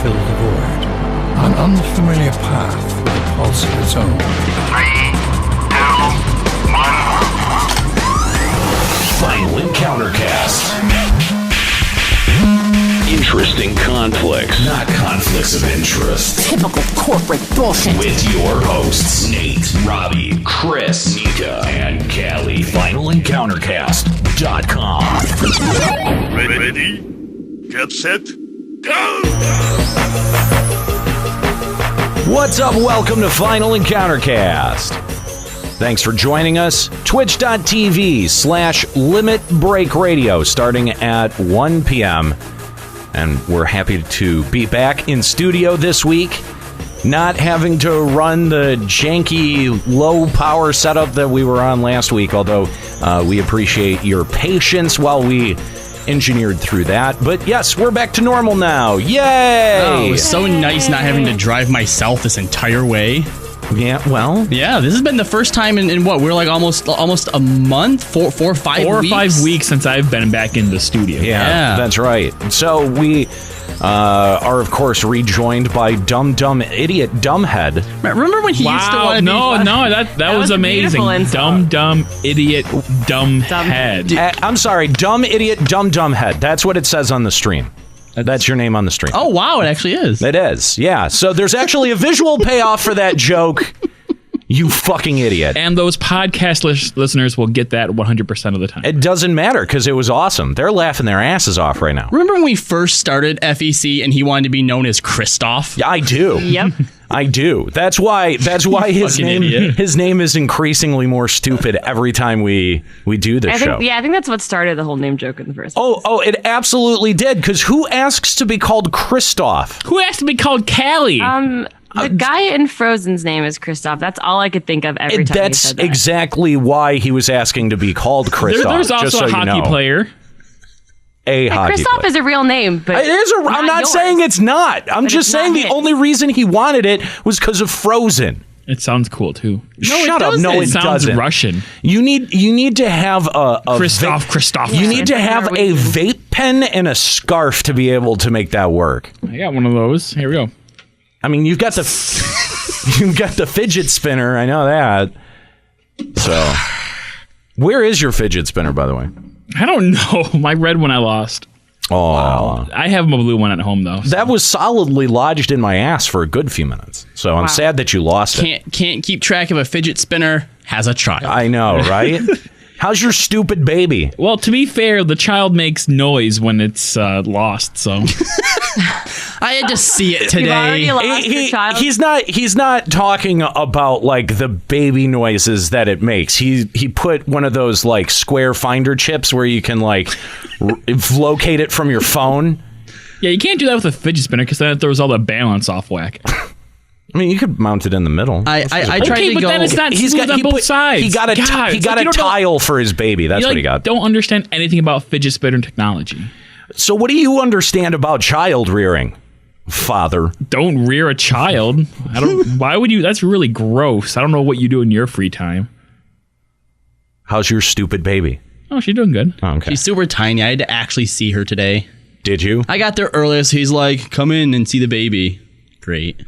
fill the void. An unfamiliar path with a pulse of its own. 3, 2, 1. Final Encounter Cast. Interesting conflicts, not conflicts of interest. Typical corporate bullshit. With your hosts, Nate, Robbie, Chris, Nika, and Callie. FinalEncounterCast.com. Ready? Get set? Go! What's up? Welcome to Final Encounter Cast. Thanks for joining us. Twitch.tv/Limit Break Radio starting at 1 p.m. And we're happy to be back in studio this week, not having to run the janky low power setup that we were on last week, although we appreciate your patience while we engineered through that. But yes, we're back to normal now. Yay! Oh, it was so nice not having to drive myself this entire way. Yeah, well, yeah, this has been the first time in what, we're like almost a month, four or 5 weeks? 5 weeks since I've been back in the studio. Yeah, that's right. So we are, of course, rejoined by Dumb Idiot Dumbhead. Remember when he used to want to be... No, that was amazing. Dumb Idiot Dumbhead. I'm sorry, Dumb Idiot Dumbhead. That's what it says on the stream. That's your name on the stream. Oh, wow, it actually is. It is, yeah. So there's actually a visual payoff for that joke, you fucking idiot. And those podcast listeners will get that 100% of the time. It doesn't matter, because it was awesome. They're laughing their asses off right now. Remember when we first started FEC and he wanted to be known as Christoph? Yeah, I do. Yep. I do. That's why his name is increasingly more stupid every time we do this show. Yeah, I think that's what started the whole name joke in the first place. Oh, it absolutely did, because who asks to be called Christoph? Who asks to be called Callie? The guy in Frozen's name is Christoph. That's all I could think of every time he said that. That's exactly why he was asking to be called Christoph. There's also a hockey player. Christoph is a real name, but it is. I'm not saying it's not. I'm just saying the only reason he wanted it was because of Frozen. It sounds cool too. Shut up! No, it sounds doesn't. Russian. You need to have a Christoph. You need to have a vape pen and a scarf to be able to make that work. I got one of those. Here we go. I mean, you've got the fidget spinner. I know that. So, where is your fidget spinner, by the way? I don't know. My red one I lost. Oh. Wow. I have my blue one at home, though. So. That was solidly lodged in my ass for a good few minutes. So I'm sad that you lost it. Can't keep track of a fidget spinner. Has a child. I know, right? How's your stupid baby? Well, to be fair, the child makes noise when it's lost, so... I had to see it today. You've already lost your child? He's not talking about like the baby noises that it makes. He put one of those like square finder chips where you can like locate it from your phone. Yeah, you can't do that with a fidget spinner because then it throws all the balance off whack. I mean, you could mount it in the middle. I tried to but go. then it's not smooth on both sides. He got a tile for his baby. That's what he got. Don't understand anything about fidget spinner technology. So what do you understand about child rearing, father? Don't rear a child. I don't. Why would you? That's really gross. I don't know what you do in your free time. How's your stupid baby? Oh, she's doing good. Oh, okay. She's super tiny. I had to actually see her today. Did you? I got there early, so he's like, "Come in and see the baby." Great.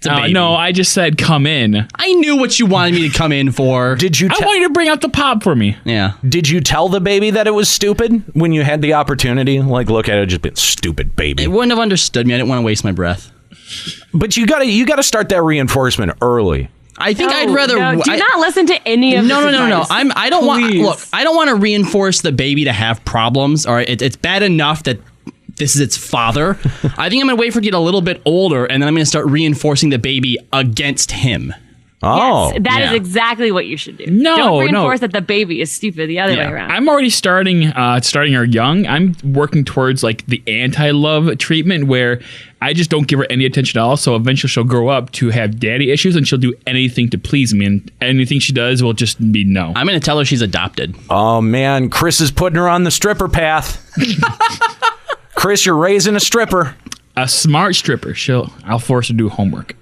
No, I just said come in. I knew what you wanted me to come in for. Did you? I want you to bring out the pop for me. Yeah. Did you tell the baby that it was stupid when you had the opportunity? Like, look at it, just be stupid baby. It wouldn't have understood me. I didn't want to waste my breath. But you gotta start that reinforcement early. I think I'd rather. Do not listen to any of. No. I don't want to reinforce the baby to have problems. All right, it's bad enough that this is its father. I think I'm going to wait for it to get a little bit older, and then I'm going to start reinforcing the baby against him. Oh, yes, that is exactly what you should do. No, don't reinforce that the baby is stupid the other way around. I'm already starting her young. I'm working towards like the anti-love treatment where I just don't give her any attention at all. So eventually she'll grow up to have daddy issues and she'll do anything to please me. And anything she does will just be no. I'm going to tell her she's adopted. Oh, man. Chris is putting her on the stripper path. Chris, you're raising a stripper. A smart stripper. I'll force her to do homework.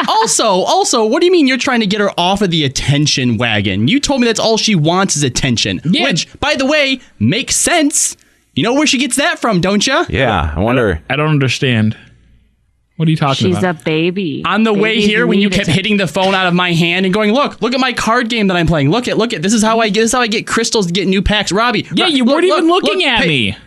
Also, what do you mean you're trying to get her off of the attention wagon? You told me that's all she wants is attention. Yeah. Which, by the way, makes sense. You know where she gets that from, don't you? Yeah, I wonder. I don't understand. What are you talking She's about? a baby. On the way Babies here, when you need kept attention. hitting the phone out of my hand and going, look at my card game that I'm playing. Look at. This is how I get crystals to get new packs. Robbie. Yeah, you weren't even looking at me.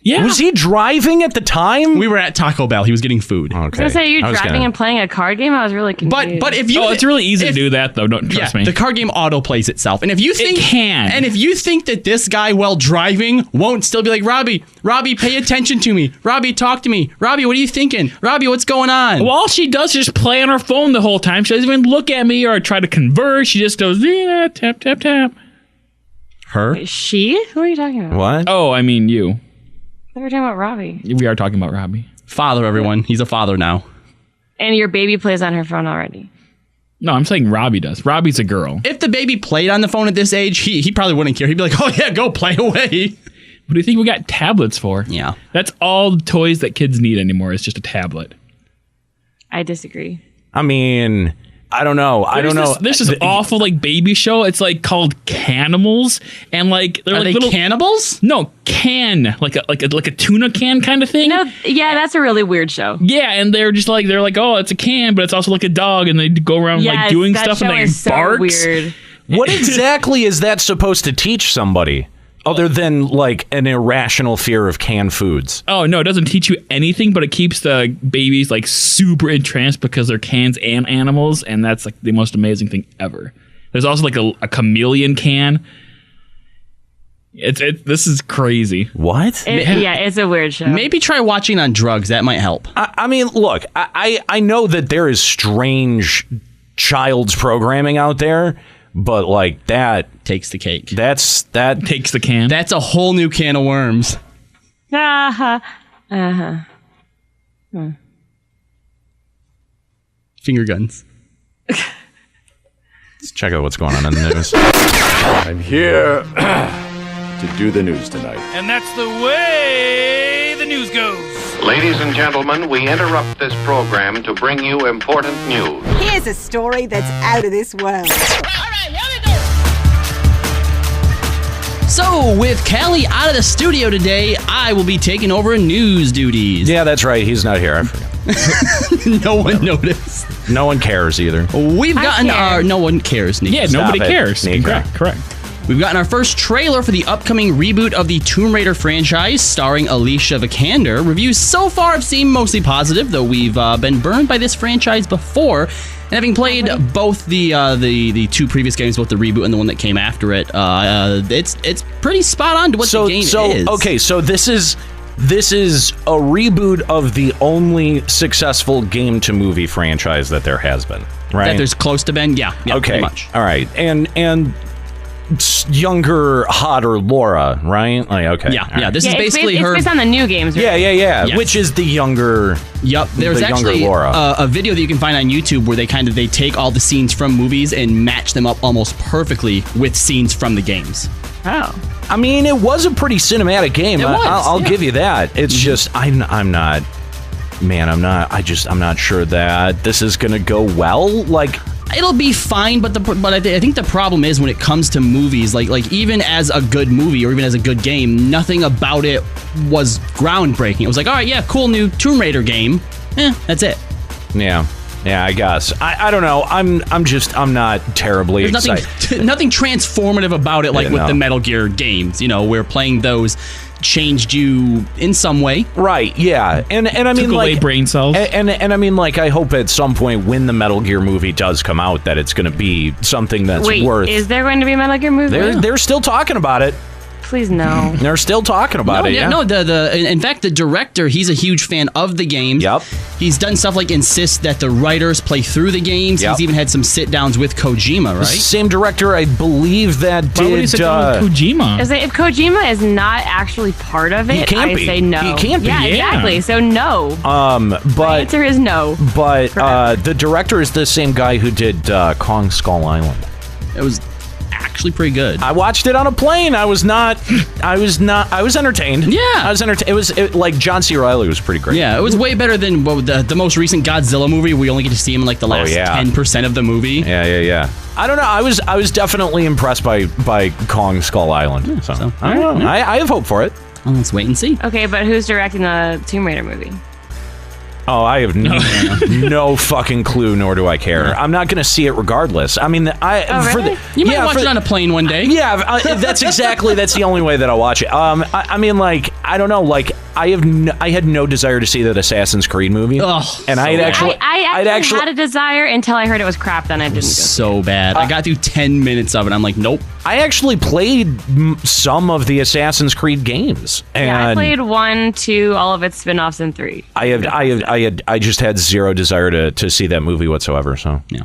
Yeah. Was he driving at the time? We were at Taco Bell. He was getting food. Okay. I was gonna say, you're driving and playing a card game? I was really confused. But if you, Oh, it's really easy to do that, though. Don't trust me. The card game auto plays itself, and if you think can. and if you think that this guy while driving won't still be like, Robbie, pay attention to me. Robbie, talk to me. Robbie, what are you thinking? Robbie, what's going on? Well, all she does is just play on her phone the whole time. She doesn't even look at me or try to converse. She just goes, yeah, tap, tap, tap. Her? Wait, she? Who are you talking about? What? Oh, I mean you. We were talking about Robbie. We are talking about Robbie. Father, everyone. He's a father now. And your baby plays on her phone already. No, I'm saying Robbie does. Robbie's a girl. If the baby played on the phone at this age, he probably wouldn't care. He'd be like, oh yeah, go play away. What do you think we got tablets for? Yeah. That's all the toys that kids need anymore is just a tablet. I disagree. I mean, I don't know. I don't know. There's this awful like baby show. It's like called Canimals, and like they're Are like they little cannibals? No, like a tuna can kind of thing. No, yeah, that's a really weird show. Yeah, and they're like, oh, it's a can, but it's also like a dog, and they go around like doing that stuff show and they is so barks. weird. What exactly is that supposed to teach somebody? Other than like an irrational fear of canned foods. Oh no, it doesn't teach you anything, but it keeps the babies like super entranced because they're cans and animals, and that's like the most amazing thing ever. There's also like a chameleon can. This is crazy. What? Yeah, it's a weird show. Maybe try watching on drugs. That might help. I mean, look, I know that there is strange child's programming out there, but like that takes the cake. That takes the can. That's a whole new can of worms. Finger guns. Let's check out what's going on in the news. I'm here to do the news tonight. And that's the way the news goes. Ladies and gentlemen, we interrupt this program to bring you important news. Here's a story that's out of this world. So, with Callie out of the studio today, I will be taking over news duties. Yeah, that's right. He's not here. I forgot. No one noticed. No one cares either. We've gotten our... No one cares, Nick. Yeah, nobody cares. Nika. Correct. We've gotten our first trailer for the upcoming reboot of the Tomb Raider franchise, starring Alicia Vikander. Reviews so far have seemed mostly positive, though we've been burned by this franchise before. And having played both the two previous games, both the reboot and the one that came after it, it's pretty spot on to what the game is. Okay, so this is a reboot of the only successful game to movie franchise that there has been, right? That there's close to been, yeah, okay, pretty much. All right, and younger, hotter Laura, right? Like, okay, yeah. This is basically her. It's based on the new games, right? Yeah. Yes. Which is the younger. Yep. There's the actually younger Laura. A video that you can find on YouTube where they take all the scenes from movies and match them up almost perfectly with scenes from the games. Oh. I mean, it was a pretty cinematic game. It was, I'll give you that. It's just I'm not sure that this is gonna go well. Like, it'll be fine, but I think the problem is when it comes to movies, like even as a good movie or even as a good game, nothing about it was groundbreaking. It was like, all right, yeah, cool new Tomb Raider game. That's it. Yeah, I guess. I don't know. I'm not terribly There's excited. nothing transformative about it, like with the Metal Gear games. You know, where playing those changed you in some way. Right, yeah. And I mean, Took away like brain cells. And I mean, like, I hope at some point when the Metal Gear movie does come out that it's going to be something that's worth. Is there going to be a Metal Gear movie? They're still talking about it. Please no. They're still talking about it. Yeah. No. In fact, the director, he's a huge fan of the games. Yep. He's done stuff like insist that the writers play through the games. Yep. He's even had some sit downs with Kojima, right? Same director, I believe, that Why would he did. sit down with Kojima? If Kojima is not actually part of it, He can't I be. say no. He can't be. Yeah, Yeah. exactly. So no. My But answer is no. the director is the same guy who did Kong Skull Island. It was actually pretty good. I watched it on a plane. I was entertained. Yeah. I was entertained. It was like John C. Reilly was pretty great. Yeah, it was way better than the most recent Godzilla movie. We only get to see him in like the last 10% of the movie. Yeah. I don't know. I was definitely impressed by Kong Skull Island. So I don't know. I have hope for it. Well, let's wait and see. Okay, but who's directing the Tomb Raider movie? Oh, I have no fucking clue, nor do I care. I'm not going to see it regardless. I mean, really? You might watch it on a plane one day. Yeah, that's the only way that I'll watch it. I mean, like, I don't know, like, I had no desire to see that Assassin's Creed movie. Oh, and I actually had a desire until I heard it was crap, then I didn't go. So bad. I got through 10 minutes of it. I'm like, nope. I actually played some of the Assassin's Creed games. And I played 1, 2, all of its spin-offs, and 3. I just had zero desire to see that movie whatsoever. So yeah.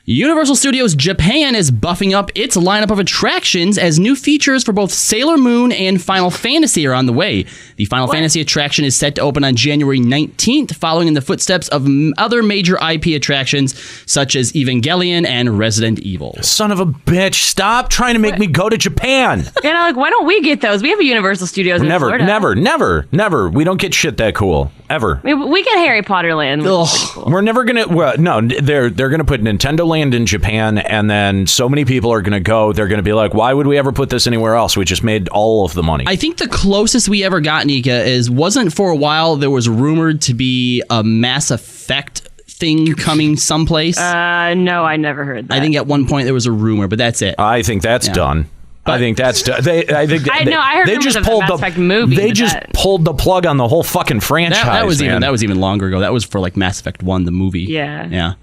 Universal Studios Japan is buffing up its lineup of attractions as new features for both Sailor Moon and Final Fantasy are on the way. The Final Fantasy attraction is set to open on January 19th, following in the footsteps of other major IP attractions such as Evangelion and Resident Evil. Son of a bitch, stop trying to make me go to Japan. You know, like, why don't we get those? We have a Universal Studios in Florida. Never. We don't get shit that cool. Ever. I mean, we get Harry Potter Land. Cool. We're never gonna. Well, no, they're gonna put Nintendo Land in Japan, and then so many people are gonna go. They're gonna be like, "Why would we ever put this anywhere else? We just made all of the money." I think the closest we ever got, Nika, wasn't for a while there was rumored to be a Mass Effect thing coming someplace. No, I never heard that. I think at one point there was a rumor, but that's it. I think that's done. I think that's done. I heard they just pulled the Mass Effect movie. They just pulled the plug on the whole fucking franchise. That was even longer ago. That was for like Mass Effect 1, the movie. Yeah.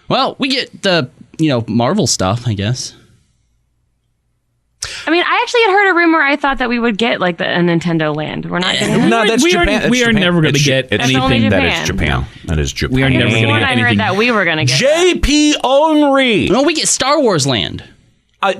Well, we get the Marvel stuff, I guess. I mean, I actually had heard a rumor. I thought that we would get like a Nintendo Land. We're not getting that. No, that's Japan. We are never going to get anything that is Japan. That is Japan. We are never going to get anything. I heard that we were going to get JP Onry. No, we get Star Wars Land.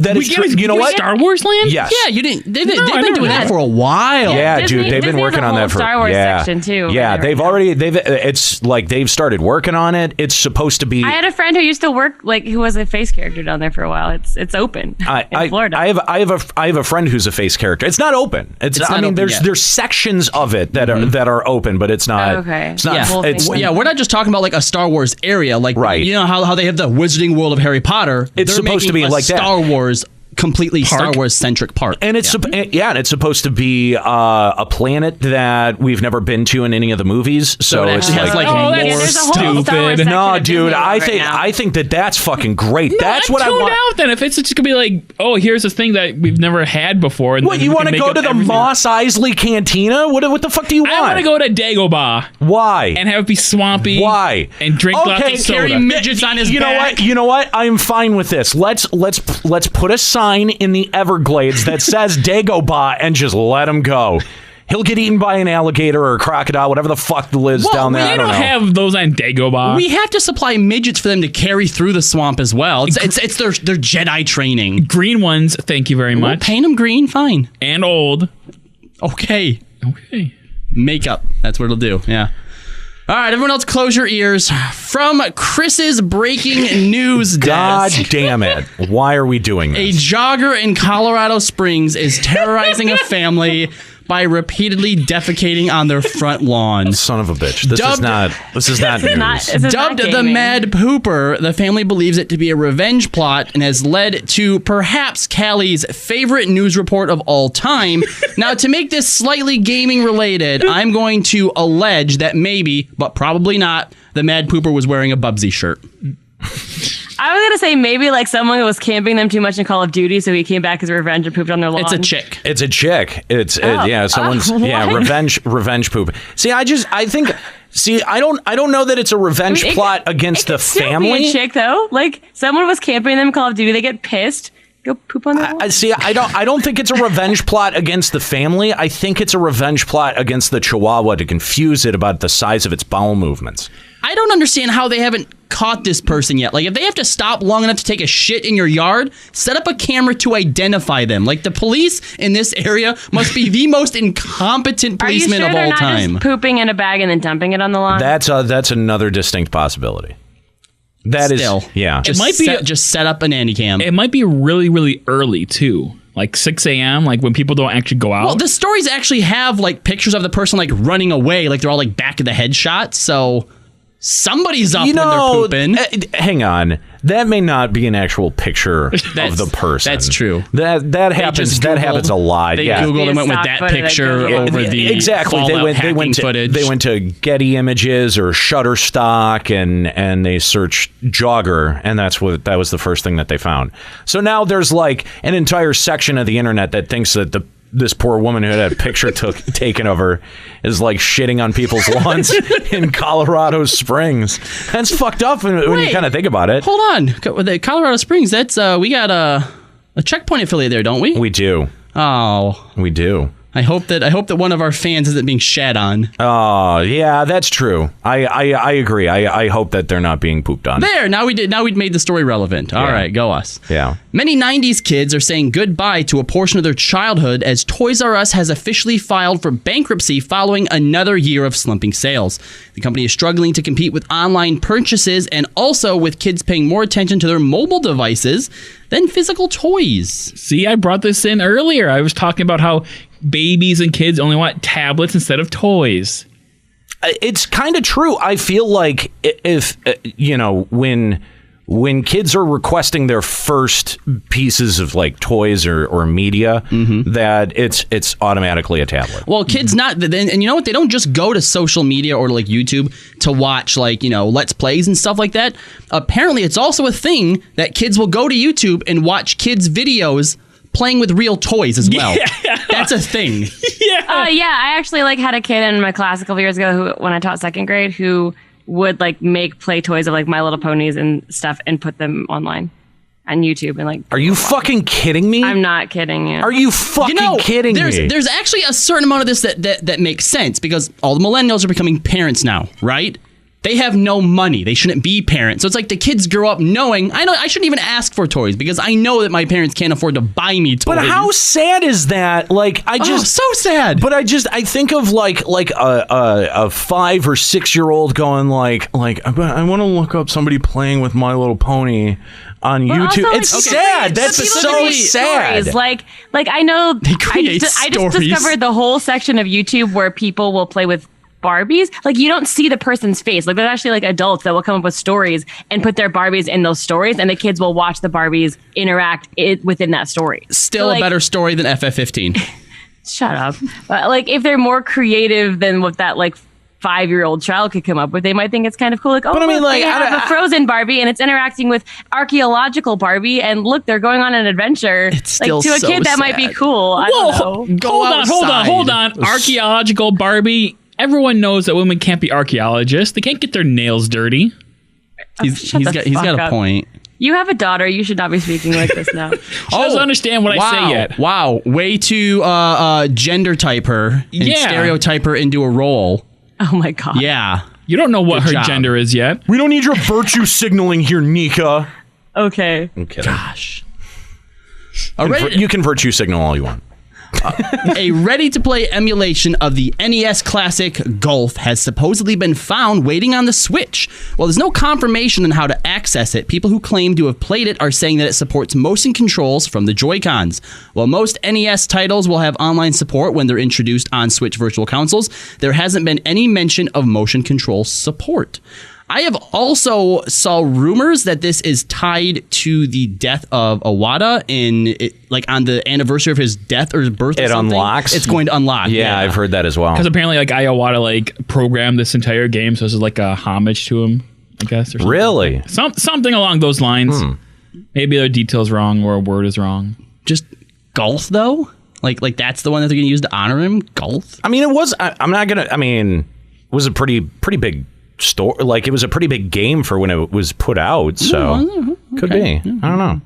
That is true. You know what? Star Wars Land? Yes. Yeah, you didn't. They've been doing that for a while. Yeah, Disney, dude, they've been working on that for Star Wars section too. Yeah, it's like they've started working on it. It's supposed to be. I had a friend who used to work who was a face character down there for a while. It's open in Florida. I have a friend who's a face character. It's not open. There's sections of it that are open, but it's not. Okay. It's not. We're not just talking about like a Star Wars area, like you know how they have the Wizarding World of Harry Potter. It's supposed to be like that. Star Wars. Completely Star Wars centric park, and it's and it's supposed to be a planet that we've never been to in any of the movies. So it it's has more stupid. No, dude, I think that's fucking great. No, that's what I want. Out then if it's just gonna be like, oh, here's this thing that we've never had before. And what you want to go to the Mos Eisley Cantina? What the fuck do you want? I want to go to Dagobah. Why? And have it be swampy. Why? And drink lots of soda. Carry midgets on his back. You know what? I'm fine with this. Let's put a sign in the Everglades that says Dagobah and just let him go. He'll get eaten by an alligator or a crocodile, whatever the fuck lives down there. I don't know. Have those on Dagobah. We have to supply midgets for them to carry through the swamp as well. It's their Jedi training. Green ones, thank you very much. Paint them green, fine. And old. Okay. Makeup. That's what it'll do. Yeah. All right, everyone else, close your ears. From Chris's breaking news God desk. Damn it. Why are we doing this? A jogger in Colorado Springs is terrorizing a family by repeatedly defecating on their front lawn. Son of a bitch. This is not news. Dubbed the Mad Pooper, the family believes it to be a revenge plot and has led to perhaps Callie's favorite news report of all time. Now, to make this slightly gaming related, I'm going to allege that maybe, but probably not, the Mad Pooper was wearing a Bubsy shirt. I was gonna say maybe like someone who was camping them too much in Call of Duty, so he came back as revenge and pooped on their lawn. It's a chick. Someone's revenge poop. See, I don't know that it's a revenge plot against the family. It could be a chick though. Like someone was camping them in Call of Duty, they get pissed. Go poop on their lawn. See, I don't think it's a revenge plot against the family. I think it's a revenge plot against the Chihuahua to confuse it about the size of its bowel movements. I don't understand how they haven't caught this person yet. Like, if they have to stop long enough to take a shit in your yard, set up a camera to identify them. Like, the police in this area must be the most incompetent policemen of all time. Are you sure they're not just pooping in a bag and then dumping it on the lawn? That's another distinct possibility. That Still. is, yeah. Just It might be just set up a nanny cam. It might be really, really early too. Like 6 a.m., like when people don't actually go out. Well, the stories actually have like pictures of the person like running away, like they're all like back of the head shots. So somebody's up when they're pooping. Hang on. That may not be an actual picture of the person. That's true. That happens. That happens a lot. They yeah. Googled and went with that picture over the exactly. They went to footage. They went to Getty Images or Shutterstock and they searched jogger, and that was the first thing that they found. So now there's like an entire section of the internet that thinks that this poor woman who had a picture taken of her is like shitting on people's lawns in Colorado Springs. That's fucked up when you kind of think about it. Hold on. The Colorado Springs, that's we got a Checkpoint affiliate there, don't we? We do. Oh. We do. I hope that one of our fans isn't being shat on. Oh, yeah, that's true. I agree. I hope that they're not being pooped on. There, now we'd made the story relevant. All right, go us. Yeah. Many 90s kids are saying goodbye to a portion of their childhood as Toys R Us has officially filed for bankruptcy following another year of slumping sales. The company is struggling to compete with online purchases and also with kids paying more attention to their mobile devices than physical toys. See, I brought this in earlier. I was talking about how babies and kids only want tablets instead of toys. It's kind of true. I feel like if when kids are requesting their first pieces of like toys or media, that it's automatically a tablet. Well, kids and you know what? They don't just go to social media or like YouTube to watch like, Let's Plays and stuff like that. Apparently, it's also a thing that kids will go to YouTube and watch kids' videos playing with real toys as well. Yeah. That's a thing. I actually had a kid in my class a couple years ago when I taught second grade who would make play toys of like My Little Ponies and stuff and put them online on YouTube and Are you fucking kidding me? I'm not kidding you. Are you fucking kidding me? There's actually a certain amount of this that makes sense because all the millennials are becoming parents now, right? They have no money. They shouldn't be parents. So it's like the kids grow up knowing, I shouldn't even ask for toys because I know that my parents can't afford to buy me toys. But how sad is that? So sad. But I think of like a 5 or 6 year old going like I want to look up somebody playing with My Little Pony on YouTube. Also, it's sad. That's so sad. Stories. Like I know create I just discovered the whole section of YouTube where people will play with Barbies. Like you don't see the person's face. Like there's actually adults that will come up with stories and put their Barbies in those stories, and the kids will watch the Barbies interact within that story. Still a better story than FF15. Shut up. But if they're more creative than what that 5-year-old child could come up with, they might think it's kind of cool. But I mean, they have a frozen Barbie and it's interacting with archaeological Barbie, and look, they're going on an adventure. It's still to a so kid that sad. might be cool. I don't know. Hold on. Archaeological Barbie. Everyone knows that women can't be archaeologists. They can't get their nails dirty. He's got a point. You have a daughter. You should not be speaking like this now. She doesn't understand what I say yet. Wow. Way to gender type her and stereotype her into a role. Oh my God. Yeah. You don't know what her gender is yet. We don't need your virtue signaling here, Nika. Okay. I'm kidding. Gosh. You can virtue signal all you want. A ready-to-play emulation of the NES classic Golf has supposedly been found waiting on the Switch. While there's no confirmation on how to access it, people who claim to have played it are saying that it supports motion controls from the Joy-Cons. While most NES titles will have online support when they're introduced on Switch Virtual Consoles, there hasn't been any mention of motion control support. I have also saw rumors that this is tied to the death of Iwata on the anniversary of his death or his birth. It unlocks. It's going to unlock. Yeah, I've heard that as well. Because apparently, Iwata programmed this entire game, so this is like a homage to him, I guess. Or something. Really? Something along those lines. Maybe the detail's wrong or a word is wrong. Just Golf though, like that's the one that they're going to use to honor him. Golf. I mean, it was. I'm not gonna. I mean, it was a pretty big store. It was a pretty big game for when it was put out. So could be. I don't know.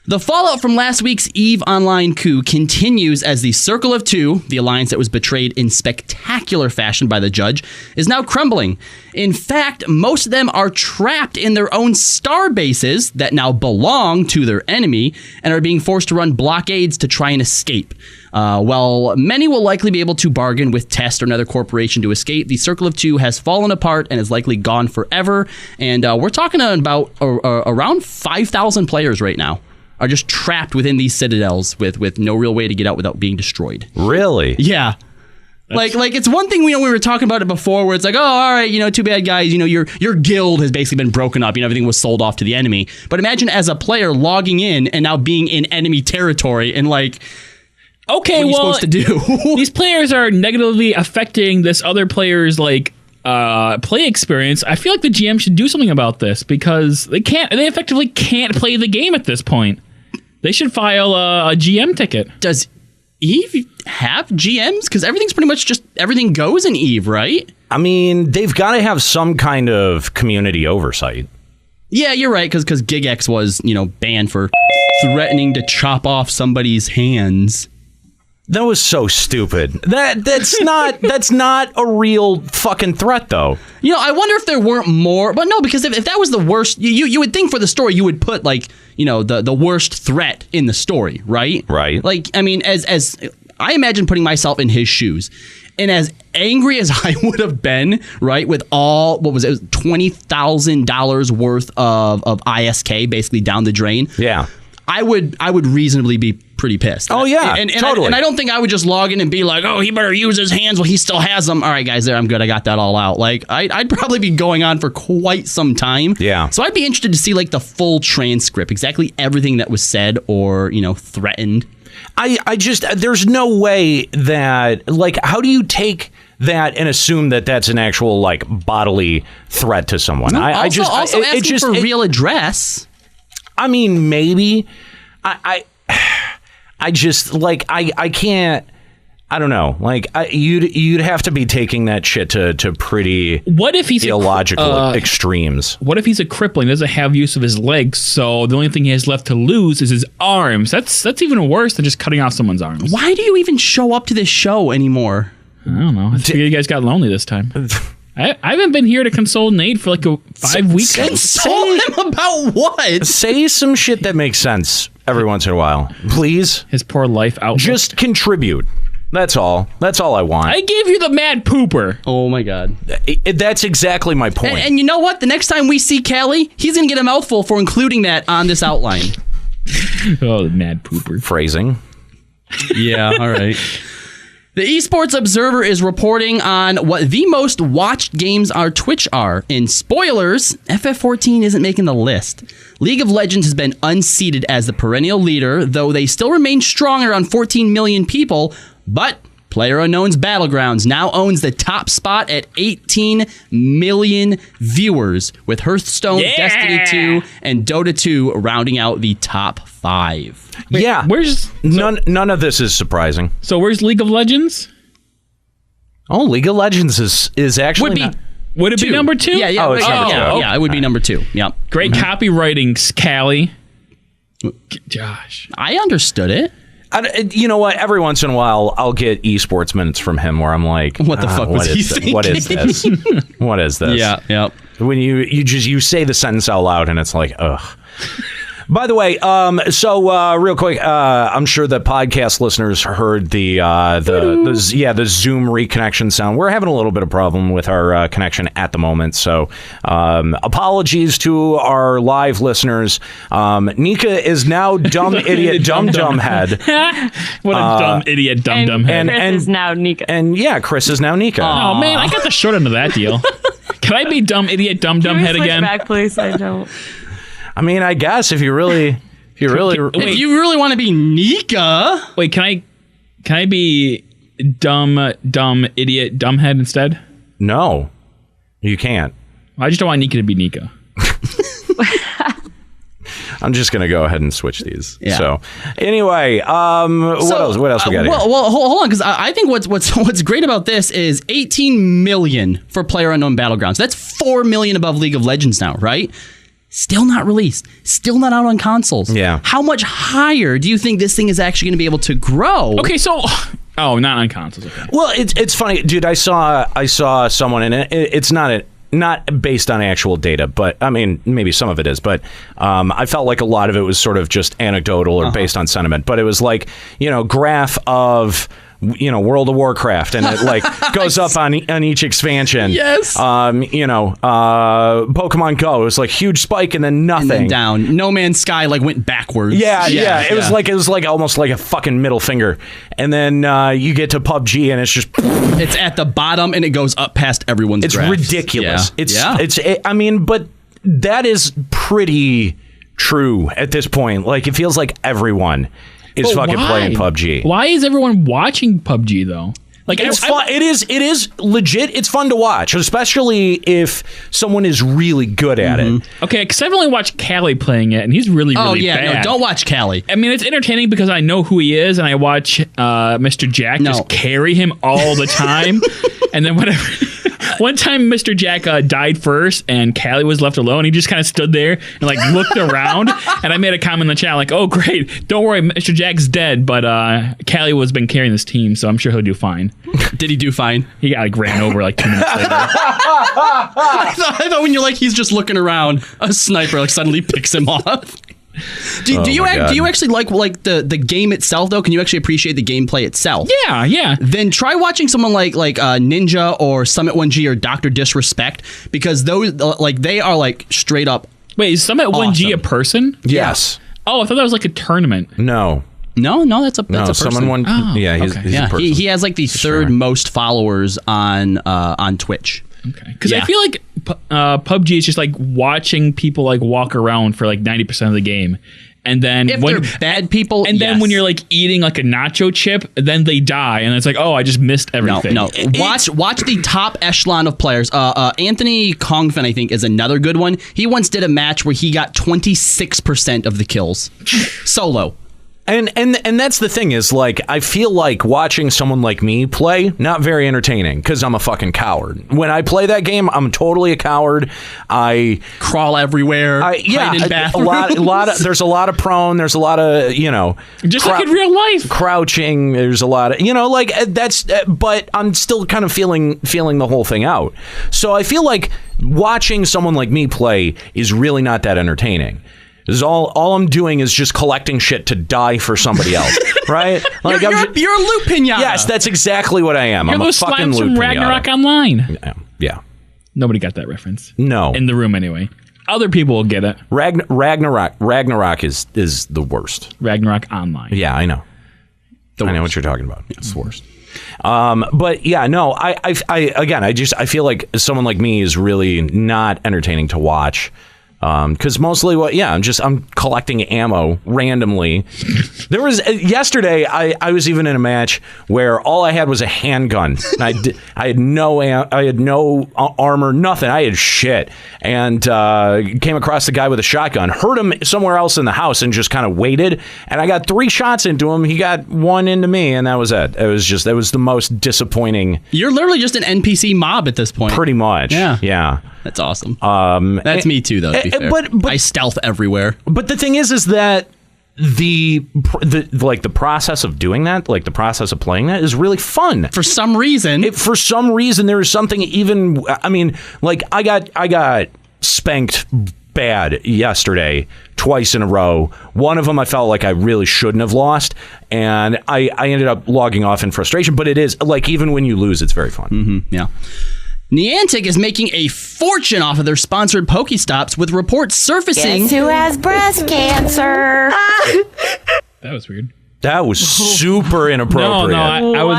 The fallout from last week's EVE Online coup continues as the Circle of Two, the alliance that was betrayed in spectacular fashion by the judge, is now crumbling. In fact, most of them are trapped in their own star bases that now belong to their enemy and are being forced to run blockades to try and escape. While many will likely be able to bargain with Test or another corporation to escape, the Circle of Two has fallen apart and is likely gone forever. And we're talking about around 5,000 players right now are just trapped within these citadels with no real way to get out without being destroyed. Really? Yeah. Like it's one thing we were talking about it before where it's like, oh, all right, too bad, guys, your guild has basically been broken up, everything was sold off to the enemy. But imagine as a player logging in and now being in enemy territory and like, okay, what are you supposed to do? These players are negatively affecting this other player's play experience. I feel like the GM should do something about this because they effectively can't play the game at this point. They should file a GM ticket. Does EVE have GMs? Because everything's pretty much just everything goes in EVE, right? I mean, they've got to have some kind of community oversight. Yeah, you're right, because GigX was, banned for threatening to chop off somebody's hands. That was so stupid. That's not a real fucking threat, though. I wonder if there weren't more. But no, because if that was the worst, you would think for the story you would put the worst threat in the story, right? Right. Like, I mean, as I imagine putting myself in his shoes, and as angry as I would have been, right, with all $20,000 worth of ISK basically down the drain. Yeah. I would reasonably be pretty pissed. Oh, yeah, and totally. I don't think I would just log in and be like, oh, he better use his hands while he still has them. All right, guys, there, I'm good. I got that all out. Like, I'd probably be going on for quite some time. Yeah. So I'd be interested to see, the full transcript, exactly everything that was said or, threatened. I just, there's no way that, how do you take that and assume that that's an actual, bodily threat to someone? No, also asking for real address. I mean, maybe. I just I can't. I don't know. You'd have to be taking that shit to pretty. What if he's illogical extremes? What if he's a crippling, doesn't have use of his legs, so the only thing he has left to lose is his arms? That's even worse than just cutting off someone's arms. Why do you even show up to this show anymore? I don't know. I figured you guys got lonely this time. I haven't been here to console Nate for 5 weeks. Console him about what? Say some shit that makes sense every once in a while, please. His poor life outlook. Just contribute. That's all. That's all I want. I gave you the mad pooper. Oh my god. That's exactly my point. And you know what? The next time we see Callie, he's gonna get a mouthful for including that on this outline. Oh, the mad pooper. Phrasing. Yeah. All right. The Esports Observer is reporting on what the most watched games on Twitch are. In spoilers, FF14 isn't making the list. League of Legends has been unseated as the perennial leader, though they still remain strong around 14 million people, but PlayerUnknown's Battlegrounds now owns the top spot at 18 million viewers, with Hearthstone, Destiny 2, and Dota 2 rounding out the top 5. Wait, yeah, none of this is surprising. So where's League of Legends? Oh, League of Legends is actually would it be number 2? Yeah, Oh, it's number 2. Yeah, it would be number 2. Yep. Great copywriting, Callie. Josh, I understood it. You know what? Every once in a while, I'll get esports minutes from him where I'm like, "What the fuck was he thinking? What is this? What is this?" Yeah, yep. When you say the sentence out loud and it's like, ugh. By the way, so real quick, I'm sure that podcast listeners heard the Zoom reconnection sound. We're having a little bit of problem with our connection at the moment, so apologies to our live listeners. Nika is now dumb idiot dumb head. What a dumb idiot dumb head. And Chris is now Nika. And yeah, Chris is now Nika. Oh man, I got the short end of that deal. Can I be dumb idiot dumb head again? Back, please. I don't. I mean, I guess if you really want to be Nika. Wait, can I be dumb idiot dumbhead instead? No, you can't. I just don't want Nika to be Nika. I'm just gonna go ahead and switch these. Yeah. So anyway, what else we got here? Well, hold on, because I think what's great about this is 18 million for PlayerUnknown Battlegrounds. That's 4 million above League of Legends now, right? Still not released. Still not out on consoles. Yeah. How much higher do you think this thing is actually going to be able to grow? Okay, so not on consoles. Okay. Well, it's funny, dude. I saw someone, and it's not based on actual data, but I mean, maybe some of it is, but I felt like a lot of it was sort of just anecdotal or based on sentiment. But it was like, graph of World of Warcraft, and it like goes up on each expansion. Yes. Pokemon Go, it was like huge spike and then nothing. And then down. No Man's Sky like went backwards. Yeah. It was like almost like a fucking middle finger. And then you get to PUBG and it's just it's at the bottom and it goes up past everyone's It's graphs. ridiculous. Yeah. I mean, but that pretty true at this point. Like, it feels like everyone is fucking playing PUBG. Why is everyone watching PUBG though? Like, it's fun. It is legit. It's fun to watch, especially if someone is really good at it. Okay, because I've only watched Callie playing it, and he's really bad. No, don't watch Callie. I mean, it's entertaining because I know who he is, and I watch Mr. Jack just carry him all the time, and then whatever. One time, Mr. Jack died first, and Callie was left alone. He just kind of stood there and like looked around. And I made a comment in the chat like, "Oh, great! Don't worry, Mr. Jack's dead, but Callie has been carrying this team, so I'm sure he'll do fine." Did he do fine? He got like ran over like 2 minutes later. I thought when you're like he's just looking around, a sniper like suddenly picks him off. Do you actually like the game itself though? Can you actually appreciate the gameplay itself? Yeah. Then try watching someone like Ninja or Summit 1G or Dr. Disrespect, because those they are like straight up. Wait, is Summit 1G a person? Yes. Oh, I thought that was like a tournament. No, that's a person. Someone. Yeah, he's a person. He has like the third most followers on Twitch. Okay, because I feel like PUBG is just like watching people like walk around for like 90% of the game, and then if they're bad people, and then when you're like eating like a nacho chip, then they die, and it's like, oh, I just missed everything. No. Watch the top echelon of players. Anthony Kongfin, I think, is another good one. He once did a match where he got 26% of the kills solo. And that's the thing is, like, I feel like watching someone like me play, not very entertaining, because I'm a fucking coward. When I play that game, I'm totally a coward. I crawl everywhere. Hide in bathrooms. There's a lot of prone. There's a lot of, just like in real life, crouching. There's a lot of, like that's. But I'm still kind of feeling the whole thing out. So I feel like watching someone like me play is really not that entertaining. Is all I'm doing is just collecting shit to die for somebody else, right? Like you're a loot pinata. Yes, that's exactly what I am. I'm a fucking loot pinata. Ragnarok Online. Yeah. Nobody got that reference. No. In the room anyway. Other people will get it. Ragnarok is the worst. Ragnarok Online. Yeah, I know. I know what you're talking about. It's the worst. But yeah, no. I feel like someone like me is really not entertaining to watch. Because mostly I'm collecting ammo randomly. There was yesterday I was even in a match where all I had was a handgun. I had no armor, nothing. I had shit, and came across the guy with a shotgun. Heard him somewhere else in the house and just kind of waited. And I got 3 shots into him. He got 1 into me, and that was it. It was the most disappointing. You're literally just an NPC mob at this point. Pretty much. Yeah. That's awesome. That's me too, though. To be fair. But I stealth everywhere. But the thing is that the process of doing that, like the process of playing that, is really fun. For some reason, there is something even. I mean, like I got spanked bad yesterday, twice in a row. One of them I felt like I really shouldn't have lost, and I ended up logging off in frustration. But it is like, even when you lose, it's very fun. Mm-hmm, yeah. Niantic is making a fortune off of their sponsored Pokestops, with reports surfacing. Guess who has breast cancer? That was weird. That was super inappropriate. No,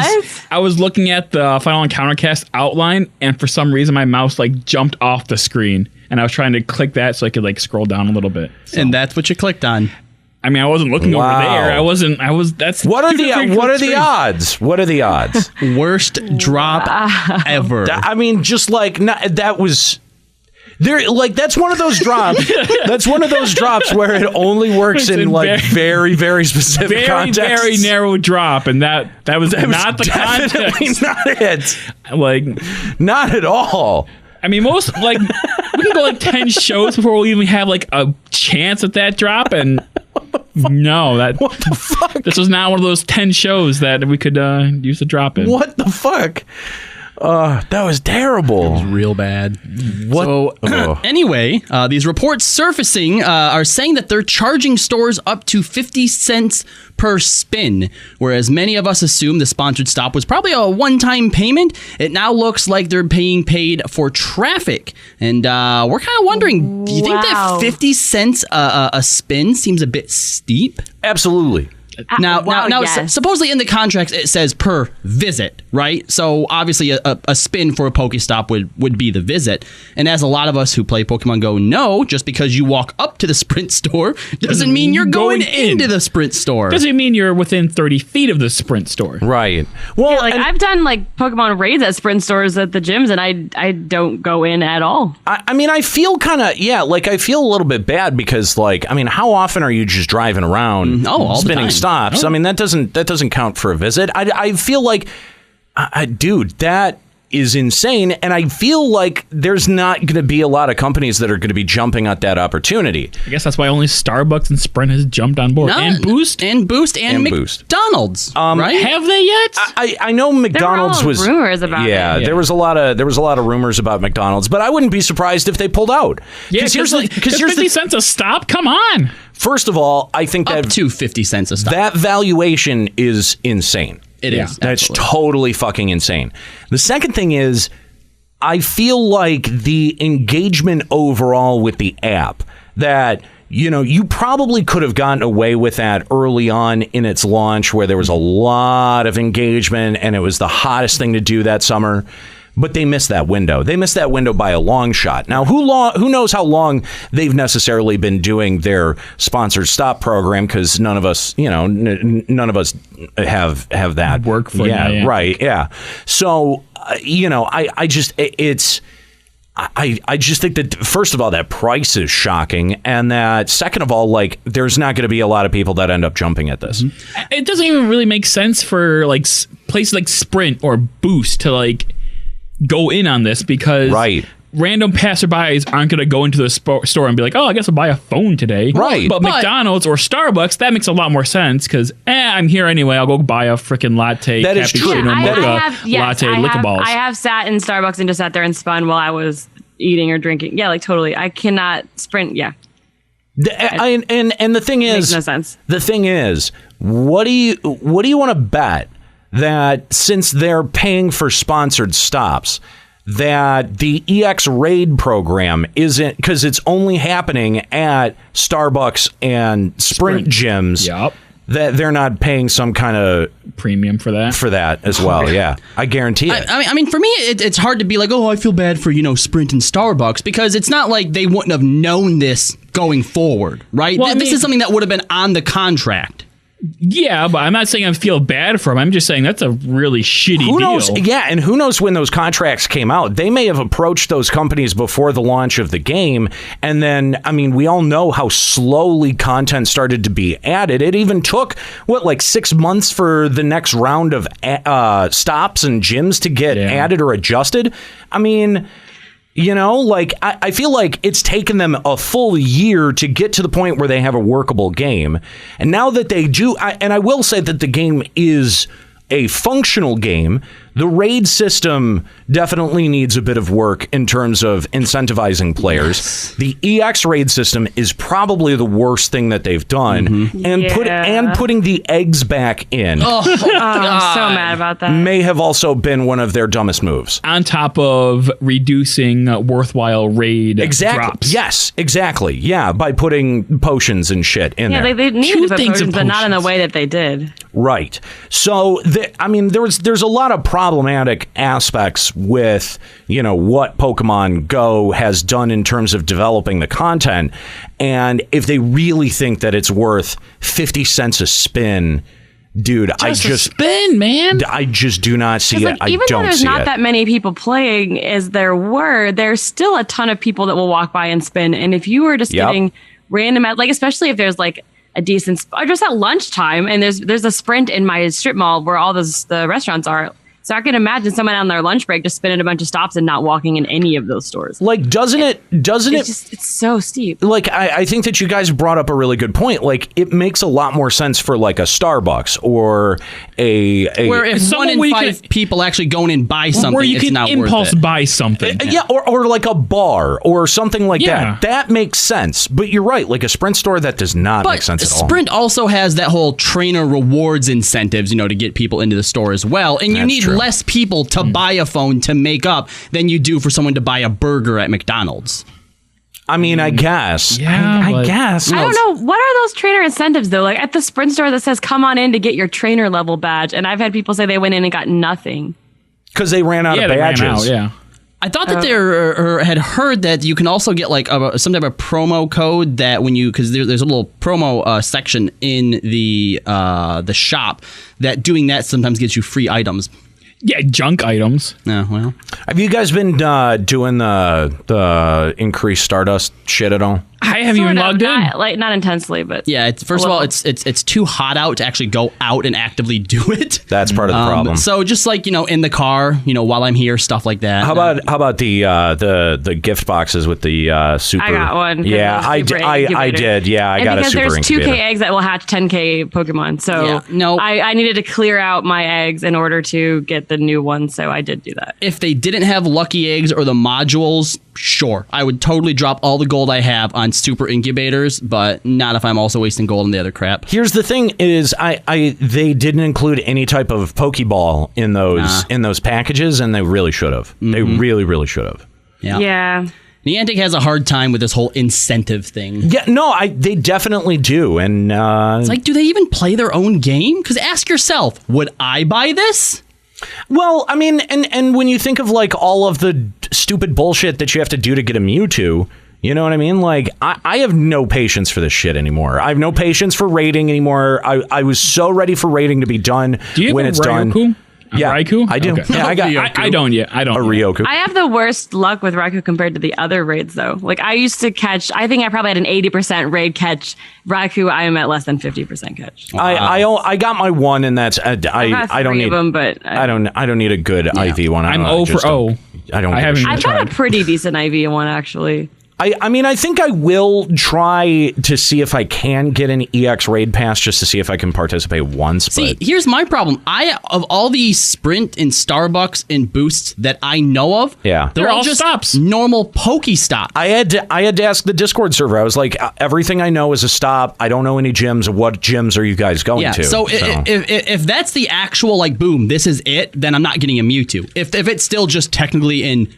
I was looking at the Final Encounter cast outline, and for some reason my mouse like jumped off the screen, and I was trying to click that so I could like scroll down a little bit. So. And that's what you clicked on. I mean, I wasn't looking over there. That's what are the odds? What are the odds? Worst drop ever. I mean, just like that was there. Like that's one of those drops. That's one of those drops where it only works in like very, very specific contexts. Very narrow drop, and that was not the context. Not it. Like, not at all. I mean, most like We can go like 10 shows before we even have like a chance at that drop, and no, what the fuck? This was not one of those 10 shows that we could use the drop in. What the fuck? That was terrible. It was real bad. What? So, anyway, these reports surfacing are saying that they're charging stores up to 50 cents per spin, whereas many of us assume the sponsored stop was probably a one-time payment. It now looks like they're being paid for traffic, and we're kind of wondering, do you think that 50 cents a spin seems a bit steep? Absolutely. Now, yes. supposedly in the contracts it says per visit, right? So obviously a spin for a Pokestop would be the visit. And as a lot of us who play Pokemon Go know, just because you walk up to the Sprint store doesn't mean you're going into the Sprint store. Doesn't mean you're within 30 feet of the Sprint store. Right. Well, I've done like Pokemon raids at Sprint stores at the gyms, and I don't go in at all. I mean, I feel kind of, I feel a little bit bad because, how often are you just driving around all spinning the time. stops? I mean, that doesn't count for a visit. I feel like, dude, that is insane, and I feel like there's not going to be a lot of companies that are going to be jumping at that opportunity. I guess that's why only Starbucks and Sprint has jumped on board. And Boost. And McDonald's. Right? Have they yet? I know McDonald's there were all rumors about it. There was a lot of rumors about McDonald's, but I wouldn't be surprised if they pulled out. Yeah, because 50 cents a stop. Come on. First of all, I think up to 50 cents a stop. That valuation is insane. It is. That's totally fucking insane. The second thing is, I feel like the engagement overall with the app, that, you probably could have gotten away with that early on in its launch, where there was a lot of engagement and it was the hottest thing to do that summer. But they missed that window. They missed that window by a long shot. Now, who knows how long they've necessarily been doing their sponsored stop program? Because none of us, none of us have that work for. Yeah, right. Yeah. So, I just think that, first of all, that price is shocking, and that second of all, there's not going to be a lot of people that end up jumping at this. It doesn't even really make sense for places like Sprint or Boost to go in on this, because random passerbys aren't going to go into the store and be like, oh, I guess I'll buy a phone today. Right. But McDonald's or Starbucks, that makes a lot more sense, because I'm here anyway. I'll go buy a freaking latte. That is true. Latte, liquor balls. I have sat in Starbucks and just sat there and spun while I was eating or drinking. Yeah, totally. I cannot Sprint. Yeah. And the thing is, makes no sense. The thing is, what do you want to bet that since they're paying for sponsored stops, that the EX Raid program isn't, because it's only happening at Starbucks and Sprint gyms, that they're not paying some kind of premium for that as well. Yeah, I guarantee it. I mean, for me, it's hard to be like, oh, I feel bad for Sprint and Starbucks, because it's not like they wouldn't have known this going forward, right? Well, this is something that would have been on the contract. Yeah, but I'm not saying I feel bad for them. I'm just saying that's a really shitty Who knows? deal. Yeah, and who knows when those contracts came out? They may have approached those companies before the launch of the game, and then, we all know how slowly content started to be added. It even took, 6 months for the next round of stops and gyms to get added or adjusted? I feel like it's taken them a full year to get to the point where they have a workable game. And now that they do, and I will say that the game is a functional game, the raid system definitely needs a bit of work in terms of incentivizing players. Yes. The EX raid system is probably the worst thing that they've done, and putting the eggs back in. I'm so mad about that. May have also been one of their dumbest moves. On top of reducing worthwhile raid drops. Yes, exactly. Yeah, by putting potions and shit in there. Yeah, they needed to put potions, but not in the way that they did. Right. So, there's a lot of problematic aspects with, what Pokemon Go has done in terms of developing the content. And if they really think that it's worth 50 cents a spin, dude, a spin, man. I just do not see it. Even though there's not that many people playing as there were, there's still a ton of people that will walk by and spin. And if you were just getting random, especially if there's a decent, or just at lunchtime, and there's a Sprint in my strip mall where all the restaurants are. So I can imagine someone on their lunch break just spinning a bunch of stops and not walking in any of those stores. Like, doesn't it? It's so steep. Like, I think that you guys brought up a really good point. Like, it makes a lot more sense for like a Starbucks or a where if 1 in 5 people actually go in and buy something, where you it's can not impulse worth it. buy something. Or like a bar or something like that. That makes sense. But you're right. Like a Sprint store, that does not make sense at all. Sprint also has that whole trainer rewards incentives, to get people into the store as well. And you need less people to buy a phone to make up than you do for someone to buy a burger at McDonald's. I mean, I guess. Yeah, I guess. I don't know. What are those trainer incentives, though? Like at the Sprint store that says, come on in to get your trainer level badge. And I've had people say they went in and got nothing. Because they ran out of badges. I thought that they had heard that you can also get like some type of promo code that when you, because there's a little promo section in the shop that doing that sometimes gets you free items. Yeah, junk items. Yeah, well. Have you guys been doing the increased Stardust shit at all? I haven't even logged in. Not intensely, but yeah. First of all, it's too hot out to actually go out and actively do it. That's part of the problem. So just like in the car, while I'm here, stuff like that. How about the gift boxes with the super? I got one. Yeah, I did. Yeah, I got a super because there's incubator. 2K eggs that will hatch 10K Pokemon. So I needed to clear out my eggs in order to get the new one. So I did do that. If they didn't have lucky eggs or the modules, sure, I would totally drop all the gold I have on super incubators, but not if I'm also wasting gold on the other crap. Here's the thing: is they didn't include any type of Pokeball in those packages, and they really should have. They really should have. Yeah. Niantic has a hard time with this whole incentive thing. Yeah, no, they definitely do, and it's like, do they even play their own game? Because ask yourself, would I buy this? Well, I mean, and when you think of like all of the stupid bullshit that you have to do to get a Mewtwo, you know what I mean? Like, I have no patience for this shit anymore. I have no patience for raiding anymore. I was so ready for raiding to be done when it's done. Yeah, Raikou? I do. Okay. Yeah, I don't yet. I don't. A Ryoku. I have the worst luck with Raikou compared to the other raids, though. Like, I used to catch, I think I probably had an 80% raid catch. Raikou, I am at less than 50% catch. Wow. I got my one, and that's I don't need them, but I don't need a good IV one. I'm 0 for 0. I don't. I've got a pretty decent IV one, actually. I mean, I think I will try to see if I can get an EX raid pass just to see if I can participate once. See, here's my problem. Of all the Sprint and Starbucks and boosts that I know of, they're all just stops. Normal Pokestops. I had to ask the Discord server. I was like, everything I know is a stop. I don't know any gyms. What gyms are you guys going to? So if that's the actual like, boom, this is it, then I'm not getting a Mewtwo. If it's still just technically in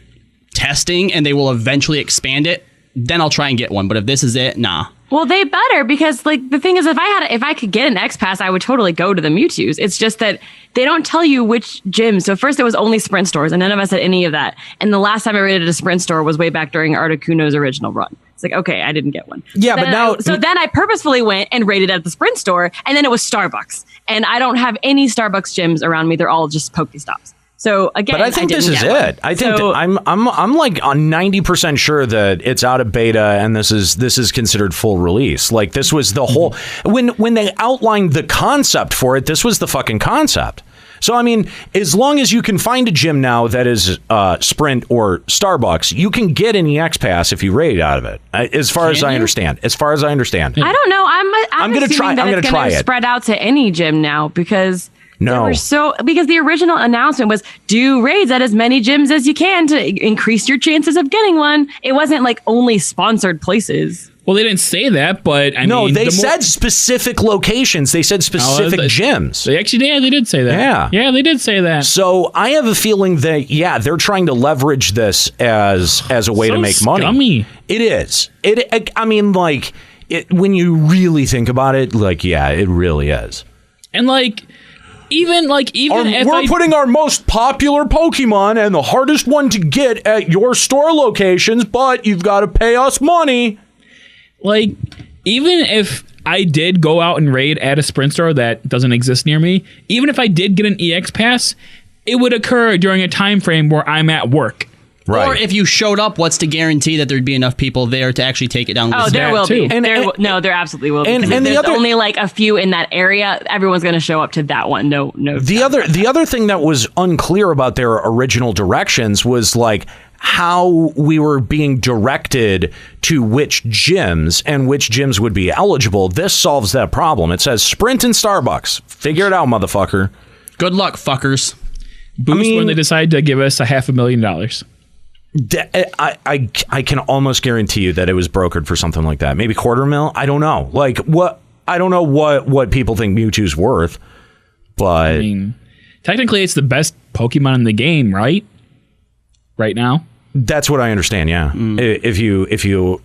testing and they will eventually expand it, then I'll try and get one. But if this is it, nah. Well, they better, because like the thing is, if I could get an X Pass, I would totally go to the Mewtwo's. It's just that they don't tell you which gyms. So first it was only Sprint stores, and none of us had any of that. And the last time I raided a Sprint store was way back during Articuno's original run. It's like, okay, I didn't get one. Yeah, but now... then I purposefully went and raided at the Sprint store, and then it was Starbucks. And I don't have any Starbucks gyms around me. They're all just Pokestops. So again, but I think this is it. I think I'm like on 90% sure that it's out of beta and this is considered full release. Like, this was the whole when they outlined the concept for it. This was the fucking concept. So I mean, as long as you can find a gym now that is Sprint or Starbucks, you can get an EX pass if you raid out of it. As far as I understand. I don't know. I'm gonna try. That I'm gonna try it. Spread out to any gym now because. No. Because the original announcement was do raids at as many gyms as you can to increase your chances of getting one. It wasn't like only sponsored places. Well, they didn't say that, but I mean, they said specific locations. They said specific gyms. They actually did. They did say that. Yeah, they did say that. So I have a feeling that they're trying to leverage this as a way to make scummy. money. It is. I mean, like when you really think about it, like it really is. And like. Even if we're putting our most popular Pokemon and the hardest one to get at your store locations, but you've got to pay us money. Like, even if I did go out and raid at a Sprint store that doesn't exist near me, even if I did get an EX pass, it would occur during a time frame where I'm at work. Right. Or if you showed up, what's to guarantee that there'd be enough people there to actually take it down? Oh, there will be. And There absolutely will be. And There's the other, only like a few in that area. Everyone's going to show up to that one. No. The other thing that was unclear about their original directions was like how we were being directed to which gyms and which gyms would be eligible. This solves that problem. It says Sprint and Starbucks. Figure it out, motherfucker. Good luck, fuckers. Boost when they decide to give us $500,000. I can almost guarantee you that it was brokered for something like that. Maybe $250,000. I don't know. Like what? I don't know what people think Mewtwo's worth. But I mean, technically, it's the best Pokemon in the game, right? Right now. That's what I understand. Yeah. If you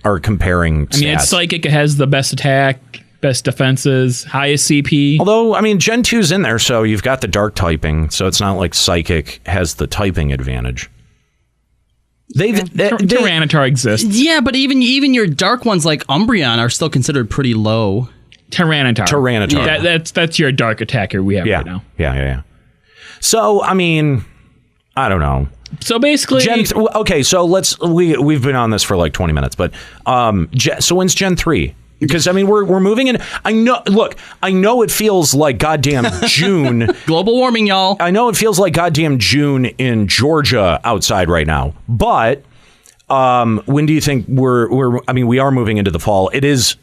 are comparing stats. I mean, it's Psychic. It has the best attack, best defenses, highest CP. Although, I mean, Gen 2's in there, so you've got the dark typing, so it's not like Psychic has the typing advantage. Tyranitar exists. Yeah, but even your dark ones like Umbreon are still considered pretty low. Tyranitar. Yeah. That's your dark attacker we have right now. Yeah. So, I mean, I don't know. So basically, okay. So we've been on this for like 20 minutes, but so when's Gen 3? Because I mean we're moving in. I know it feels like goddamn June. Global warming, y'all. I know it feels like goddamn June in Georgia outside right now. But when do you think we're? I mean, we are moving into the fall. It is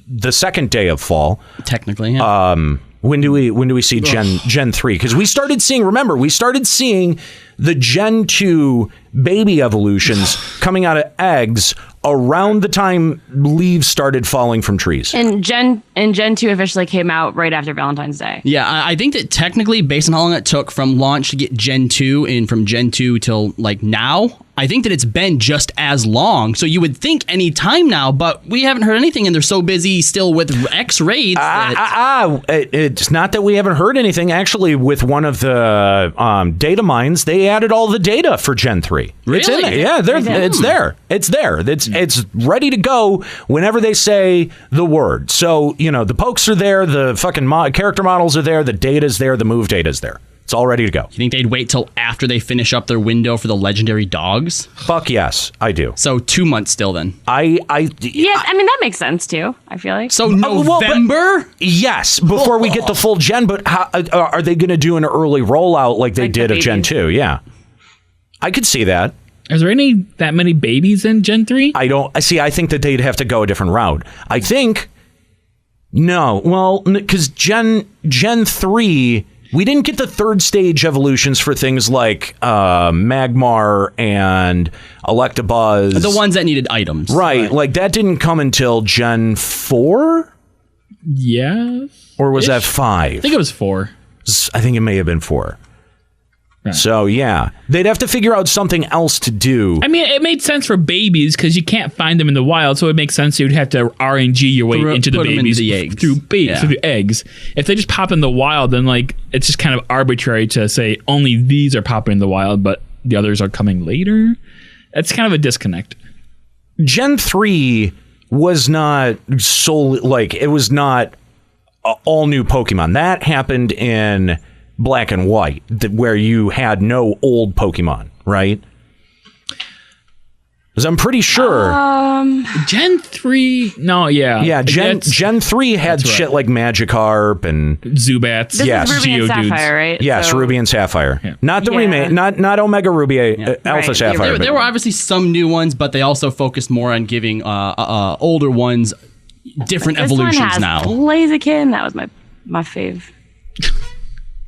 the second day of fall, technically. Yeah. When do we see Gen 3? Because we started seeing the Gen 2 baby evolutions coming out of eggs around the time leaves started falling from trees. And Gen 2 officially came out right after Valentine's Day. Yeah, I think that technically, based on how long it took from launch to get Gen 2 and from Gen 2 till like now, I think that it's been just as long. So you would think any time now, but we haven't heard anything, and they're so busy still with X raids. It's not that we haven't heard anything. Actually, with one of the data mines, they added all the data for Gen 3. Really? It's in there. Yeah, it's there. It's there. It's ready to go whenever they say the word. So, you know, the pokes are there, the fucking character models are there, the data's there, the move data's there. It's all ready to go. You think they'd wait till after they finish up their window for the legendary dogs? Fuck yes, I do. So 2 months still then. Yeah, I mean that makes sense too. I feel like so November. Yes, before we get the full gen. But how, are they going to do an early rollout like they did of Gen 2? Yeah, I could see that. Is there that many babies in Gen 3? I don't see. I think that they'd have to go a different route. I think no. Well, because Gen 3. We didn't get the third stage evolutions for things like Magmar and Electabuzz. The ones that needed items. Right. Like that didn't come until Gen 4? Yes. Or was that 5? I think it was 4. I think it may have been 4. Right. So, yeah. They'd have to figure out something else to do. I mean, it made sense for babies because you can't find them in the wild, so it makes sense you'd have to RNG your way into the babies into the eggs. through the eggs. If they just pop in the wild, then like it's just kind of arbitrary to say only these are popping in the wild, but the others are coming later. That's kind of a disconnect. Gen 3 was not solely, like, it was not all new Pokemon. That happened in Black and White, where you had no old Pokemon, right? Because I'm pretty sure Gen 3. No, yeah, Gen 3 had shit like Magikarp and Zubats. This is Ruby and Sapphire, right? Yes, Ruby and Sapphire. Yeah. Not the remake, not Omega Ruby, Alpha Sapphire. There were obviously some new ones, but they also focused more on giving older ones different evolutions one has now. Blaziken, that was my fave.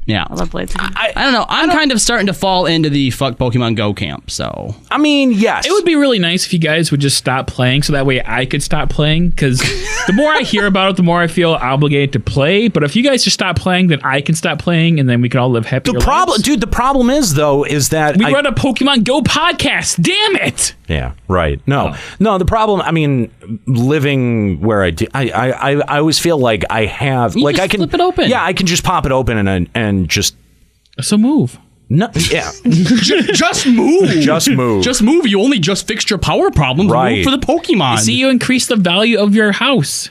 Yeah. I love Blaziken. I don't know. I'm kind of starting to fall into the fuck Pokemon Go camp, so. I mean, yes. It would be really nice if you guys would just stop playing so that way I could stop playing, because the more I hear about it, the more I feel obligated to play. But if you guys just stop playing, then I can stop playing, and then we can all live happier lives. Dude, the problem is, though, is that we run a Pokemon Go podcast. Damn it! Yeah, right. No, the problem, I mean, living where I do, I always feel like I have, you like just I can flip it open. Yeah, I can just pop it open and just. So move. No, yeah. Just move. Just move. Just move. You only just fixed your power problems. Right. Move for the Pokemon. You see, you increase the value of your house,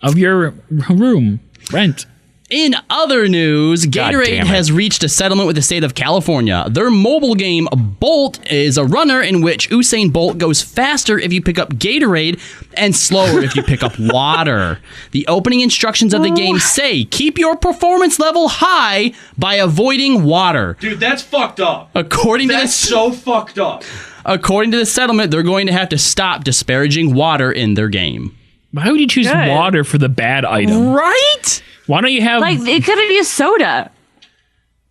of your room, rent. In other news, Gatorade has reached a settlement with the state of California. Their mobile game, Bolt, is a runner in which Usain Bolt goes faster if you pick up Gatorade and slower if you pick up water. The opening instructions of the game say, keep your performance level high by avoiding water. Dude, that's fucked up. That's so fucked up. According to the settlement, they're going to have to stop disparaging water in their game. Why would you choose water for the bad item? Right? Why don't you have... Like, it could have used soda.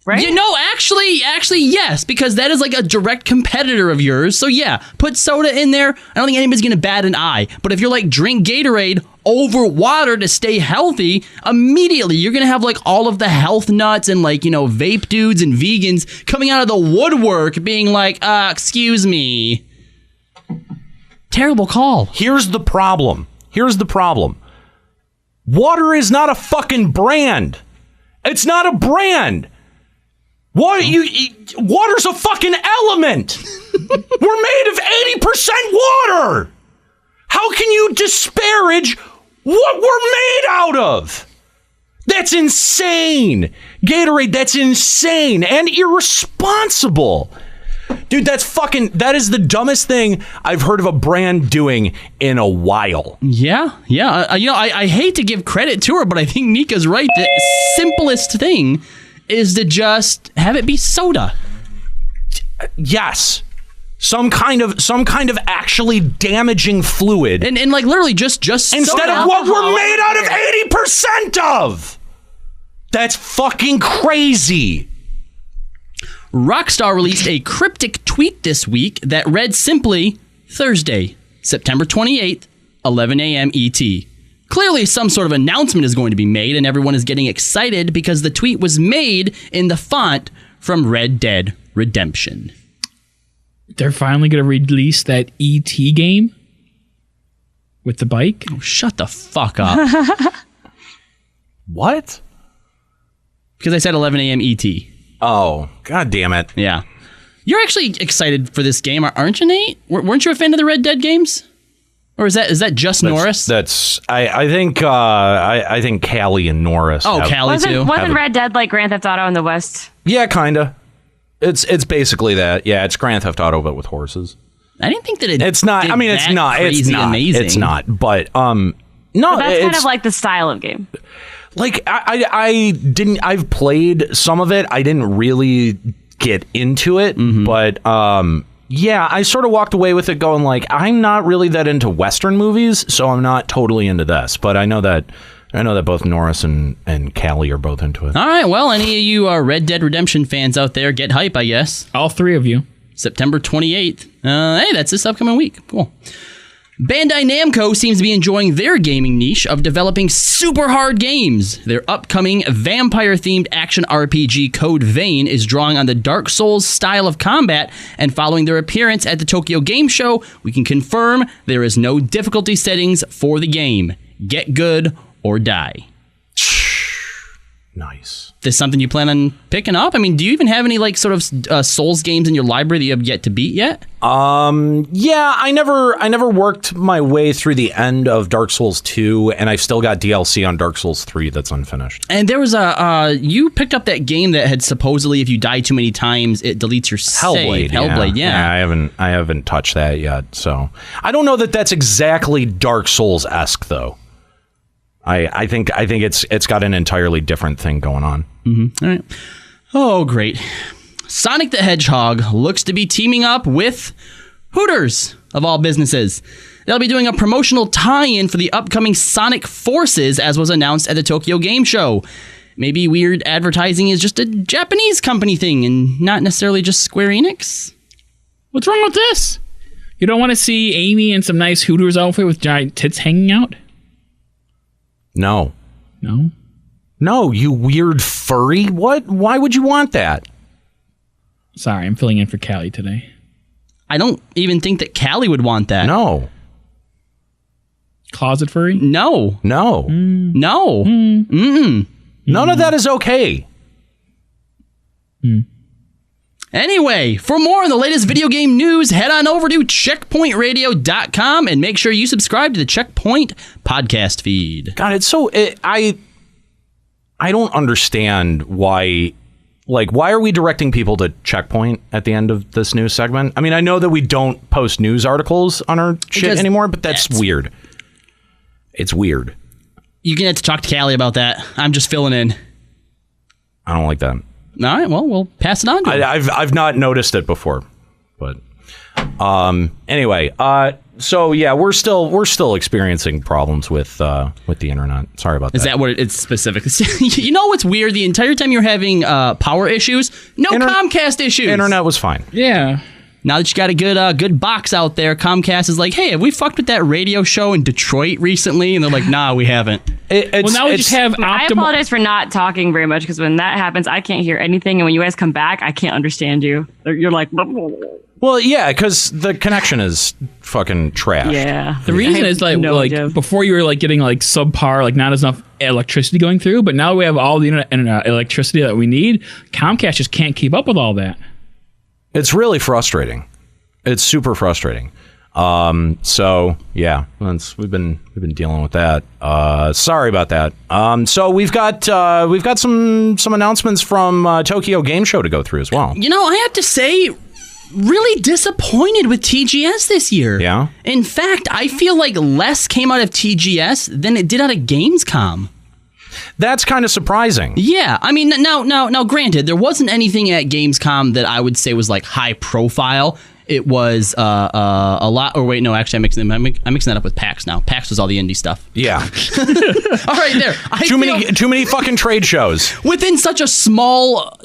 Right? You know, actually, yes, because that is like a direct competitor of yours. So yeah, put soda in there. I don't think anybody's going to bat an eye. But if you're like, drink Gatorade over water to stay healthy, immediately you're going to have like all of the health nuts and like, you know, vape dudes and vegans coming out of the woodwork being like, excuse me. Terrible call. Here's the problem. Water is not a fucking brand. It's not a brand. Water's a fucking element. We're made of 80% water. How can you disparage what we're made out of? That's insane. Gatorade, that's insane and irresponsible. Dude, that is the dumbest thing I've heard of a brand doing in a while. Yeah. I hate to give credit to her, but I think Nika's right. The simplest thing is to just have it be soda. Yes. Some kind of actually damaging fluid. And like literally just instead soda. of what we're made out of 80% of. That's fucking crazy. Rockstar released a cryptic tweet this week that read simply, Thursday, September 28th, 11 a.m. ET. Clearly, some sort of announcement is going to be made, and everyone is getting excited because the tweet was made in the font from Red Dead Redemption. They're finally going to release that ET game with the bike? Oh, shut the fuck up. What? Because I said 11 a.m. ET. Oh, god damn it. Yeah. You're actually excited for this game, aren't you, Nate? Weren't you a fan of the Red Dead games? Or is that just Norris? I think Callie and Norris. Oh, Callie too. Wasn't Red Dead like Grand Theft Auto in the West? Yeah, kinda. It's basically that. Yeah, it's Grand Theft Auto but with horses. I didn't think that it's not. I mean, it's not. It's not amazing. It's not. But no, but that's kind of like the style of game. Like I didn't. I've played some of it. I didn't really get into it, but yeah, I sort of walked away with it going like, I'm not really that into Western movies, so I'm not totally into this. But I know that both Norris and Callie are both into it. All right, well, any of you Red Dead Redemption fans out there, get hype, I guess. All three of you. September 28th. Hey, that's this upcoming week. Cool. Bandai Namco seems to be enjoying their gaming niche of developing super hard games. Their upcoming vampire-themed action RPG Code Vein is drawing on the Dark Souls style of combat, and following their appearance at the Tokyo Game Show, we can confirm there is no difficulty settings for the game. Get good or die. Nice. This something you plan on picking up? I mean, do you even have any like sort of Souls games in your library that you have yet to beat yet? Yeah, I never worked my way through the end of Dark Souls 2, and I've still got DLC on Dark Souls 3 that's unfinished. And there was you picked up that game that had supposedly if you die too many times it deletes your save. Hellblade, yeah. I haven't touched that yet, so I don't know that that's exactly Dark Souls-esque though. I think it's got an entirely different thing going on. Mm-hmm. All right. Oh, great. Sonic the Hedgehog looks to be teaming up with Hooters, of all businesses. They'll be doing a promotional tie-in for the upcoming Sonic Forces, as was announced at the Tokyo Game Show. Maybe weird advertising is just a Japanese company thing and not necessarily just Square Enix? What's wrong with this? You don't want to see Amy in some nice Hooters outfit with giant tits hanging out? No. No? No, you weird furry. What? Why would you want that? Sorry, I'm filling in for Callie today. I don't even think that Callie would want that. No. Closet furry? No. No. No. Mm-mm. None of that is okay. Anyway, for more on the latest video game news, head on over to checkpointradio.com and make sure you subscribe to the Checkpoint podcast feed. God, it's so... I don't understand why. Like, why are we directing people to Checkpoint at the end of this news segment? I mean, I know that we don't post news articles on our shit anymore, but that's weird. It's weird. You're going to have to talk to Callie about that. I'm just filling in. I don't like that. All right, well, we'll pass it on to him. I've not noticed it before, but anyway, so yeah, we're still experiencing problems with the internet. Sorry about that. Is that what it's specific? You know what's weird? The entire time you're having power issues, Comcast issues. Internet was fine. Yeah. Now that you got a good box out there, Comcast is like, hey, have we fucked with that radio show in Detroit recently? And they're like, nah, we haven't. Well, now we just have optimal. I apologize for not talking very much because when that happens, I can't hear anything. And when you guys come back, I can't understand you. You're like... Well, yeah, because the connection is fucking trash. Yeah. The reason is like before you were like getting like subpar, like not enough electricity going through, but now we have all the internet and electricity that we need. Comcast just can't keep up with all that. It's really frustrating. It's super frustrating. So yeah, we've been dealing with that. Sorry about that. So we've got some announcements from Tokyo Game Show to go through as well. You know, I have to say, really disappointed with TGS this year. Yeah. In fact, I feel like less came out of TGS than it did out of Gamescom. That's kind of surprising. Yeah, I mean, now, granted, there wasn't anything at Gamescom that I would say was like high profile. It was a lot. Or wait, no, actually, I'm mixing that up with PAX now. PAX was all the indie stuff. Yeah. All right, there. Too many fucking trade shows within such a small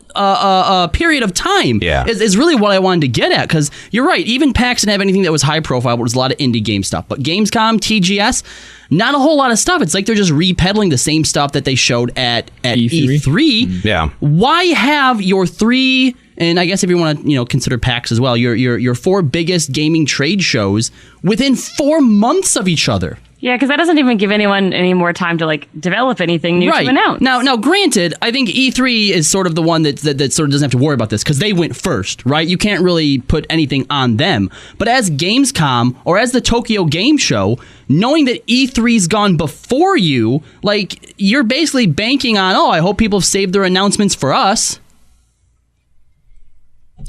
period of time. Yeah, is really what I wanted to get at, because you're right. Even PAX didn't have anything that was high profile, but it was a lot of indie game stuff. But Gamescom, TGS, not a whole lot of stuff. It's like they're just repeddling the same stuff that they showed at E3. Yeah. Why have your three? And I guess if you want to, consider PAX as well, your four biggest gaming trade shows within 4 months of each other. Yeah, because that doesn't even give anyone any more time to like develop anything new to announce. Now, granted, I think E3 is sort of the one that sort of doesn't have to worry about this because they went first, right? You can't really put anything on them. But as Gamescom or as the Tokyo Game Show, knowing that E3's gone before you, like you're basically banking on, I hope people have saved their announcements for us.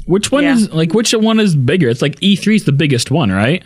Which one is bigger? It's like E3's the biggest one, right?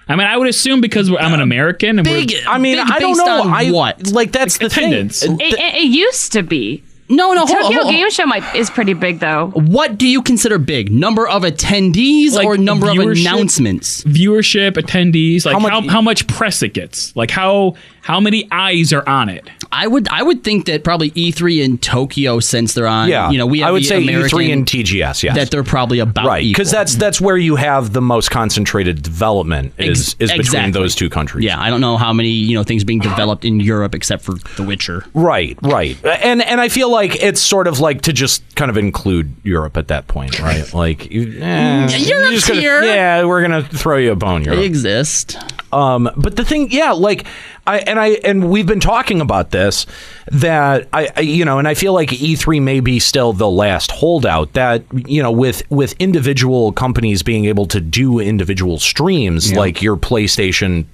I mean, I would assume because I'm an American. And I don't know. What? Like, that's the attendance. thing. It used to be. No, Tokyo Game Show is pretty big, though. What do you consider big? Number of attendees or number of announcements? Viewership, attendees, like how much press it gets. Like how many eyes are on it. I would think that probably E3 in Tokyo, since they're on. Yeah, we have I would say American, E3 and TGS. Yes, that they're probably about right, because that's where you have the most concentrated development is between those two countries. Yeah, I don't know how many things being developed in Europe except for The Witcher. Right, and I feel like it's sort of like to just kind of include Europe at that point, right? Like, Europe's here. Yeah, we're gonna throw you a bone. Europe. They exist. But the thing, like. And we've been talking about this, that and I feel like E3 may be still the last holdout, that with individual companies being able to do individual streams, like your PlayStation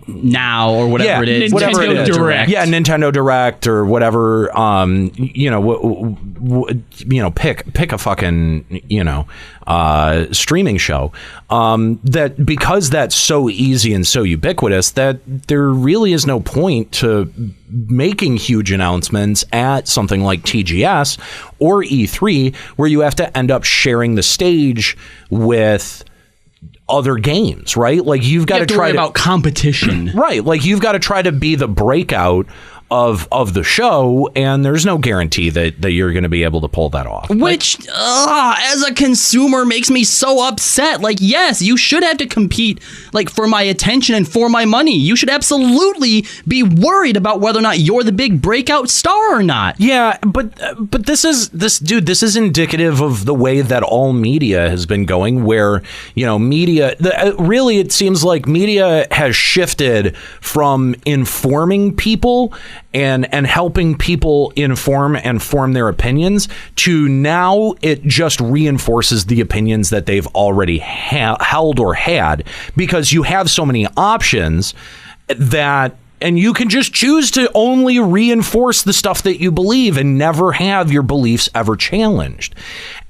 Now or whatever it is, Nintendo Direct. Yeah, Nintendo Direct or whatever. Pick a fucking streaming show. That because that's so easy and so ubiquitous that there really is no point to making huge announcements at something like TGS or E3, where you have to end up sharing the stage with other games, right? Like you've got to try about competition, right? Like you've got to try to be the breakout of the show, and there's no guarantee that you're going to be able to pull that off. Which, as a consumer, makes me so upset. Like, yes, you should have to compete, like, for my attention and for my money. You should absolutely be worried about whether or not you're the big breakout star or not. Yeah, but this is indicative of the way that all media has been going, where media really, it seems like media has shifted from informing people and helping people inform and form their opinions to now it just reinforces the opinions that they've already held or had, because you have so many options that And you can just choose to only reinforce the stuff that you believe and never have your beliefs ever challenged.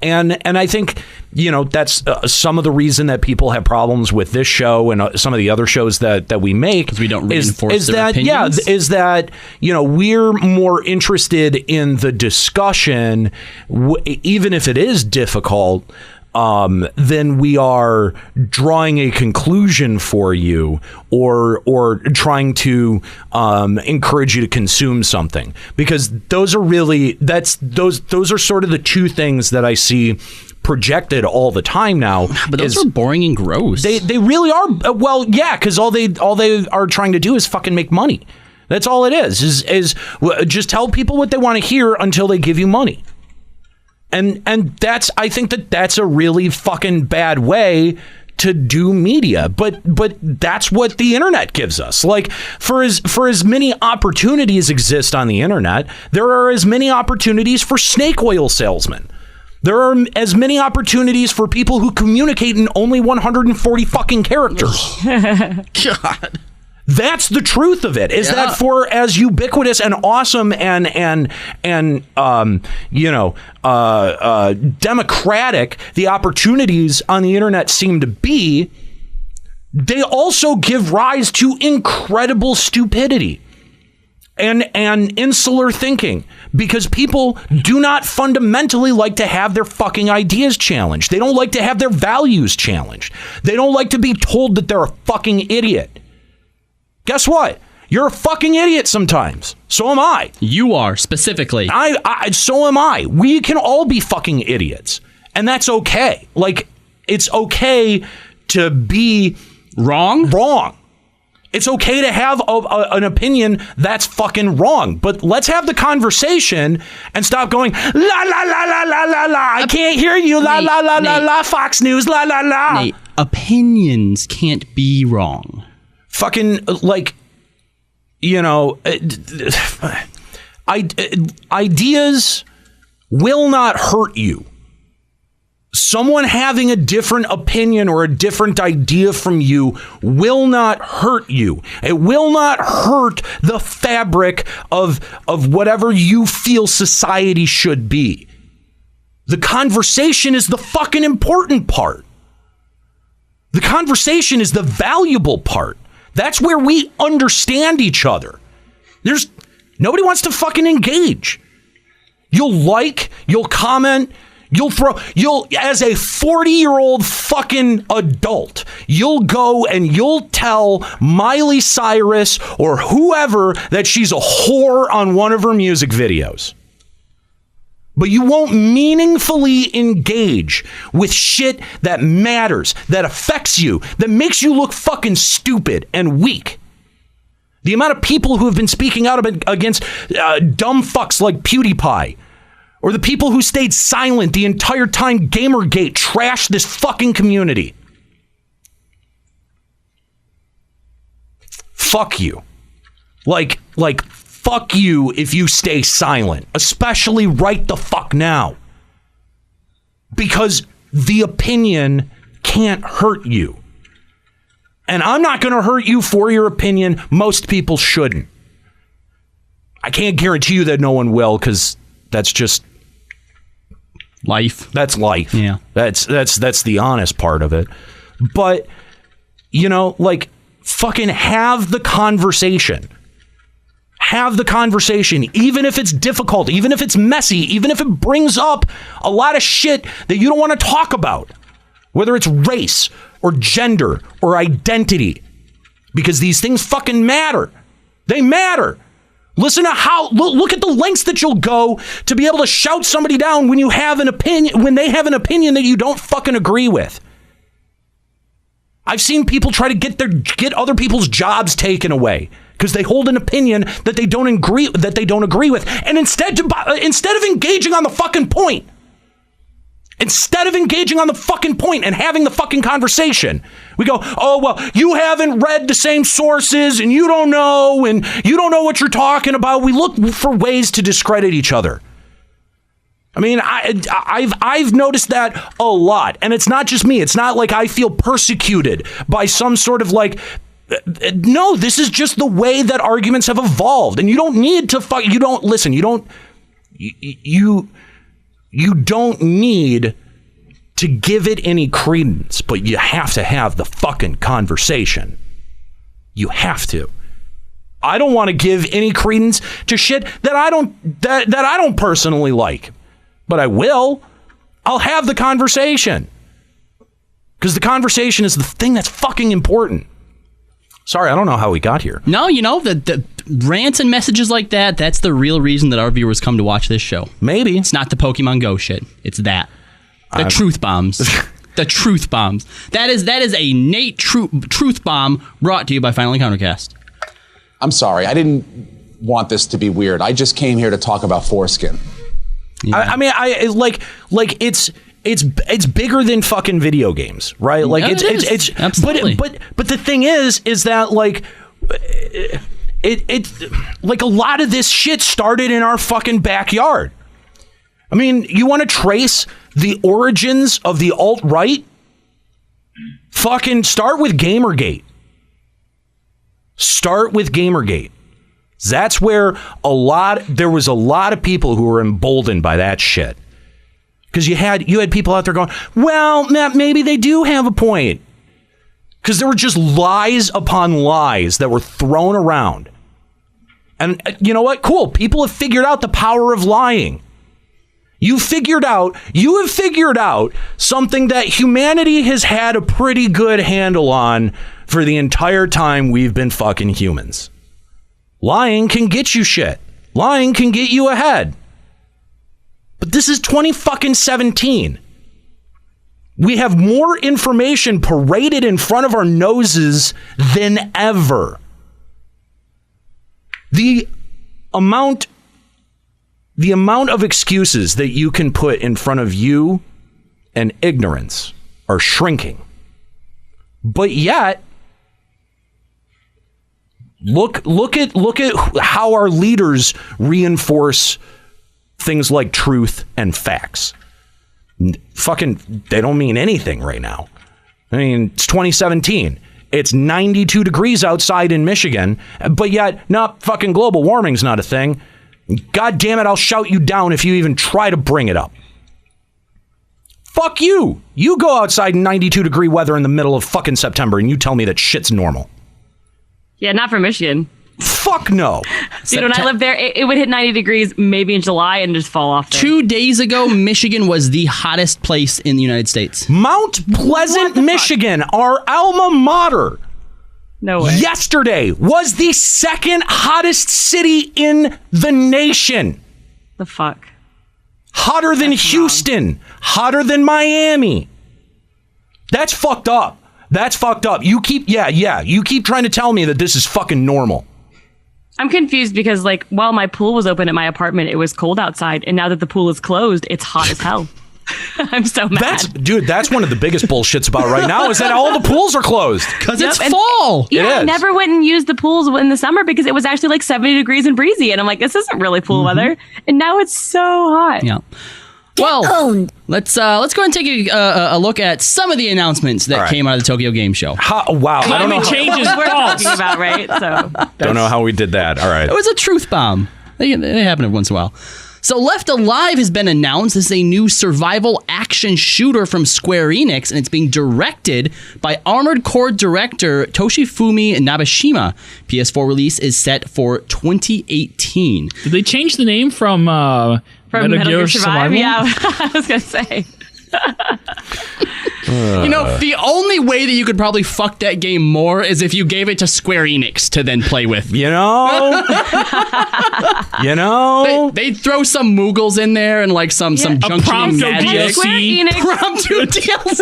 And I think, that's some of the reason that people have problems with this show and some of the other shows that we make. Because we don't reinforce their opinions? Yeah, is that, we're more interested in the discussion, even if it is difficult, then we are drawing a conclusion for you or trying to encourage you to consume something, because those are really those are sort of the two things that I see projected all the time now. But those are boring and gross. They really are. Well, yeah, because all they are trying to do is fucking make money. That's all it is just tell people what they want to hear until they give you money. And I think that's a really fucking bad way to do media, but that's what the internet gives us. Like, for as many opportunities exist on the internet, there are as many opportunities for snake oil salesmen. There are as many opportunities for people who communicate in only 140 fucking characters. God. That's the truth of it. Is that for as ubiquitous and awesome and democratic the opportunities on the internet seem to be, they also give rise to incredible stupidity and insular thinking, because people do not fundamentally like to have their fucking ideas challenged. They don't like to have their values challenged. They don't like to be told that they're a fucking idiot. Guess what? You're a fucking idiot sometimes. So am I. You are, specifically. So am I. We can all be fucking idiots. And that's okay. Like, it's okay to be wrong. It's okay to have an opinion that's fucking wrong. But let's have the conversation and stop going, la, la, la, la, la, la, la. I can't hear you. La, la, la, la, la, Fox News. La, la, la. Nate, opinions can't be wrong. Fucking, like, ideas will not hurt you. Someone having a different opinion or a different idea from you will not hurt you. It will not hurt the fabric of whatever you feel society should be. The conversation is the fucking important part. The conversation is the valuable part. That's where we understand each other. Nobody wants to fucking engage. You'll comment, as a 40-year-old fucking adult, you'll go and you'll tell Miley Cyrus or whoever that she's a whore on one of her music videos. But you won't meaningfully engage with shit that matters, that affects you, that makes you look fucking stupid and weak. The amount of people who have been speaking out against dumb fucks like PewDiePie, or the people who stayed silent the entire time Gamergate trashed this fucking community. Fuck you. Like, fuck you if you stay silent, especially right the fuck now. Because the opinion can't hurt you. And I'm not going to hurt you for your opinion. Most people shouldn't. I can't guarantee you that no one will, because that's just life. That's life. Yeah. That's the honest part of it. But, fucking have the conversation. Have the conversation, even if it's difficult, even if it's messy, even if it brings up a lot of shit that you don't want to talk about, whether it's race or gender or identity, because these things fucking matter. They matter. Listen to look at the lengths that you'll go to be able to shout somebody down when you have an opinion, when they have an opinion that you don't fucking agree with. I've seen people try to get other people's jobs taken away because they hold an opinion that they don't agree with, and instead of engaging on the fucking point, and having the fucking conversation, we go, oh, well, you haven't read the same sources and you don't know what you're talking about. We look for ways to discredit each other. I mean, I've noticed that a lot, and it's not just me. It's not like I feel persecuted by some sort of No, this is just the way that arguments have evolved, and you don't need to you don't listen. You don't need to give it any credence, but you have to have the fucking conversation. You have to. I don't want to give any credence to shit that I don't personally like, but I will. I'll have the conversation because the conversation is the thing that's fucking important. Sorry, I don't know how we got here. No, the rants and messages like that, that's the real reason that our viewers come to watch this show. Maybe. It's not the Pokemon Go shit. It's that. The truth bombs. The truth bombs. That is a Nate truth bomb brought to you by Final Encountercast. I'm sorry. I didn't want this to be weird. I just came here to talk about foreskin. Yeah. It's bigger than fucking video games, right? Like it's absolutely. But the thing is that like it like a lot of this shit started in our fucking backyard. I mean, you want to trace the origins of the alt-right? Fucking start with Gamergate. Start with Gamergate. That's where there was a lot of people who were emboldened by that shit. Because you had people out there going, well, maybe they do have a point. Because there were just lies upon lies that were thrown around. And you know what? Cool. People have figured out the power of lying. You have figured out something that humanity has had a pretty good handle on for the entire time we've been fucking humans. Lying can get you shit. Lying can get you ahead. But this is 2017. We have more information paraded in front of our noses than ever. The amount of excuses that you can put in front of you and ignorance are shrinking. But yet, look at how our leaders reinforce things like truth and facts. Fucking, they don't mean anything right now. I mean, it's 2017. It's 92 degrees outside in Michigan, but yet, fucking global warming's not a thing. God damn it, I'll shout you down if you even try to bring it up. Fuck you. You go outside in 92 degree weather in the middle of fucking September and you tell me that shit's normal. Yeah, not for Michigan. Fuck no. Dude, when I lived there, it would hit 90 degrees maybe in July and just fall off there. 2 days ago, Michigan was the hottest place in the United States. Mount Pleasant, Michigan, our alma mater. No way. Yesterday was the second hottest city in the nation. The fuck? Hotter than Houston. Hotter than Miami. That's fucked up. That's fucked up. You keep trying to tell me that this is fucking normal. I'm confused because, like, while my pool was open at my apartment, it was cold outside. And now that the pool is closed, it's hot as hell. I'm so mad. That's one of the biggest bullshits about right now is that all the pools are closed. Because it's fall. I never went and used the pools in the summer because it was actually like 70 degrees and breezy. And I'm like, this isn't really pool weather. And now it's so hot. Yeah. Well, let's go ahead and take a look at some of the announcements that came out of the Tokyo Game Show. Wow. I don't know. Changes we're talking about, right? So don't know how we did that. All right. It was a truth bomb. They happen every once in a while. So Left Alive has been announced as a new survival action shooter from Square Enix, and it's being directed by Armored Core director Toshifumi Nabeshima. PS4 release is set for 2018. Did they change the name from Metal Gear Survival? Yeah, I was going to say. The only way that you could probably fuck that game more is if you gave it to Square Enix to then play with. They'd throw some Moogles in there and like some junky magic. Prompto DLC.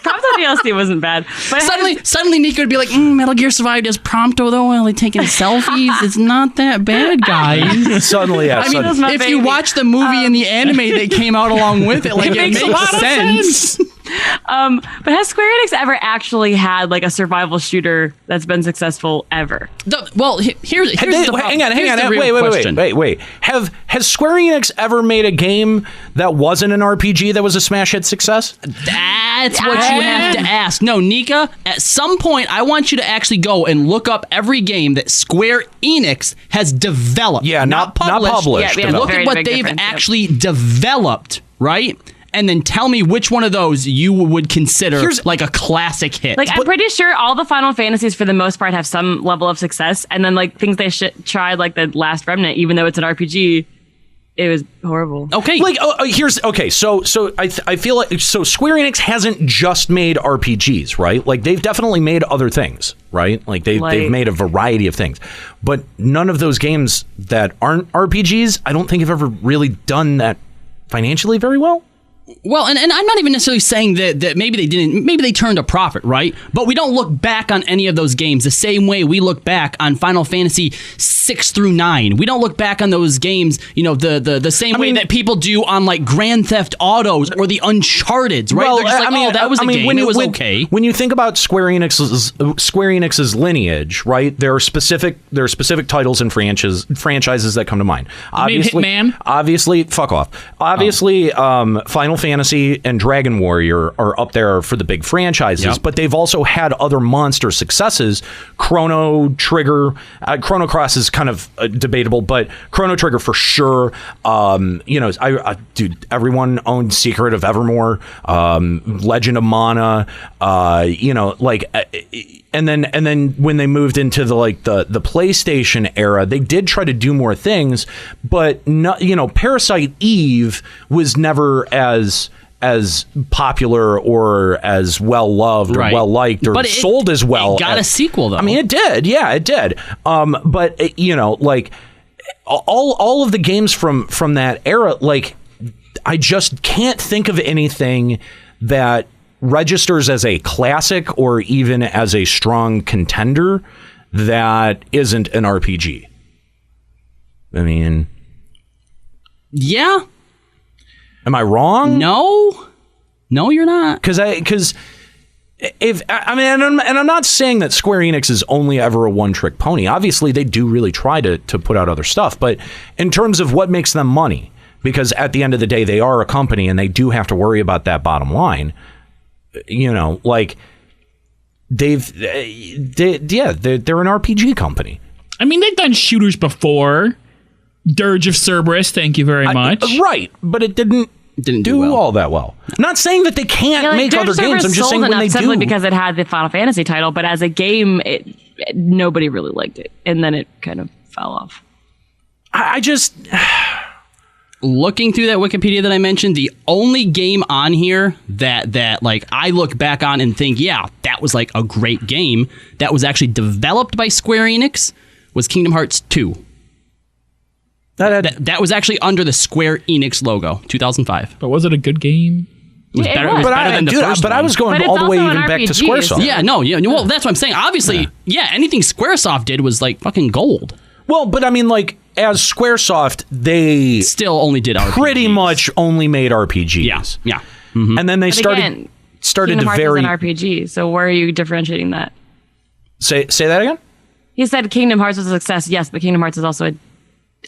Prompto DLC wasn't bad. But suddenly Nico would be like, Metal Gear Survive does Prompto though, only taking selfies. It's not that bad, guys. Suddenly, yeah. I mean, if you watch the movie and the anime that came out along with it, like it makes sense. But has Square Enix ever actually had like a survival shooter that's been successful ever? Here's Hang the problem. on. Here's the real Wait. Has Square Enix ever made a game that wasn't an RPG that was a smash hit success? That's what you have to ask. No, Nika, at some point, I want you to actually go and look up every game that Square Enix has developed. Yeah, not published. Yeah, Look at what they've actually developed, right? And then tell me which one of those you would consider like a classic hit. Like, I'm pretty sure all the Final Fantasies, for the most part, have some level of success. And then, like, things they tried, like The Last Remnant, even though it's an RPG, it was horrible. Okay. Like, so I feel like, so Square Enix hasn't just made RPGs, right? Like, they've definitely made other things, right? Like, they've made a variety of things. But none of those games that aren't RPGs, I don't think have ever really done that financially very well. Well, and I'm not even necessarily saying that maybe they didn't, maybe they turned a profit, right? But we don't look back on any of those games the same way we look back on Final Fantasy 6 through 9. We don't look back on those games, you know, the same way that people do on like Grand Theft Autos or the Uncharted's, right? Well, they're just like, that was a game, it was okay. When you think about Square Enix's lineage, right? There are specific titles and franchises that come to mind. Obviously, Hitman? Obviously, fuck off. Obviously, Final Fantasy and Dragon Warrior are up there for the big franchises, but they've also had other monster successes. Chrono Trigger, Chrono Cross is kind of debatable, but Chrono Trigger for sure. You know, dude, everyone owned Secret of Evermore, Legend of Mana. You know, like. And then when they moved into the PlayStation era, they did try to do more things, but not, you know, Parasite Eve was never as popular or as well loved or well liked or sold as well. It got a sequel though. I mean, it did. Yeah, it did. But you know, like all of the games from that era, like I just can't think of anything that registers as a classic or even as a strong contender that isn't an RPG. I mean, yeah. Am I wrong? No, you're not. Because if I mean, and I'm not saying that Square Enix is only ever a one-trick pony. Obviously, they do really try to put out other stuff, but in terms of what makes them money, because at the end of the day, they are a company and they do have to worry about that bottom line. You know, like they're an RPG company. I mean, they've done shooters before. Dirge of Cerberus, thank you very much. Right, but it didn't do well. All that well. I'm not saying that they can't make other games. I'm just saying when they simply do, because it had the Final Fantasy title, but as a game, nobody really liked it, and then it kind of fell off. I just. Looking through that Wikipedia that I mentioned, the only game on here that like I look back on and think, yeah, that was like a great game that was actually developed by Square Enix was Kingdom Hearts 2. That was actually under the Square Enix logo, 2005. But was it a good game? It was better than the first one. I was going all the way even back to Squaresoft. Yeah, no, yeah. Well, that's what I'm saying. Obviously, anything Squaresoft did was like fucking gold. Well, but I mean, like, as Squaresoft, they still only did RPGs. Pretty much only made RPGs. Yeah. Mm-hmm. And then they started Kingdom to Hearts vary. is an RPG, so where are you differentiating that? Say that again? He said Kingdom Hearts was a success, yes, but Kingdom Hearts is also an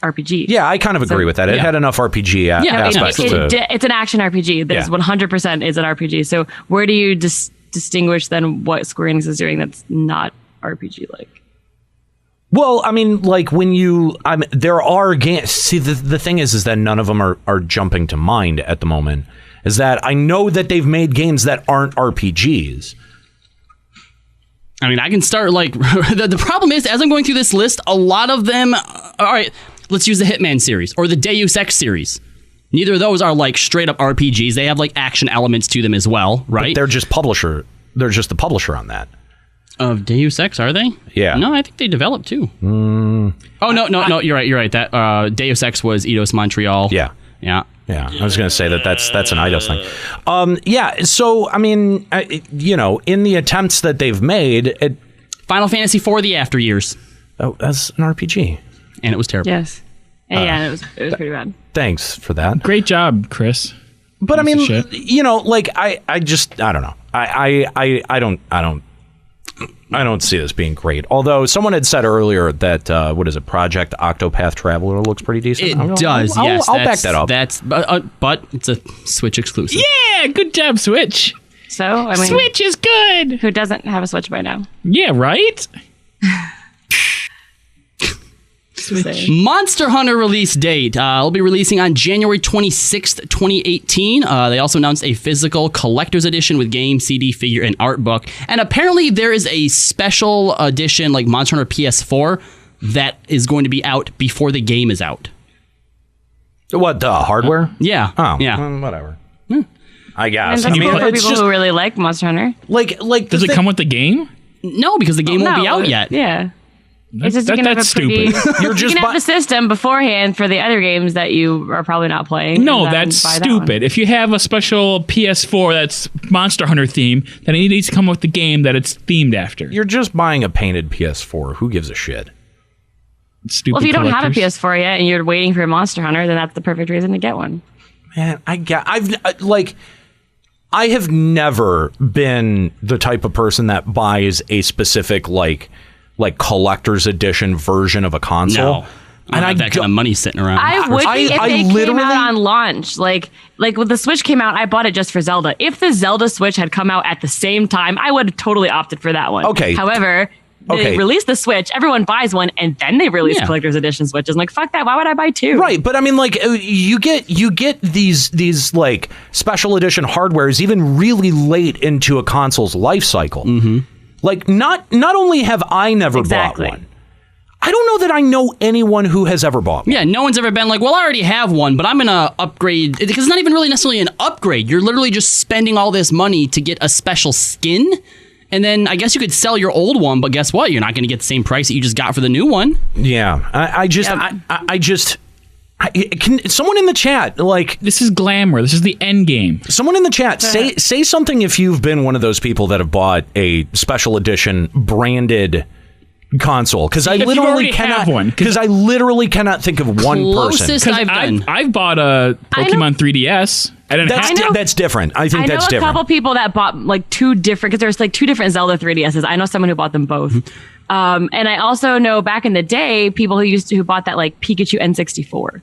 RPG. Yeah, I kind of agree with that. It had enough RPG aspects. It's an action RPG that is 100% is an RPG. So where do you distinguish then what Square Enix is doing that's not RPG-like? Well, I mean, like there are games. See, the thing is that none of them are jumping to mind at the moment. Is that I know that they've made games that aren't RPGs. I mean, I can start like the problem is as I'm going through this list, a lot of them. All right, let's use the Hitman series or the Deus Ex series. Neither of those are like straight up RPGs. They have like action elements to them as well, right? But they're just publisher. They're just the publisher on that. Of Deus Ex, are they? Yeah. No, I think they developed too. Oh no, you're right. That Deus Ex was Eidos Montreal. Yeah. I was going to say that's an Eidos thing. Yeah. So I mean, in the attempts that they've made, Final Fantasy IV: The After Years. Oh, that's an RPG, and it was terrible. Yes. And it was pretty bad. Thanks for that. Great job, Chris. But I mean, you know, like I don't know. I don't see this being great. Although someone had said earlier that Project Octopath Traveler looks pretty decent. It does. Yes, I'll back that up. But it's a Switch exclusive. Yeah, good job, Switch. So I mean, Switch is good. Who doesn't have a Switch by now? Yeah, right. Monster Hunter release date. It'll be releasing on January 26th, 2018. They also announced a physical collector's edition with game, CD, figure, and art book. And apparently there is a special edition like Monster Hunter PS4 that is going to be out before the game is out. What, hardware? Yeah. Oh, yeah. Whatever. I guess. And that's cool for people who really like Monster Hunter. Like, does it come with the game? No, because the game won't be out yet. Yeah. That's stupid. You're just you can have the system beforehand for the other games that you are probably not playing. No, that's stupid. If you have a special PS4 that's Monster Hunter theme, then it needs to come with the game that it's themed after. You're just buying a painted PS4. Who gives a shit? Stupid. Well, if you don't have a collectors. PS4 yet and you're waiting for Monster Hunter, then that's the perfect reason to get one. Man, I have never been the type of person that buys a specific like collector's edition version of a console. No. And I have that kind of money sitting around. I would be if they came out on launch. Like when the Switch came out, I bought it just for Zelda. If the Zelda Switch had come out at the same time, I would have totally opted for that one. Okay. However, they release the Switch, everyone buys one, and then they release collector's edition Switches. I'm like, fuck that. Why would I buy two? Right, but I mean, like, you get these like special edition hardwares even really late into a console's life cycle. Mm-hmm. Like, not only have I never bought one, I don't know that I know anyone who has ever bought one. Yeah, no one's ever been like, well, I already have one, but I'm going to upgrade. Because it's not even really necessarily an upgrade. You're literally just spending all this money to get a special skin. And then I guess you could sell your old one, but guess what? You're not going to get the same price that you just got for the new one. Yeah, can someone in the chat, like, this is glamour. This is the end game. Someone in the chat, say something if you've been one of those people that have bought a special edition branded console, because I literally cannot think of one person. I've bought a Pokemon 3DS. That's different. I think that's different. I know a couple people that bought like two different, because there's like two different Zelda 3DSs. I know someone who bought them both. And I also know back in the day, people who bought that like Pikachu N64.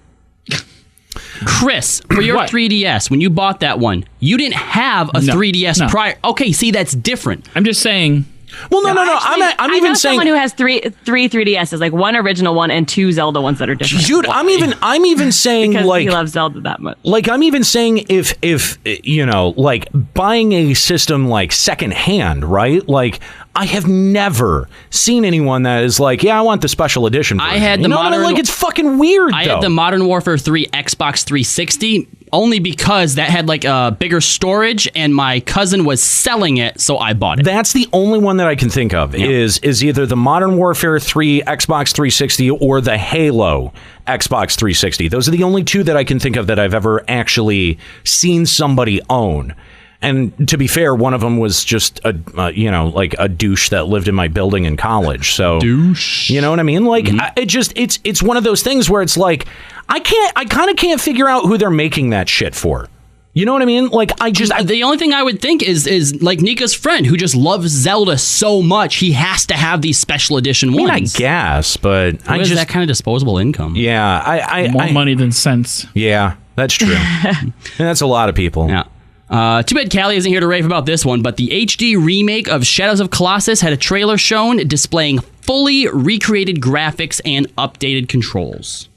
Chris, for your 3DS, when you bought that one, you didn't have a 3DS prior. Okay, see, that's different. I'm just saying. Well, no. I'm even saying someone who has three 3DSs, like one original one and two Zelda ones that are different. Dude, I'm even saying because like he loves Zelda that much. Like, I'm even saying if you know, like, buying a system like secondhand, right? Like, I have never seen anyone that is like, yeah, I want the special edition version. I had the modern, like, it's fucking weird. I had the Modern Warfare 3 Xbox 360 only because that had like a bigger storage, and my cousin was selling it, so I bought it. That's the only one that I can think of is either the Modern Warfare 3 Xbox 360 or the Halo Xbox 360. Those are the only two that I can think of that I've ever actually seen somebody own. And to be fair, one of them was just a douche that lived in my building in college. So douche, you know what I mean? Like, it's one of those things where it's like, I kind of can't figure out who they're making that shit for. You know what I mean? Like, the only thing I would think is like Nika's friend who just loves Zelda so much, he has to have these special edition ones. I guess, but that kind of disposable income. Yeah, more money than sense. Yeah, that's true. And that's a lot of people. Yeah. Too bad Callie isn't here to rave about this one, but the HD remake of Shadows of Colossus had a trailer shown displaying fully recreated graphics and updated controls.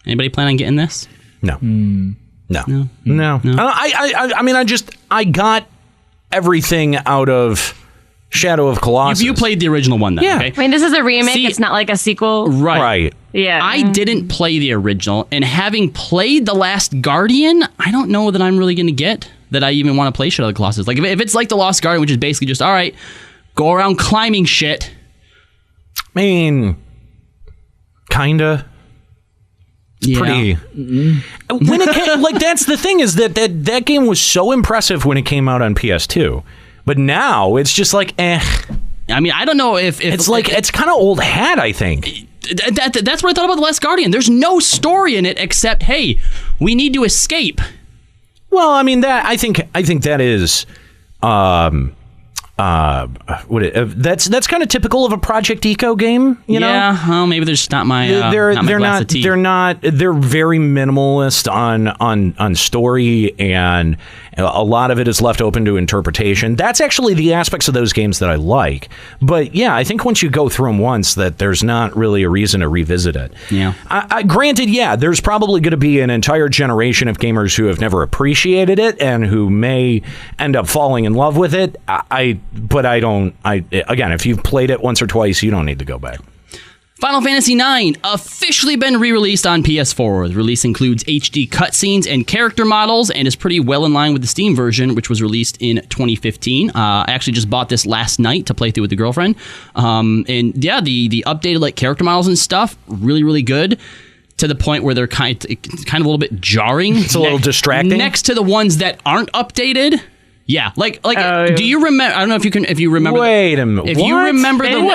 Anybody plan on getting this? No. No. I mean, I got everything out of Shadow of Colossus. You played the original one then, okay? I mean, this is a remake. It's not like a sequel. Right. Yeah. I didn't play the original, and having played The Last Guardian, I don't know that I'm really going to get that I even want to play Shadow of the Colossus. Like, if it's like The Lost Guardian, which is basically just, all right, go around climbing shit. I mean, kinda. Yeah. Pretty. When it came, like, that's the thing, is that game was so impressive when it came out on PS2. But now it's just like, eh. I mean, I don't know if it's like, it's kind of old hat, I think. That's what I thought about The Last Guardian. There's no story in it except, hey, we need to escape. Well, I mean that I think that is that's kind of typical of a Project Eco game, you know? Yeah, well, maybe they're just not my they're glass of tea. They're very minimalist on story, and a lot of it is left open to interpretation. That's actually the aspects of those games that I like. But yeah, I think once you go through them once, that there's not really a reason to revisit it. Yeah. Granted, yeah, there's probably going to be an entire generation of gamers who have never appreciated it and who may end up falling in love with it. Again, if you've played it once or twice, you don't need to go back. Final Fantasy IX officially been re-released on PS4. The release includes HD cutscenes and character models and is pretty well in line with the Steam version, which was released in 2015. I actually just bought this last night to play through with the girlfriend. And yeah, the updated like character models and stuff, really, really good. To the point where they're kind of a little bit jarring. It's a little distracting. Next to the ones that aren't updated. Yeah, do you remember? I don't know if you remember. Wait a minute. If you remember hold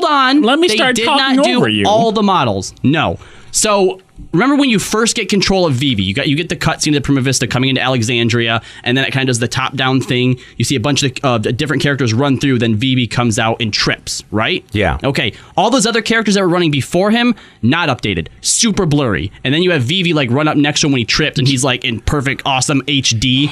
on. Let me start talking over you. All the models. No. So remember when you first get control of Vivi, you get the cutscene of the Prima Vista coming into Alexandria, and then it kind of does the top-down thing. You see a bunch of different characters run through, then Vivi comes out and trips, right? Yeah. Okay. All those other characters that were running before him, not updated, super blurry, and then you have Vivi like run up next to him when he tripped, and he's like in perfect, awesome HD.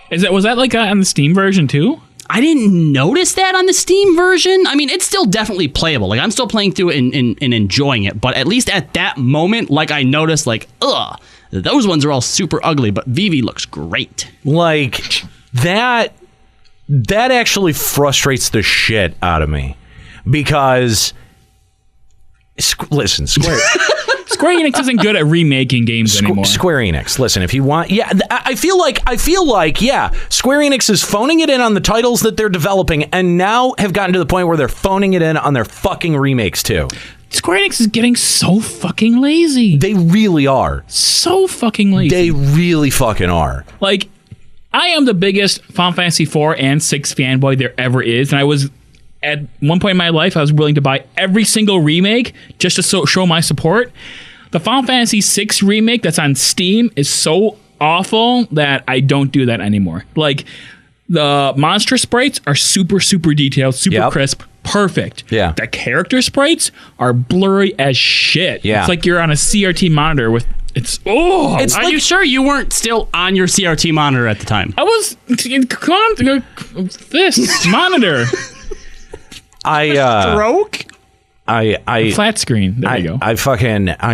Was that like on the Steam version too? I didn't notice that on the Steam version. I mean, it's still definitely playable. Like, I'm still playing through it and enjoying it. But at least at that moment, like, I noticed, like, those ones are all super ugly, but Vivi looks great. Like, that actually frustrates the shit out of me. Because, listen, Square Enix isn't good at remaking games anymore. Square Enix, listen, if you want, I feel like, Square Enix is phoning it in on the titles that they're developing, and now have gotten to the point where they're phoning it in on their fucking remakes too. Square Enix is getting so fucking lazy. They really are. So fucking lazy. They really fucking are. Like, I am the biggest Final Fantasy 4 and 6 fanboy there ever is, and I was, at one point in my life, I was willing to buy every single remake just to show my support. The Final Fantasy 6 remake that's on Steam is so awful that I don't do that anymore. Like, the monster sprites are super, super detailed, super crisp, perfect. Yeah. The character sprites are blurry as shit. Yeah. It's like you're on a CRT monitor with... Are you sure you weren't still on your CRT monitor at the time? I was... This monitor. Stroke? Flat screen. There you go. I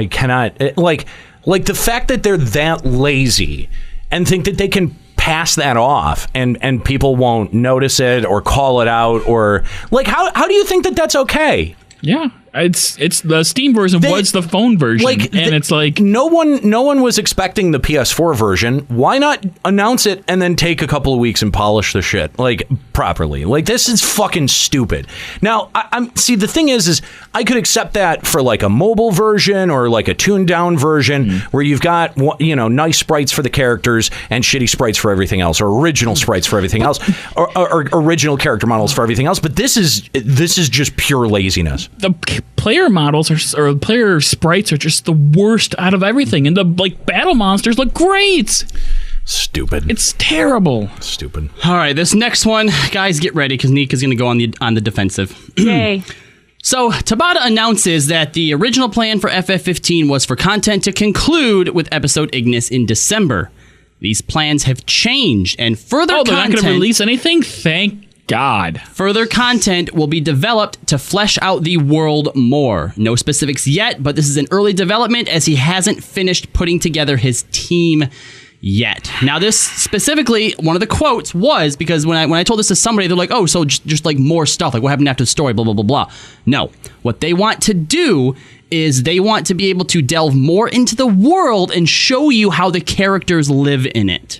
cannot, like the fact that they're that lazy and think that they can pass that off and people won't notice it or call it out, or like, how do you think that that's okay? Yeah. It's the Steam version was the phone version, it's like no one was expecting the PS4 version. Why not announce it and then take a couple of weeks and polish the shit like properly? Like, this is fucking stupid. Now, the thing is I could accept that for like a mobile version or like a tuned down version where you've got nice sprites for the characters and shitty sprites for everything else, or original sprites for everything else, or original character models for everything else. But this is just pure laziness. The player models or player sprites are just the worst out of everything, and the battle monsters look great. Stupid. It's terrible. Stupid. All right, this next one, guys, get ready because Nika's going to go on the defensive. Yay. So, Tabata announces that the original plan for FF15 was for content to conclude with episode Ignis in December. These plans have changed, and further they're not going to release anything? Thank God. Further content will be developed to flesh out the world more. No specifics yet, but this is an early development as he hasn't finished putting together his team yet. Now, this specifically, one of the quotes was, because when I told this to somebody, they're like, oh, so just like more stuff, like what happened after the story, blah, blah, blah, blah. No. What they want to do is they want to be able to delve more into the world and show you how the characters live in it.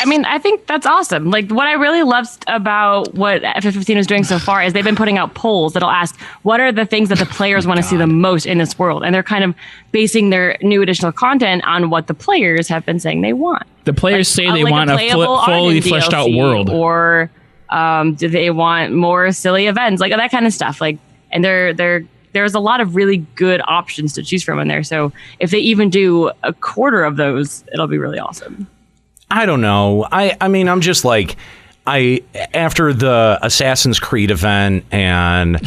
I mean, I think that's awesome. Like, what I really loved about what FF15 is doing so far is they've been putting out polls that'll ask, what are the things that the players want to see the most in this world? And they're kind of basing their new additional content on what the players have been saying they want. The players say they want a fully fleshed out world. Or do they want more silly events? Like, that kind of stuff. Like, and they're there's a lot of really good options to choose from in there. So if they even do a quarter of those, it'll be really awesome. I don't know. I mean, I'm just like, after the Assassin's Creed event and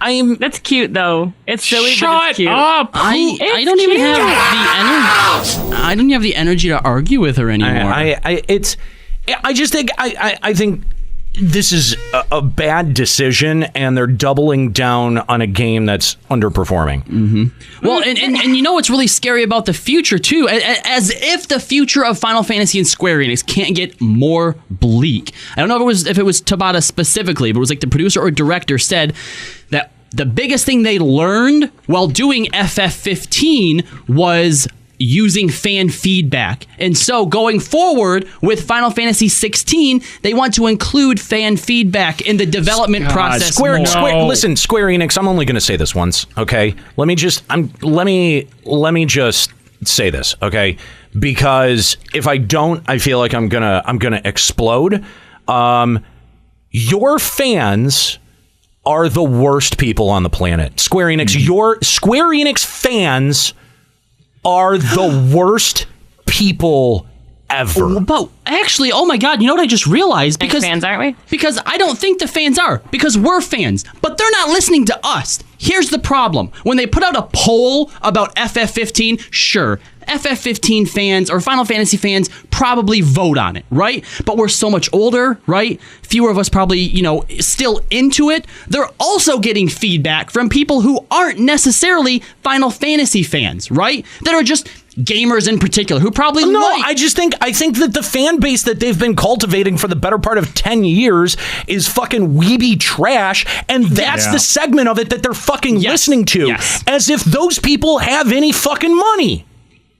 I'm. That's cute though. It's silly, but it's cute. Up. I don't even have the energy. I don't have the energy to argue with her anymore. I think this is a bad decision, and they're doubling down on a game that's underperforming. Mm-hmm. Well, and you know what's really scary about the future, too? As if the future of Final Fantasy and Square Enix can't get more bleak. I don't know if it was Tabata specifically, but it was like the producer or director said that the biggest thing they learned while doing FF15 was using fan feedback. And so going forward with Final Fantasy 16, they want to include fan feedback in the development process. Square, listen, Square Enix, I'm only going to say this once, okay? Let me just say this, okay? Because if I don't, I feel like I'm gonna explode. Your fans are the worst people on the planet. Square Enix, your Square Enix fans are the worst people ever. But actually, oh my God, you know what I just realized? Because fans, aren't we? Because I don't think the fans are. Because we're fans. But they're not listening to us. Here's the problem. When they put out a poll about FF15, sure, FF15 fans or Final Fantasy fans probably vote on it, right? But we're so much older, right? Fewer of us probably, still into it. They're also getting feedback from people who aren't necessarily Final Fantasy fans, right? That are just gamers in particular who probably I think that the fan base that they've been cultivating for the better part of 10 years is fucking weeby trash, and that's the segment of it that they're fucking listening to, as if those people have any fucking money.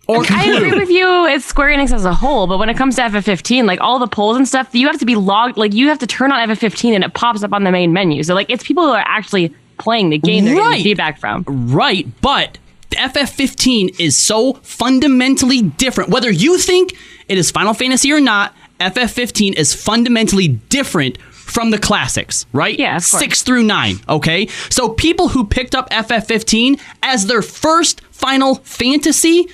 I agree with you as Square Enix as a whole, but when it comes to FF15, like all the polls and stuff, you have to be logged, like you have to turn on FF15 and it pops up on the main menu. So like it's people who are actually playing the game they're getting feedback from. Right, but FF15 is so fundamentally different. Whether you think it is Final Fantasy or not, FF15 is fundamentally different from the classics, right? Yeah, of course. 6 through 9, okay? So people who picked up FF15 as their first Final Fantasy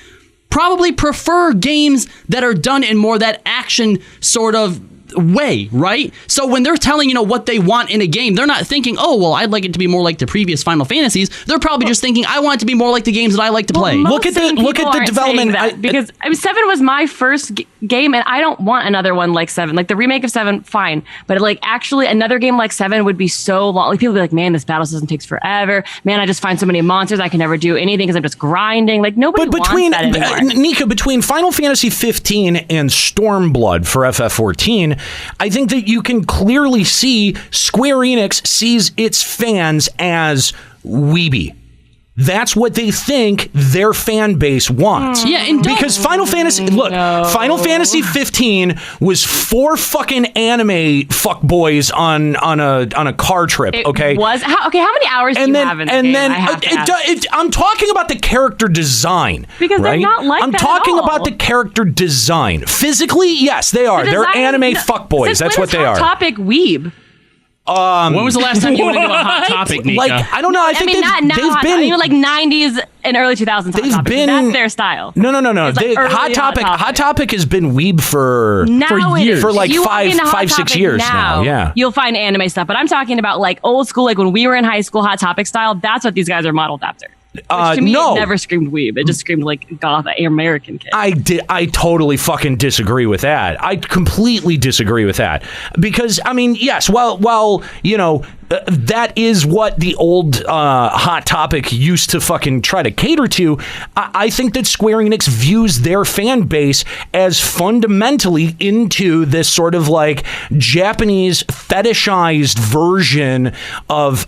probably prefer games that are done in more that action sort of way, right? So when they're telling what they want in a game, they're not thinking, oh well, I'd like it to be more like the previous Final Fantasies. They're probably just thinking, I want it to be more like the games that I like to play. Look at the development because 7 was my first game, and I don't want another one like 7. Like the remake of 7, fine, but like actually another game like 7 would be so long. Like people would be like, man, this battle system takes forever. Man, I just find so many monsters. I can never do anything because I'm just grinding. Like nobody wants that anymore. Nika, between Final Fantasy 15 and Stormblood for FF14. I think that you can clearly see Square Enix sees its fans as weeby. That's what they think their fan base wants. Yeah, and because Final Fantasy 15 was 4 fucking anime fuckboys on a car trip. Okay, it was how many hours do you have in the game? I'm talking about the character design because they're not like I'm that talking at all. about the character design. Physically, yes, they are. They're anime fuckboys. That's what they are. Topic weeb. When was the last time you went into a Hot Topic, Nika? Like, I don't know. I think they've been even like 90s and early 2000s. Hot Topic. That's their style. No. Like Hot Topic has been weeb for years, for like 5-6 years now. Yeah, you'll find anime stuff, but I'm talking about like old school, like when we were in high school, Hot Topic style. That's what these guys are modeled after. Which to me, it never screamed weeb. It just screamed like goth American kid. I totally fucking disagree with that. I completely disagree with that. Because, I mean, yes, well, that is what the old Hot Topic used to fucking try to cater to. I think that Square Enix views their fan base as fundamentally into this sort of like Japanese fetishized version of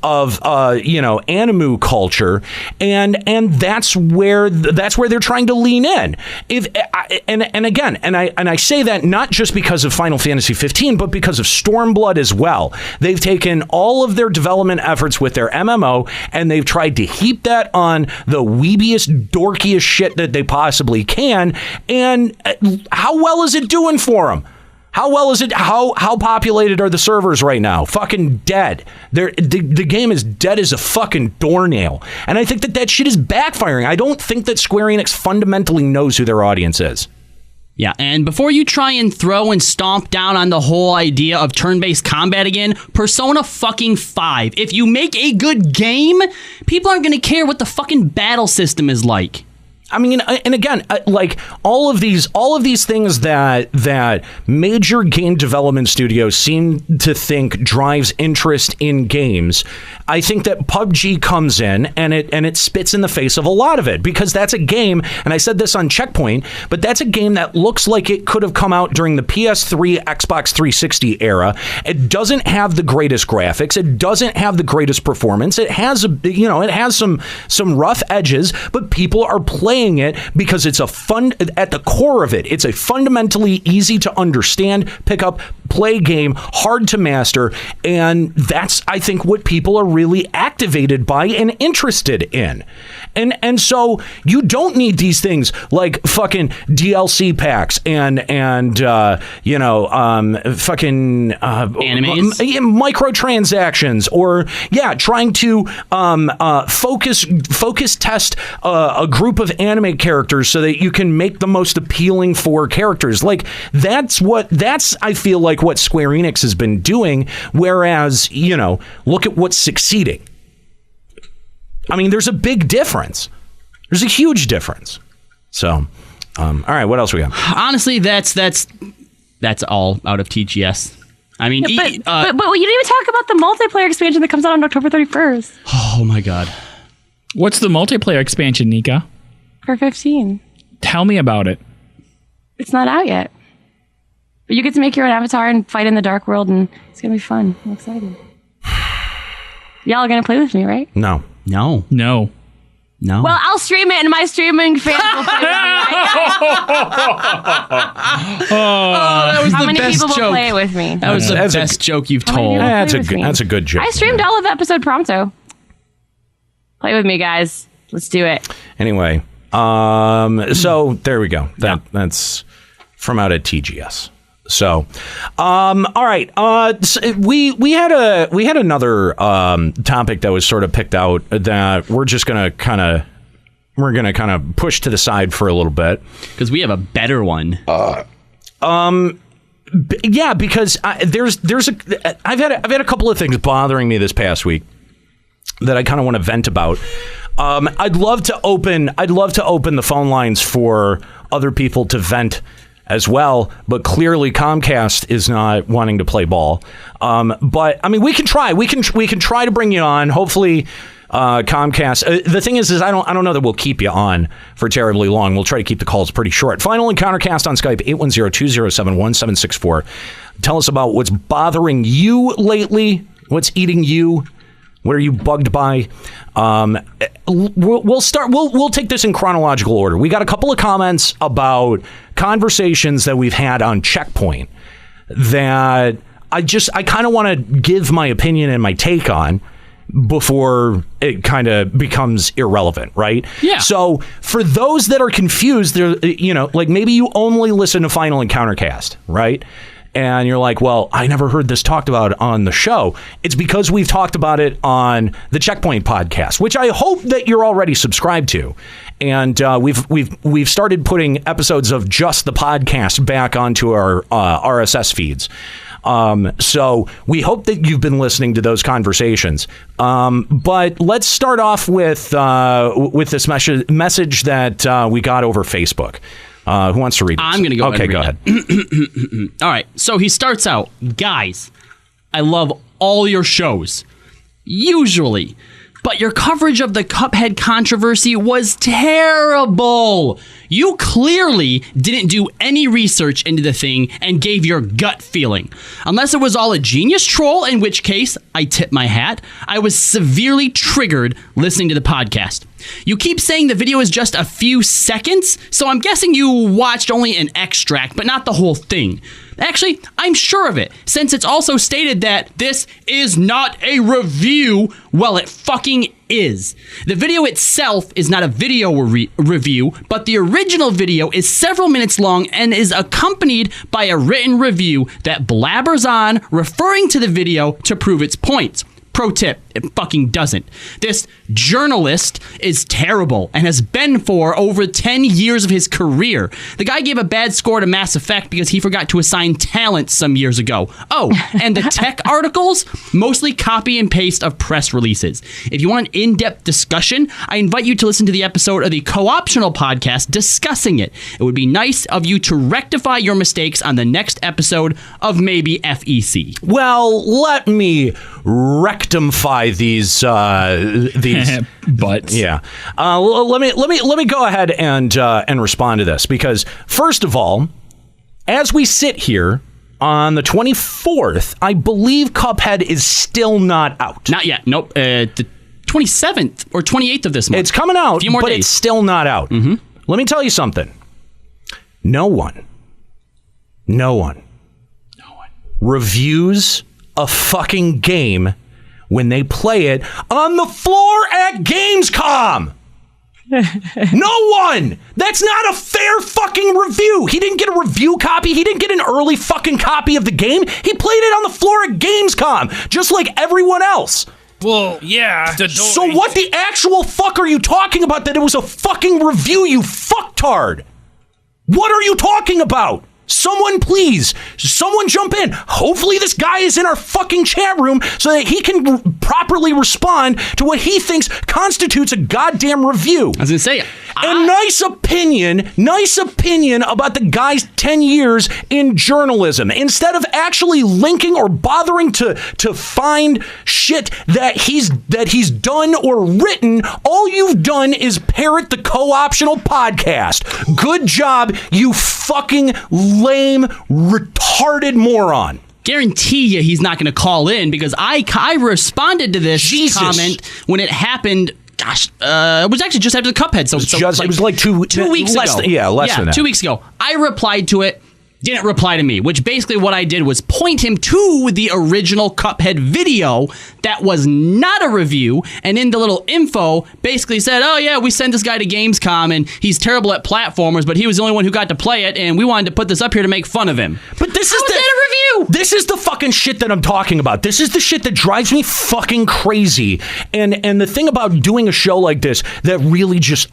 anime culture, and that's where they're trying to lean in. I say that not just because of Final Fantasy 15, but because of Stormblood as well. They've taken all of their development efforts with their MMO and they've tried to heap that on the weebiest, dorkiest shit that they possibly can. And how well is it doing for them? How well is it? How populated are the servers right now? Fucking dead. The game is dead as a fucking doornail. And I think that shit is backfiring. I don't think that Square Enix fundamentally knows who their audience is. Yeah, and before you try and throw and stomp down on the whole idea of turn-based combat again, Persona fucking 5. If you make a good game, people aren't going to care what the fucking battle system is like. I mean, and again, like all of these things that major game development studios seem to think drives interest in games. I think that PUBG comes in and it spits in the face of a lot of it, because that's a game, and I said this on Checkpoint, but that's a game that looks like it could have come out during the PS3, Xbox 360 era. It doesn't have the greatest graphics. It doesn't have the greatest performance. It has it has some rough edges, but people are playing it because it's at the core of it. It's a fundamentally easy to understand, pick up, play game, hard to master, and that's, I think, what people are really activated by and interested in. And so you don't need these things like fucking DLC packs and fucking animes, microtransactions, or trying to focus test a group of anime characters so that you can make the most appealing for characters. Like that's I feel like what Square Enix has been doing, whereas look at what's succeeding. I mean, there's a big difference. There's a huge difference. So, all right, what else we got? Honestly, that's all out of TGS. I mean, but you didn't even talk about the multiplayer expansion that comes out on October 31st. Oh my god. What's the multiplayer expansion, Nika? For 15. Tell me about it. It's not out yet. But you get to make your own avatar and fight in the dark world, and it's going to be fun. I'm excited. Y'all are going to play with me, right? No. No. No. No. Well, I'll stream it, and my streaming fans will play with me, right? That was How the many best people joke. will play it with me? That was the best joke you've told. That's a good joke. I streamed all of episode pronto. Play with me, guys. Let's do it. Anyway, so there we go. That's from out at TGS. So, all right. So we had another topic that was sort of picked out that we're just gonna kind of push to the side for a little bit, because we have a better one. Yeah, because I've had a couple of things bothering me this past week that I kind of want to vent about. I'd love to open the phone lines for other people to vent as well, but clearly Comcast is not wanting to play ball. But I mean, we can try. We can try to bring you on. Hopefully, Comcast. The thing is I don't know that we'll keep you on for terribly long. We'll try to keep the calls pretty short. Final Encountercast on Skype 810-207-1764. Tell us about what's bothering you lately. What's eating you? What are you bugged by? We'll start. We'll take this in chronological order. We got a couple of comments about conversations that we've had on Checkpoint that I kind of want to give my opinion and my take on before it kind of becomes irrelevant, right? Yeah. So for those that are confused, they're like maybe you only listen to Final Encountercast, right? And you're like, well, I never heard this talked about on the show. It's because we've talked about it on the Checkpoint podcast, which I hope that you're already subscribed to. And we've started putting episodes of just the podcast back onto our RSS feeds. So we hope that you've been listening to those conversations. But let's start off with this message that we got over Facebook. Who wants to read this? I'm going to go ahead. go ahead. All right. So he starts out, guys, I love all your shows. Usually. But your coverage of the Cuphead controversy was terrible. You clearly didn't do any research into the thing and gave your gut feeling. Unless it was all a genius troll, in which case, I tip my hat. I was severely triggered listening to the podcast. You keep saying the video is just a few seconds, so I'm guessing you watched only an extract, but not the whole thing. Actually, I'm sure of it, since it's also stated that this is not a review. Well, it fucking is. The video itself is not a video review, but the original video is several minutes long and is accompanied by a written review that blabbers on, referring to the video to prove its points. Pro tip, it fucking doesn't. This journalist is terrible and has been for over 10 years of his career. The guy gave a bad score to Mass Effect because he forgot to assign talent some years ago. Oh, and the tech articles, mostly copy and paste of press releases. If you want an in-depth discussion, I invite you to listen to the episode of the Co-Optional podcast discussing it. It would be nice of you to rectify your mistakes on the next episode of maybe FEC. Well, let me rectify these butts. Yeah. Let me go ahead and respond to this, because first of all, as we sit here on the 24th, I believe Cuphead is still not out. Not yet. Nope. The 27th or 28th of this month. It's coming out, a few more but days. It's still not out. Mm-hmm. Let me tell you something. No one reviews a fucking game when they play it on the floor at Gamescom. No one! That's not a fair fucking review. He didn't get a review copy. He didn't get an early fucking copy of the game. He played it on the floor at Gamescom, just like everyone else. Well, yeah. So what the actual fuck are you talking about that it was a fucking review, you fucktard? What are you talking about? Someone jump in. Hopefully this guy is in our fucking chat room so that he can properly respond to what he thinks constitutes a goddamn review. I was gonna say, a nice opinion about the guy's 10 years in journalism, instead of actually linking or bothering to find shit that he's done or written. All you've done is parrot the Co-Optional podcast. Good job, you fucking lame, retarded moron. Guarantee you he's not going to call in, because I responded to this comment when it happened. Gosh, it was actually just after the Cuphead. So it was like 2 weeks ago. Less than that. 2 weeks ago. I replied to it. Didn't reply to me, which basically what I did was point him to the original Cuphead video that was not a review, and in the little info basically said, oh yeah, we sent this guy to Gamescom and he's terrible at platformers, but he was the only one who got to play it, and we wanted to put this up here to make fun of him. But this is that a review? This is the fucking shit that I'm talking about. This is the shit that drives me fucking crazy. And the thing about doing a show like this that really just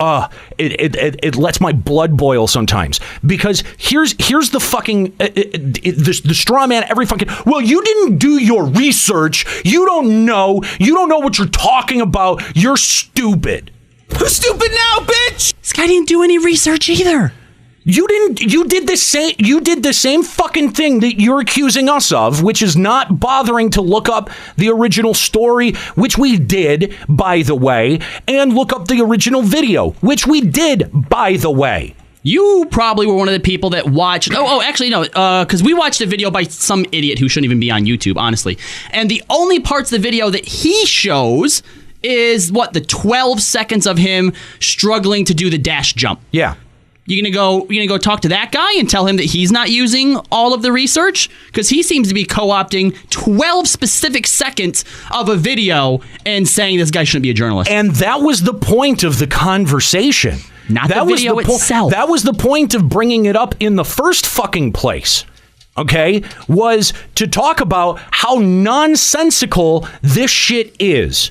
it lets my blood boil sometimes, because here's the fucking the straw man every fucking, well, you didn't do your research, you don't know what you're talking about, you're stupid. Who's stupid now, bitch? This guy didn't do any research either. You did the same fucking thing that you're accusing us of, which is not bothering to look up the original story, which we did, by the way, and look up the original video, which we did, by the way. You probably were one of the people that watched... actually, no, because we watched a video by some idiot who shouldn't even be on YouTube, honestly. And the only parts of the video that he shows is, the 12 seconds of him struggling to do the dash jump. Yeah. You gonna go talk to that guy and tell him that he's not using all of the research? Because he seems to be co-opting 12 specific seconds of a video and saying this guy shouldn't be a journalist. And that was the point of the conversation. Not the video itself. That was the point of bringing it up in the first fucking place, okay? Was to talk about how nonsensical this shit is.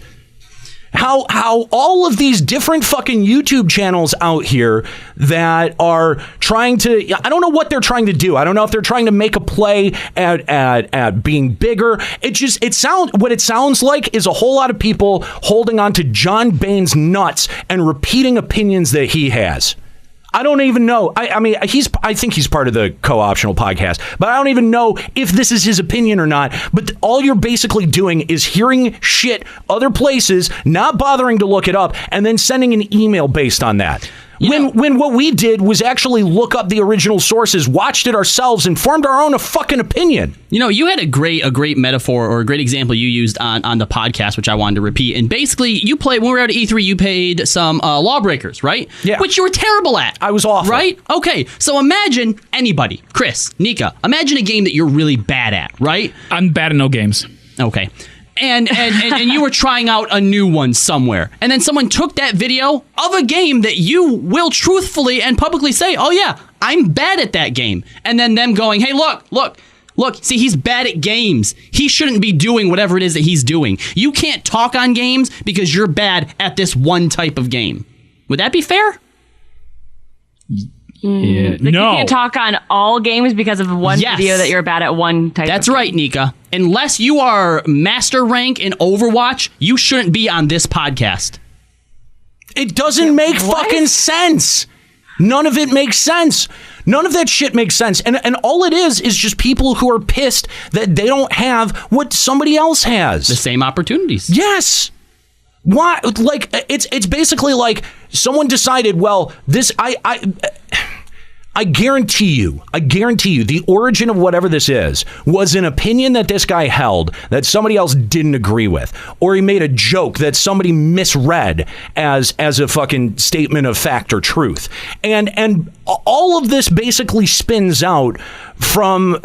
How all of these different fucking YouTube channels out here that are trying to, I don't know what they're trying to do. I don't know if they're trying to make a play at being bigger. What it sounds like is a whole lot of people holding on to John Bain's nuts and repeating opinions that he has. I don't even know. I think he's part of the Co-Optional podcast, but I don't even know if this is his opinion or not. But all you're basically doing is hearing shit other places, not bothering to look it up, and then sending an email based on that. When what we did was actually look up the original sources, watched it ourselves, and formed our own fucking opinion. You had a great metaphor or a great example you used on the podcast, which I wanted to repeat. And basically, when we were at E3, you played some Lawbreakers, right? Yeah. Which you were terrible at. I was awful. Right? Okay. So imagine anybody, Chris, Nika, imagine a game that you're really bad at, right? I'm bad at no games. Okay. and you were trying out a new one somewhere, and then someone took that video of a game that you will truthfully and publicly say, oh yeah, I'm bad at that game, and then them going, hey, look, see, he's bad at games. He shouldn't be doing whatever it is that he's doing. You can't talk on games because you're bad at this one type of game. Would that be fair? Yeah. You can't talk on all games because of one video that you're bad at one type. That's right, Nika. Unless you are master rank in Overwatch, you shouldn't be on this podcast. It doesn't make fucking sense. None of it makes sense. None of that shit makes sense. And all it is just people who are pissed that they don't have what somebody else has. The same opportunities. Yes. Why? Like, it's basically like someone decided, well, this, I guarantee you, the origin of whatever this is was an opinion that this guy held that somebody else didn't agree with, or he made a joke that somebody misread as a fucking statement of fact or truth, and all of this basically spins out from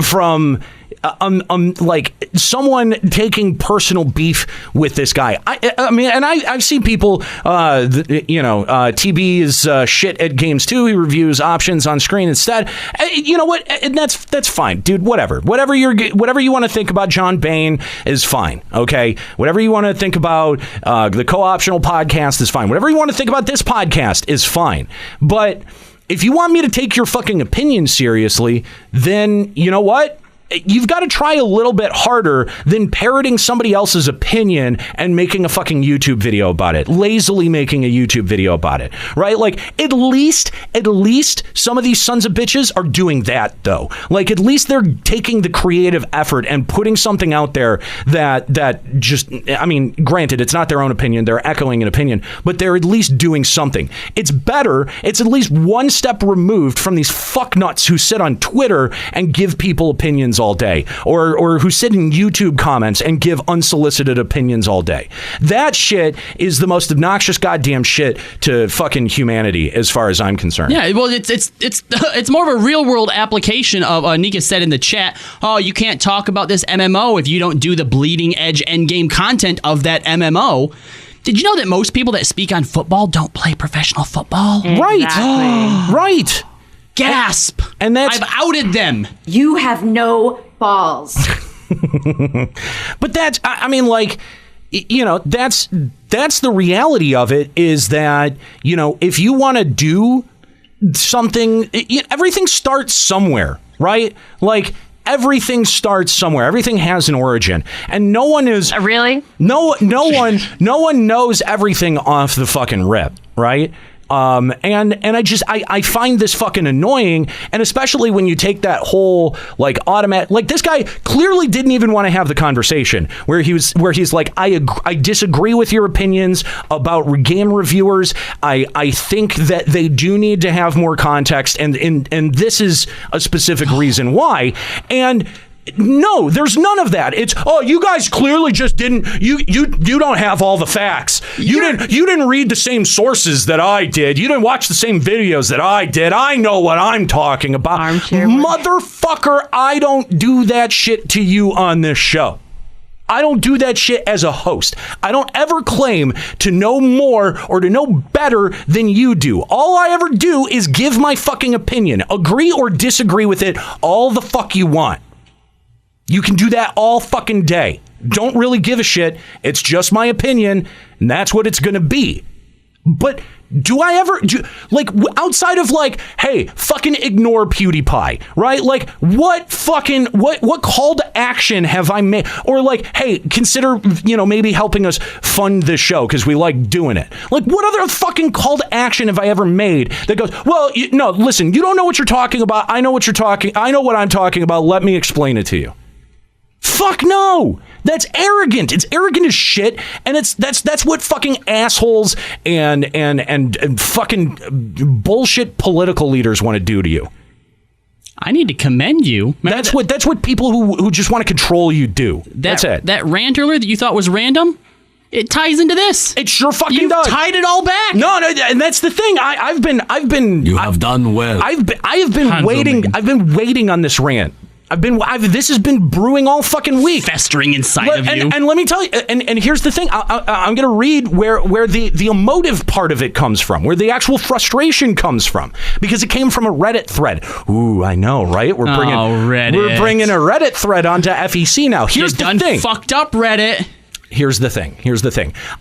like someone taking personal beef with this guy. I mean, and I've seen people, TB is shit at games too. He reviews options on screen instead. You know what? And that's fine, dude. Whatever you want to think about John Bain is fine. Okay, whatever you want to think about the co-optional podcast is fine. Whatever you want to think about this podcast is fine. But if you want me to take your fucking opinion seriously, then you know what? You've got to try a little bit harder than parroting somebody else's opinion and making a fucking YouTube video about it. Lazily making a YouTube video about it, right? Like, at least some of these sons of bitches are doing that, though. Like, at least they're taking the creative effort and putting something out there that just, I mean, granted, it's not their own opinion. They're echoing an opinion, but they're at least doing something. It's better. It's at least one step removed from these fucknuts who sit on Twitter and give people opinions all day, or who sit in YouTube comments and give unsolicited opinions all day. That shit is the most obnoxious goddamn shit to fucking humanity, as far as I'm concerned. Yeah, well, it's more of a real world application of Nika said in the chat. Oh, you can't talk about this MMO if you don't do the bleeding edge endgame content of that MMO. Did you know that most people that speak on football don't play professional football? Right. Right. Gasp! And that's... I've outed them. You have no balls. But that's, I mean, like, you know, that's the reality of it, is that, you know, if you want to do something, everything starts somewhere, right? Like, everything starts somewhere. Everything has an origin, and no one is really no one knows everything off the fucking rip, right? And I find this fucking annoying, and especially when you take that whole like automatic, like, this guy clearly didn't even want to have the conversation where he's like, I disagree with your opinions about game reviewers. I think that they do need to have more context, and this is a specific reason why. And no, there's none of that. It's, oh, you guys clearly just didn't, you don't have all the facts. You didn't read the same sources that I did. You didn't watch the same videos that I did. I know what I'm talking about. Motherfucker, I don't do that shit to you on this show. I don't do that shit as a host. I don't ever claim to know more or to know better than you do. All I ever do is give my fucking opinion. Agree or disagree with it all the fuck you want. You can do that all fucking day. Don't really give a shit. It's just my opinion, and that's what it's going to be. But do I ever, like, outside of like, hey, fucking ignore PewDiePie, right? Like, what call to action have I made? Or like, hey, consider, you know, maybe helping us fund this show because we like doing it. Like, what other fucking call to action have I ever made that goes, well, no, listen, you don't know what you're talking about. I know what I'm talking about. Let me explain it to you. Fuck no. That's arrogant. It's arrogant as shit, and that's what fucking assholes and fucking bullshit political leaders want to do to you. I need to commend you. That's what people who just want to control you do. That's it. That rant earlier that you thought was random, it ties into this. It sure fucking does. You've tied it all back. No, and that's the thing. I've been. You have done well. I have been waiting. I've been waiting on this rant This has been brewing all fucking week, festering inside of you. And let me tell you, and here's the thing: I'm going to read where the emotive part of it comes from, where the actual frustration comes from, because it came from a Reddit thread. Ooh, I know, right? We're bringing a Reddit thread onto FEC now. Here's the thing: fucked up Reddit. Here's the thing.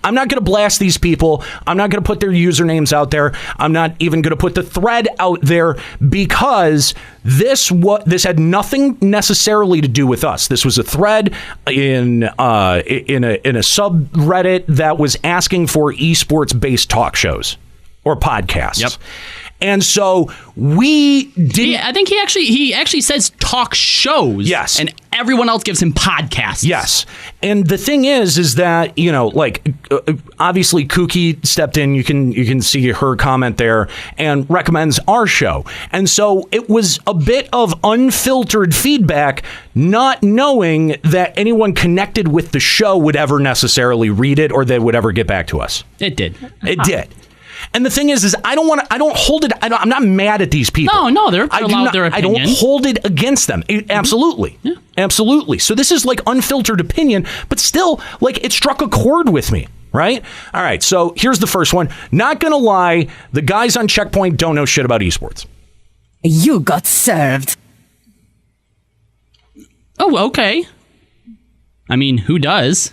I'm not going to blast these people. I'm not going to put their usernames out there. I'm not even going to put the thread out there, because this had nothing necessarily to do with us. This was a thread in a subreddit that was asking for esports based talk shows or podcasts. Yep. And so we did. I think he actually says talk shows. Yes. And everyone else gives him podcasts. Yes. And the thing is that, obviously Kooky stepped in. You can see her comment there and recommends our show. And so it was a bit of unfiltered feedback, not knowing that anyone connected with the show would ever necessarily read it or they would ever get back to us. It did. It did. And the thing is I don't hold it. I'm not mad at these people. No, they're allowed their opinion. I don't hold it against them. Absolutely. Yeah. Absolutely. So this is like unfiltered opinion, but still, like, it struck a chord with me. Right? All right. So here's the first one. Not going to lie. The guys on Checkpoint don't know shit about esports. You got served. Oh, okay. I mean, who does?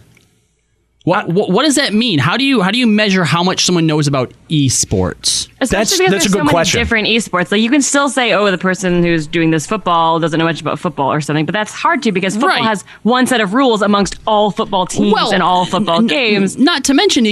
What does that mean? How do you measure how much someone knows about esports? Especially because there's so many different esports. Like, you can still say, oh, the person who's doing this football doesn't know much about football or something, but that's hard to, because football has one set of rules amongst all football teams and all football games. Not to mention,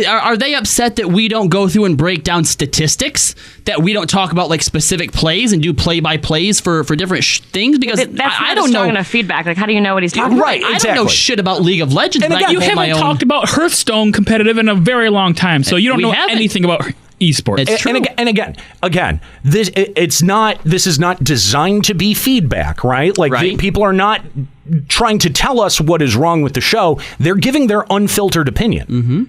are they upset that we don't go through and break down statistics? That we don't talk about like specific plays and do play-by-plays for different things? Because I don't know enough feedback. Like, how do you know what he's talking about? Right, exactly. I don't know shit about League of Legends. And again, you haven't talked about Hearthstone competitive in a very long time, so you don't know anything about esports. It's true. And again, this is not designed to be feedback, right? Like, people are not trying to tell us what is wrong with the show. They're giving their unfiltered opinion. Mm-hmm.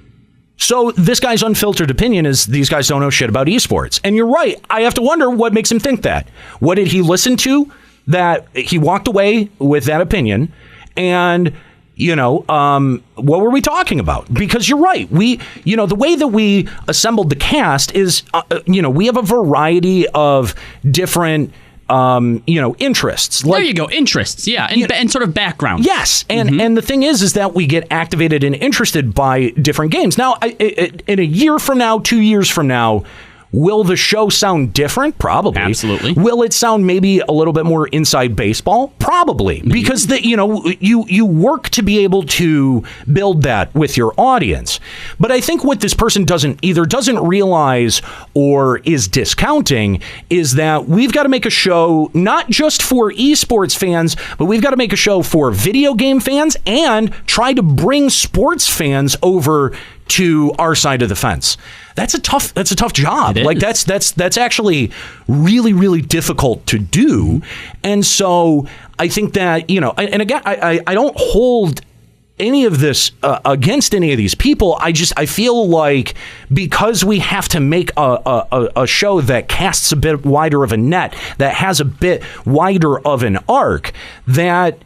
So this guy's unfiltered opinion is these guys don't know shit about esports. And you're right. I have to wonder what makes him think that. What did he listen to that he walked away with that opinion? And what were we talking about? Because you're right. The way that we assembled the cast is, we have a variety of different, interests. There you go. Interests. Yeah. And sort of background. Yes. And the thing is that we get activated and interested by different games. Now, in a year from now, 2 years from now, will the show sound different? Probably. Absolutely. Will it sound maybe a little bit more inside baseball? Probably. Because you work to be able to build that with your audience. But I think what this person doesn't realize or is discounting is that we've got to make a show not just for esports fans, but we've got to make a show for video game fans and try to bring sports fans over to our side of the fence. That's a tough job. Like, that's actually really, really difficult to do. And so I think that, and again, I don't hold any of this against any of these people. I feel like because we have to make a show that casts a bit wider of a net, that has a bit wider of an arc, that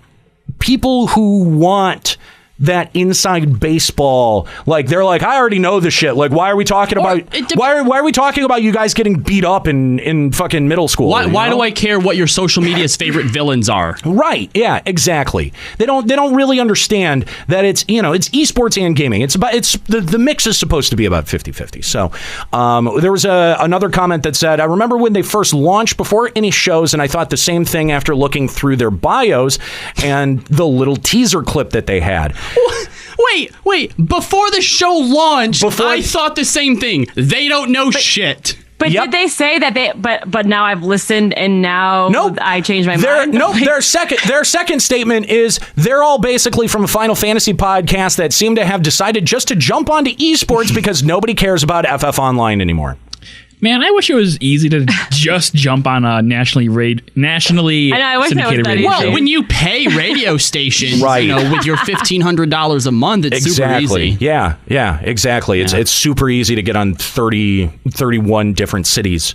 people who want that inside baseball, like, they're like, I already know this shit. Like, why are we talking about why are we talking about you guys getting beat up in fucking middle school? Why do I care what your social media's favorite villains are? Right. Yeah, exactly. They don't really understand that it's esports and gaming. The mix is supposed to be about 50-50. So there was another comment that said, I remember when they first launched before any shows, and I thought the same thing after looking through their bios and the little teaser clip that they had. Wait. Before the show launched, I thought the same thing. They don't know shit. But did they say that but now I've listened and now I changed my mind? Nope. Their second statement is they're all basically from a Final Fantasy podcast that seem to have decided just to jump onto esports because nobody cares about FF Online anymore. Man, I wish it was easy to just jump on a nationally syndicated radio. Well, when you pay radio stations, with your $1,500 a month, it's super easy. Yeah, exactly. Yeah. It's super easy to get on 31 different cities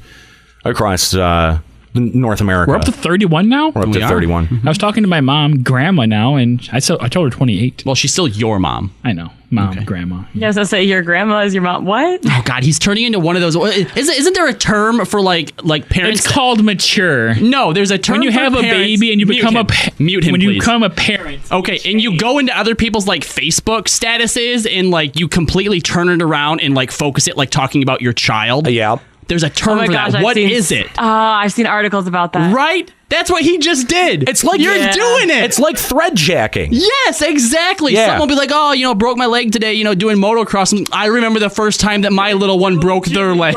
across the North America. We're up to 31 now? We're up to 31. I was talking to my mom, grandma now, and I told her 28. Well, she's still your mom. I know. Mom, grandma. Yeah, so say your grandma is your mom. What? Oh God, he's turning into one of those. Isn't there a term for like parents? It's called mature. No, there's a term when you for have a parents. baby and you become mute him, when please. you become a parent. Okay, and you go into other people's like Facebook statuses and like you completely turn it around and like focus it like talking about your child. Yeah. There's a term for that. What is it? I've seen articles about that. Right? That's what he just did. It's like you're doing it. It's like thread jacking. Yes, exactly. Yeah. Someone will be like, oh, broke my leg today, doing motocross. And I remember the first time that my little one broke their leg.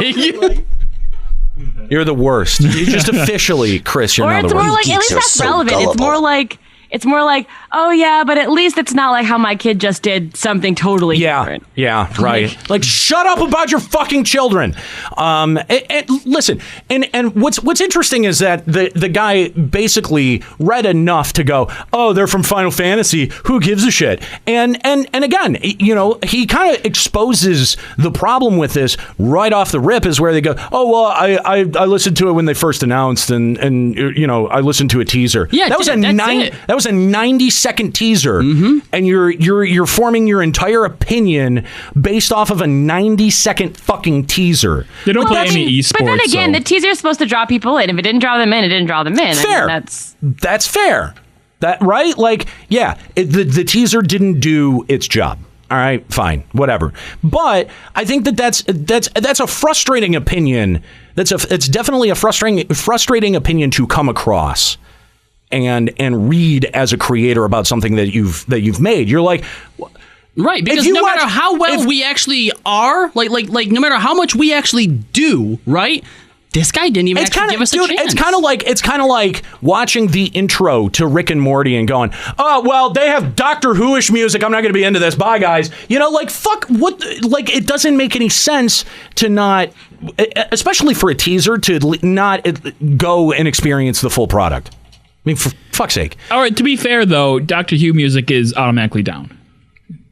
You're the worst. You just officially, Chris, you're Or not it's the more worst. like, at least that's relevant. It's more like, oh yeah, but at least it's not like how my kid just did something totally different. Yeah, right. Like, shut up about your fucking children. Listen, and what's interesting is that the guy basically read enough to go, oh, they're from Final Fantasy. Who gives a shit? And again, he kind of exposes the problem with this right off the rip. Is where they go, oh well, I listened to it when they first announced, and I listened to a teaser. Yeah, that was a 90-second teaser, and you're forming your entire opinion based off of a 90-second fucking teaser. They don't play any esports. But then again, the teaser is supposed to draw people in. If it didn't draw them in, it didn't draw them in. Fair. That's fair. That right? Like, yeah, the teaser didn't do its job. All right, fine, whatever. But I think that's a frustrating opinion. It's definitely a frustrating opinion to come across and read as a creator about something that you've made. You're like, right, because no matter how well we actually are, like no matter how much we actually do, right? This guy didn't even give us a chance. It's kind of like watching the intro to Rick and Morty and going, oh, well, they have Doctor Who-ish music. I'm not going to be into this. Bye, guys. Fuck, what? Like, it doesn't make any sense to not, especially for a teaser, to not go and experience the full product. I mean, for fuck's sake. All right, to be fair, though, Doctor Who music is automatically down.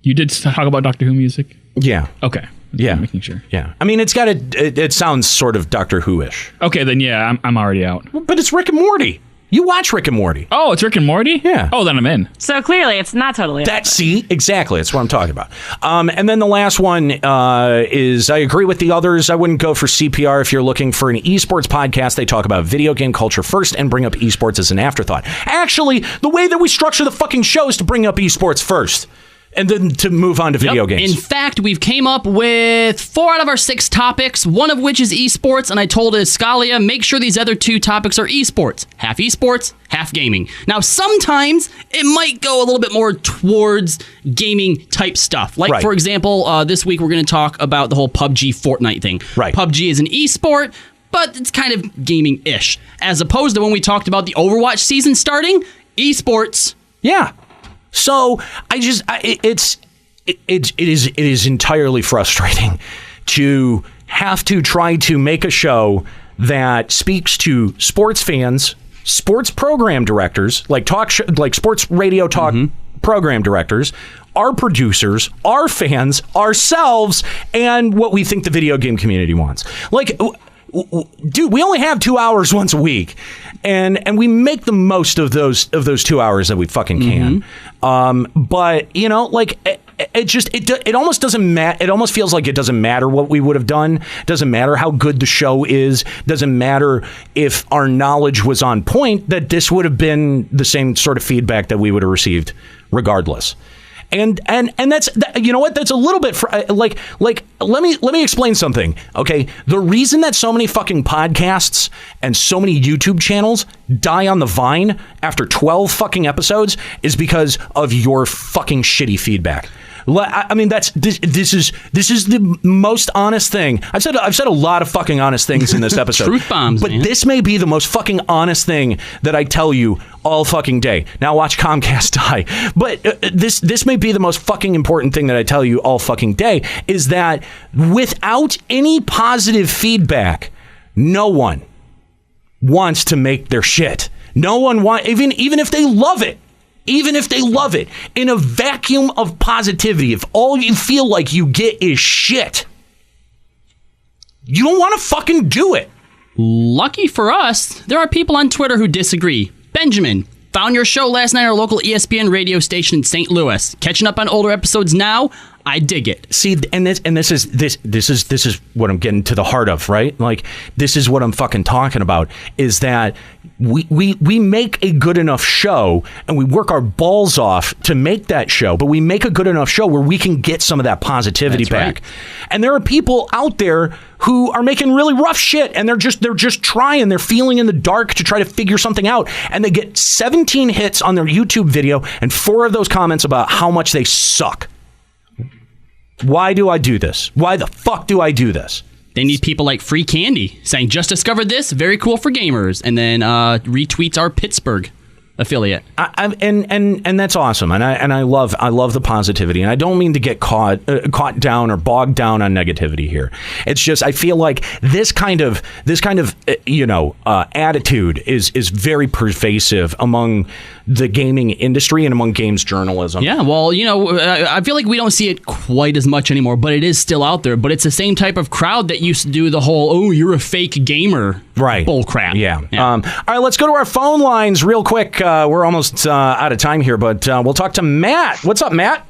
You did talk about Doctor Who music? Yeah. Okay. Yeah. I'm making sure. Yeah. I mean, it sounds sort of Doctor Who-ish. Okay, then yeah, I'm already out. But it's Rick and Morty. You watch Rick and Morty. Oh, it's Rick and Morty? Yeah. Oh, then I'm in. So clearly, it's not totally. Exactly. That's what I'm talking about. And then the last one is, I agree with the others. I wouldn't go for CPR if you're looking for an esports podcast. They talk about video game culture first and bring up esports as an afterthought. Actually, the way that we structure the fucking show is to bring up esports first, and then to move on to video games. In fact, we've came up with 4 out of our 6 topics, one of which is esports, and I told Scalia, make sure these other 2 topics are esports. Half esports, half gaming. Now, sometimes it might go a little bit more towards gaming type stuff. Like, for example, this week we're going to talk about the whole PUBG Fortnite thing. Right. PUBG is an esport, but it's kind of gaming-ish. As opposed to when we talked about the Overwatch season starting, esports. Yeah. So it is entirely frustrating to have to try to make a show that speaks to sports fans, sports program directors, like sports radio talk program directors, our producers, our fans, ourselves, and what we think the video game community wants. Like, dude, we only have 2 hours once a week, and we make the most of those 2 hours that we fucking can. But it almost doesn't matter. It almost feels like it doesn't matter what we would have done. It doesn't matter how good the show is. It doesn't matter if our knowledge was on point. That this would have been the same sort of feedback that we would have received regardless. And that's, you know what, that's a little bit like let me explain something. Okay, the reason that so many fucking podcasts and so many YouTube channels die on the vine after 12 fucking episodes is because of your fucking shitty feedback. I mean, this is the most honest thing. I've said a lot of fucking honest things in this episode. Truth bombs, but man. This may be the most fucking honest thing that I tell you all fucking day. Now watch Comcast die. But this may be the most fucking important thing that I tell you all fucking day, is that without any positive feedback, no one wants to make their shit. No one even if they love it. Even if they love it, in a vacuum of positivity, if all you feel like you get is shit, you don't want to fucking do it. Lucky for us, there are people on Twitter who disagree. Benjamin, found your show last night at our local ESPN radio station in St. Louis. Catching up on older episodes now, I dig it. See, this is what I'm getting to the heart of, right? Like, this is what I'm fucking talking about, is that we make a good enough show and we work our balls off to make that show, but we make a good enough show where we can get some of that positivity back. Right. And there are people out there who are making really rough shit, and they're just trying, they're feeling in the dark to try to figure something out, and they get 17 hits on their YouTube video and 4 of those comments about how much they suck. Why do I do this? Why the fuck do I do this? They need people like Free Candy saying, just discovered this, very cool for gamers, and then retweets our Pittsburgh affiliate. And that's awesome, and I love the positivity, and I don't mean to get caught down or bogged down on negativity here. It's just I feel like this kind of attitude is very pervasive among the gaming industry and among games journalism. Yeah, well, I feel like we don't see it quite as much anymore, but it is still out there. But it's the same type of crowd that used to do the whole, oh, you're a fake gamer bull crap. Yeah. All right, let's go to our phone lines real quick. We're almost out of time here, but we'll talk to Matt. What's up, Matt?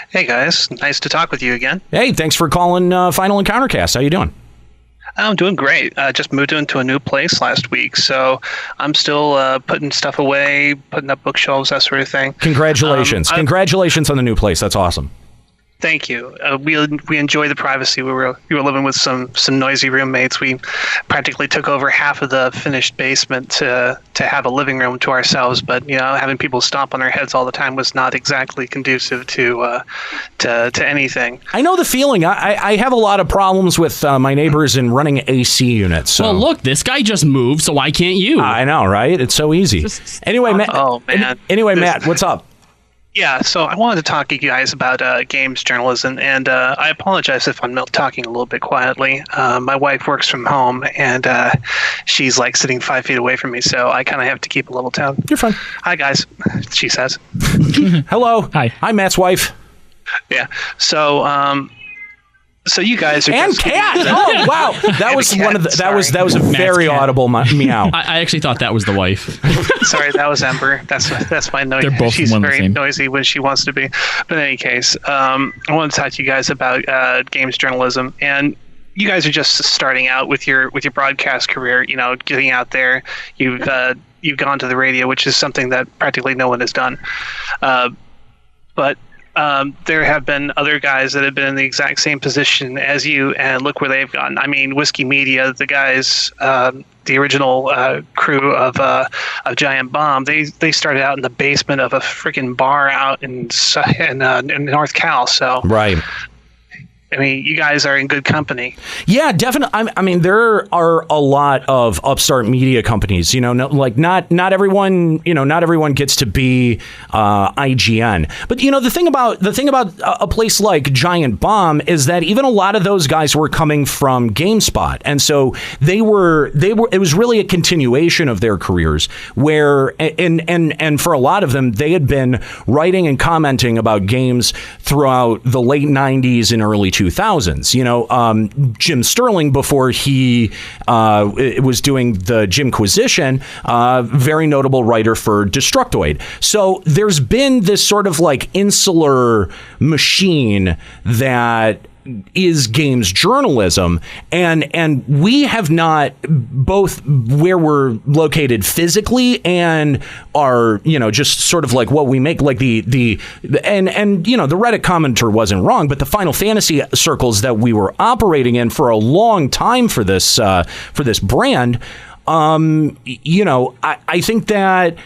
Hey, guys. Nice to talk with you again. Hey, thanks for calling Final Encountercast. How you doing? I'm doing great. Just moved into a new place last week, so I'm still putting stuff away, putting up bookshelves, that sort of thing. Congratulations. Congratulations on the new place. That's awesome. Thank you. We enjoy the privacy. We were living with some noisy roommates. We practically took over half of the finished basement to have a living room to ourselves. But having people stomp on our heads all the time was not exactly conducive to anything. I know the feeling. I have a lot of problems with my neighbors in running AC units. So. Well, look, this guy just moved, so why can't you? I know, right? It's so easy. Anyway, Matt. Oh man. Anyway, Matt, what's up? Yeah, so I wanted to talk to you guys about games journalism, and I apologize if I'm talking a little bit quietly. My wife works from home, and she's like sitting 5 feet away from me, so I kind of have to keep a little tone. You're fine. Hi, guys, she says. Hello. Hi. I'm Matt's wife. Yeah, so you guys are and cat. Oh wow, that was one of the. That was a very audible meow. I actually thought that was the wife. Sorry, that was Ember. That's my noise. They're both She's one very the same. noisy when she wants to be. But in any case, I want to talk to you guys about games journalism, and you guys are just starting out with your broadcast career. Getting out there. You've gone to the radio, which is something that practically no one has done. But there have been other guys that have been in the exact same position as you, and look where they've gone. I mean, Whiskey Media, the guys, the original crew of Giant Bomb, they started out in the basement of a freaking bar out in North Cal. So right. I mean, you guys are in good company. Yeah, definitely. I mean, there are a lot of upstart media companies. Not everyone. Not everyone gets to be IGN. But the thing about a place like Giant Bomb is that even a lot of those guys were coming from GameSpot, and so they were. It was really a continuation of their careers, where and for a lot of them, they had been writing and commenting about games throughout the late '90s and early 2000s. Jim Sterling, before he was doing the Jimquisition, very notable writer for Destructoid. So there's been this sort of like insular machine that is games journalism, and we have not, both where we're located physically and our just sort of like what we make, like the Reddit commenter wasn't wrong, but the Final Fantasy circles that we were operating in for a long time for this brand, I think that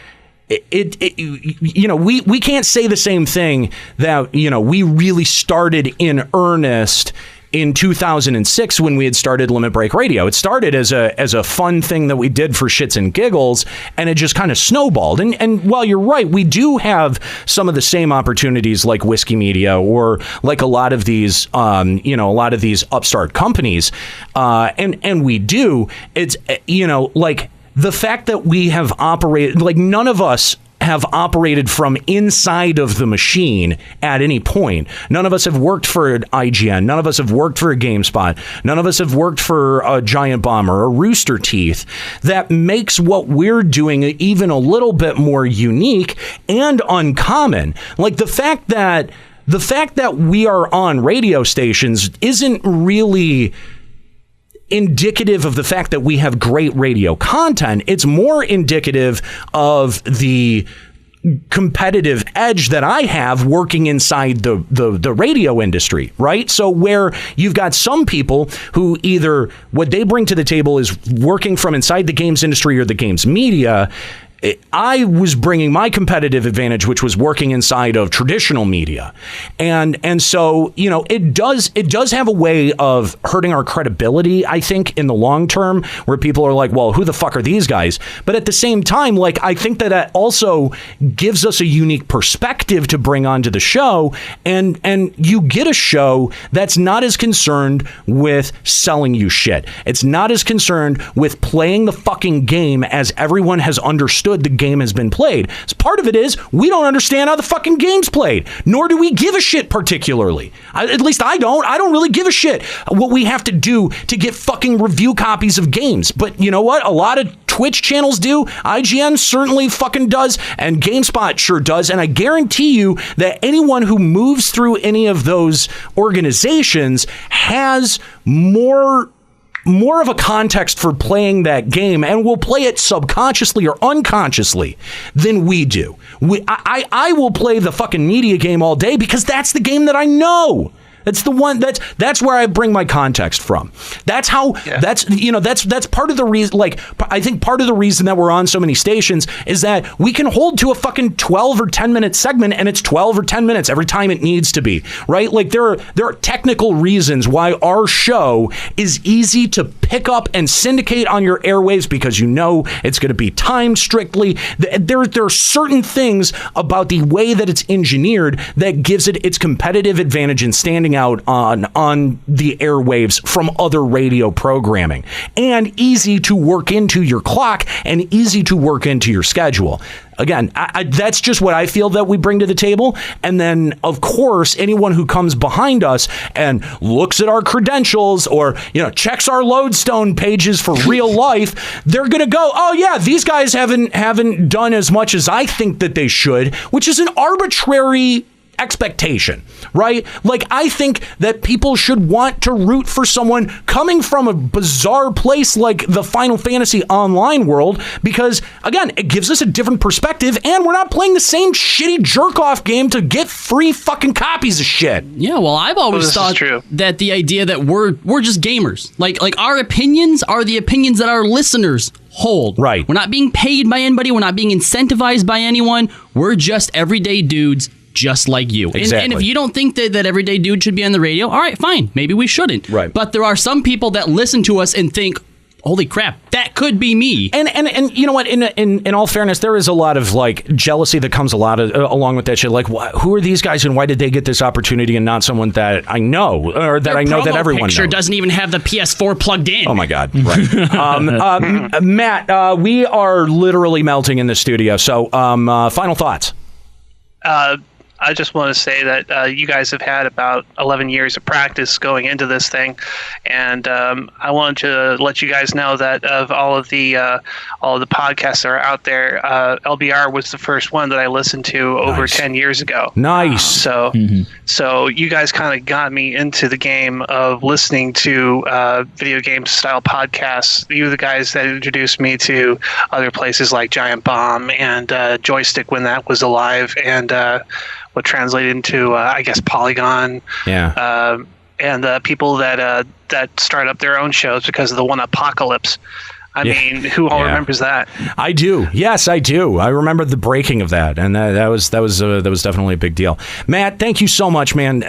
we can't say the same thing that we really started in earnest in 2006 when we had started Limit Break Radio. It started as a fun thing that we did for shits and giggles, and it just kind of snowballed. And while you're right, we do have some of the same opportunities like Whiskey Media or like a lot of these upstart companies, and we do. It's like the fact that we have operated, like none of us have operated from inside of the machine at any point. None of us have worked for an IGN. None of us have worked for a GameSpot. None of us have worked for a Giant Bomb or a Rooster Teeth. That makes what we're doing even a little bit more unique and uncommon. Like the fact that we are on radio stations isn't really indicative of the fact that we have great radio content. It's more indicative of the competitive edge that I have working inside the radio industry, right? So where you've got some people who either what they bring to the table is working from inside the games industry or the games media. I was bringing my competitive advantage, which was working inside of traditional media. And so, you know, it does have a way of hurting our credibility, I think, in the long term, where people are like, well, who the fuck are these guys? But at the same time, like, I think that also gives us a unique perspective to bring onto the show. And you get a show that's not as concerned with selling you shit. It's not as concerned with playing the fucking game as everyone has understood the game has been played. So part of it is we don't understand how the fucking game's played, nor do we give a shit particularly. At least I don't. I don't really give a shit what we have to do to get fucking review copies of games. But you know what? A lot of Twitch channels do. IGN certainly fucking does, and GameSpot sure does. And I guarantee you that anyone who moves through any of those organizations has more of a context for playing that game and will play it subconsciously or unconsciously than we do. I will play the fucking media game all day because that's the game that I know. That's the one that's where I bring my context from. That's how that's part of the reason. Like, I think part of the reason that we're on so many stations is that we can hold to a fucking 12 or 10 minute segment, and it's 12 or 10 minutes every time it needs to be, right? Like there are technical reasons why our show is easy to pick up and syndicate on your airwaves because you know it's going to be timed strictly. There are certain things about the way that it's engineered that gives it its competitive advantage in standing out on the airwaves from other radio programming, and easy to work into your clock and easy to work into your schedule. Again, that's just what I feel that we bring to the table. And then, of course, anyone who comes behind us and looks at our credentials or, you know, checks our lodestone pages for real life, they're going to go, oh, yeah, these guys haven't done as much as I think that they should, which is an arbitrary expectation, right? Like, I think that people should want to root for someone coming from a bizarre place like the Final Fantasy Online world because, again, it gives us a different perspective, and we're not playing the same shitty jerk-off game to get free fucking copies of shit. Yeah, well, I've always thought that the idea that we're just gamers. Like our opinions are the opinions that our listeners hold. Right. We're not being paid by anybody. We're not being incentivized by anyone. We're just everyday dudes just like you. Exactly. And if you don't think that everyday dude should be on the radio, all right, fine. Maybe we shouldn't. Right. But there are some people that listen to us and think, holy crap, that could be me. And you know what? In all fairness, there is a lot of like jealousy that comes along with that shit. Like, who are these guys and why did they get this opportunity and not someone that I know or that I know that everyone knows? Their picture doesn't even have the PS4 plugged in. Oh my God! Right, Matt, we are literally melting in the studio. So, final thoughts. I just want to say that you guys have had about 11 years of practice going into this thing, and I wanted to let you guys know that of all of the podcasts that are out there, LBR was the first one that I listened to over 10 years ago. Nice. So you guys kind of got me into the game of listening to video game style podcasts. You were the guys that introduced me to other places like Giant Bomb and Joystick when that was alive, and what translated into, I guess, Polygon. Yeah. And people that start up their own shows because of the one Apocalypse. I mean, who all remembers that? I do. Yes, I do. I remember the breaking of that, and that was definitely a big deal. Matt, thank you so much, man,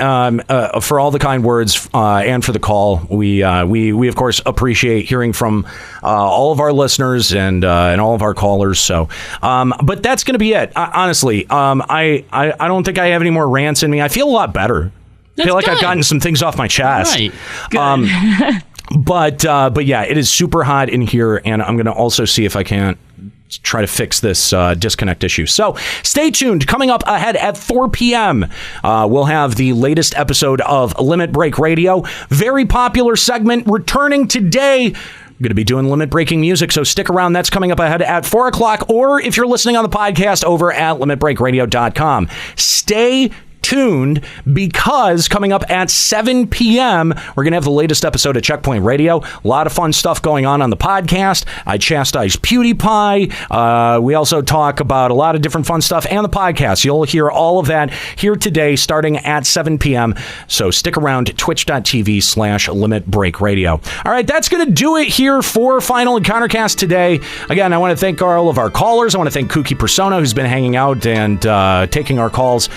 for all the kind words and for the call. We of course appreciate hearing from all of our listeners and all of our callers. So, but that's going to be it. Honestly, I don't think I have any more rants in me. I feel a lot better. I feel like I've gotten some things off my chest. Right. Good. But yeah, it is super hot in here, and I'm going to also see if I can't try to fix this disconnect issue. So stay tuned. Coming up ahead at 4 p.m., we'll have the latest episode of Limit Break Radio. Very popular segment returning today. Going to be doing limit breaking music, so stick around. That's coming up ahead at 4 o'clock, or if you're listening on the podcast, over at limitbreakradio.com. Stay tuned, because coming up at 7 p.m., we're going to have the latest episode of Checkpoint Radio. A lot of fun stuff going on the podcast. I chastise PewDiePie. We also talk about a lot of different fun stuff and the podcast. You'll hear all of that here today starting at 7 p.m. So stick around at twitch.tv/limitbreakradio. All right, that's going to do it here for Final Encountercast today. Again, I want to thank all of our callers. I want to thank Kooky Persona, who's been hanging out and taking our calls.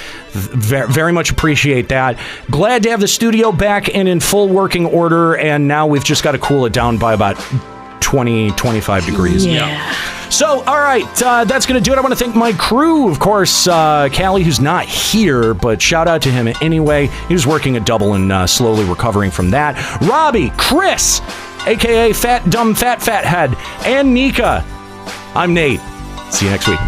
Very much appreciate that. Glad to have the studio back and in full working order, and now we've just got to cool it down by about 20-25 degrees. Yeah. So, all right, that's going to do it. I want to thank my crew, of course, Callie, who's not here, but shout out to him anyway. He was working a double and slowly recovering from that. Robbie, Chris, a.k.a. Fat Dumb Fat Head, and Nika. I'm Nate. See you next week.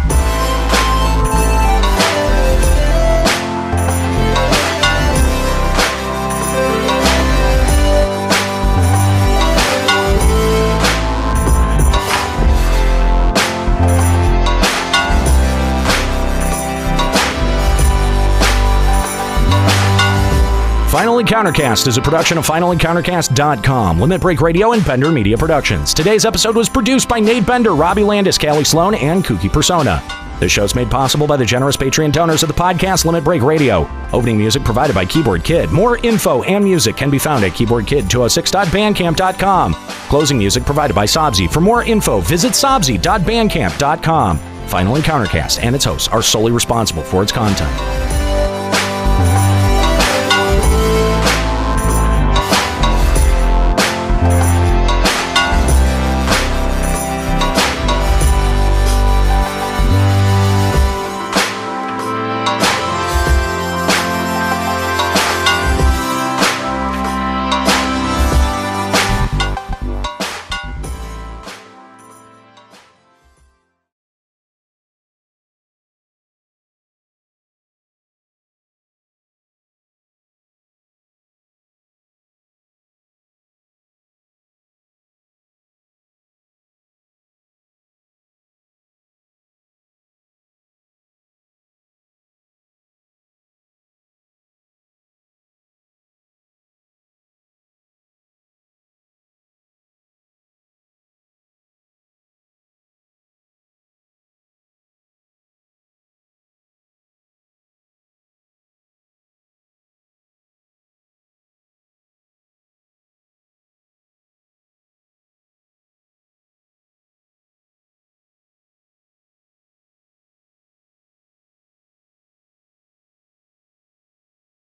Final Encountercast is a production of FinalEncountercast.com, Limit Break Radio, and Bender Media Productions. Today's episode was produced by Nate Bender, Robbie Landis, Callie Sloan, and Kooky Persona. This show is made possible by the generous Patreon donors of the podcast Limit Break Radio. Opening music provided by Keyboard Kid. More info and music can be found at keyboardkid206.bandcamp.com. Closing music provided by Sobsy. For more info, visit sobsy.bandcamp.com. Final Encountercast and its hosts are solely responsible for its content.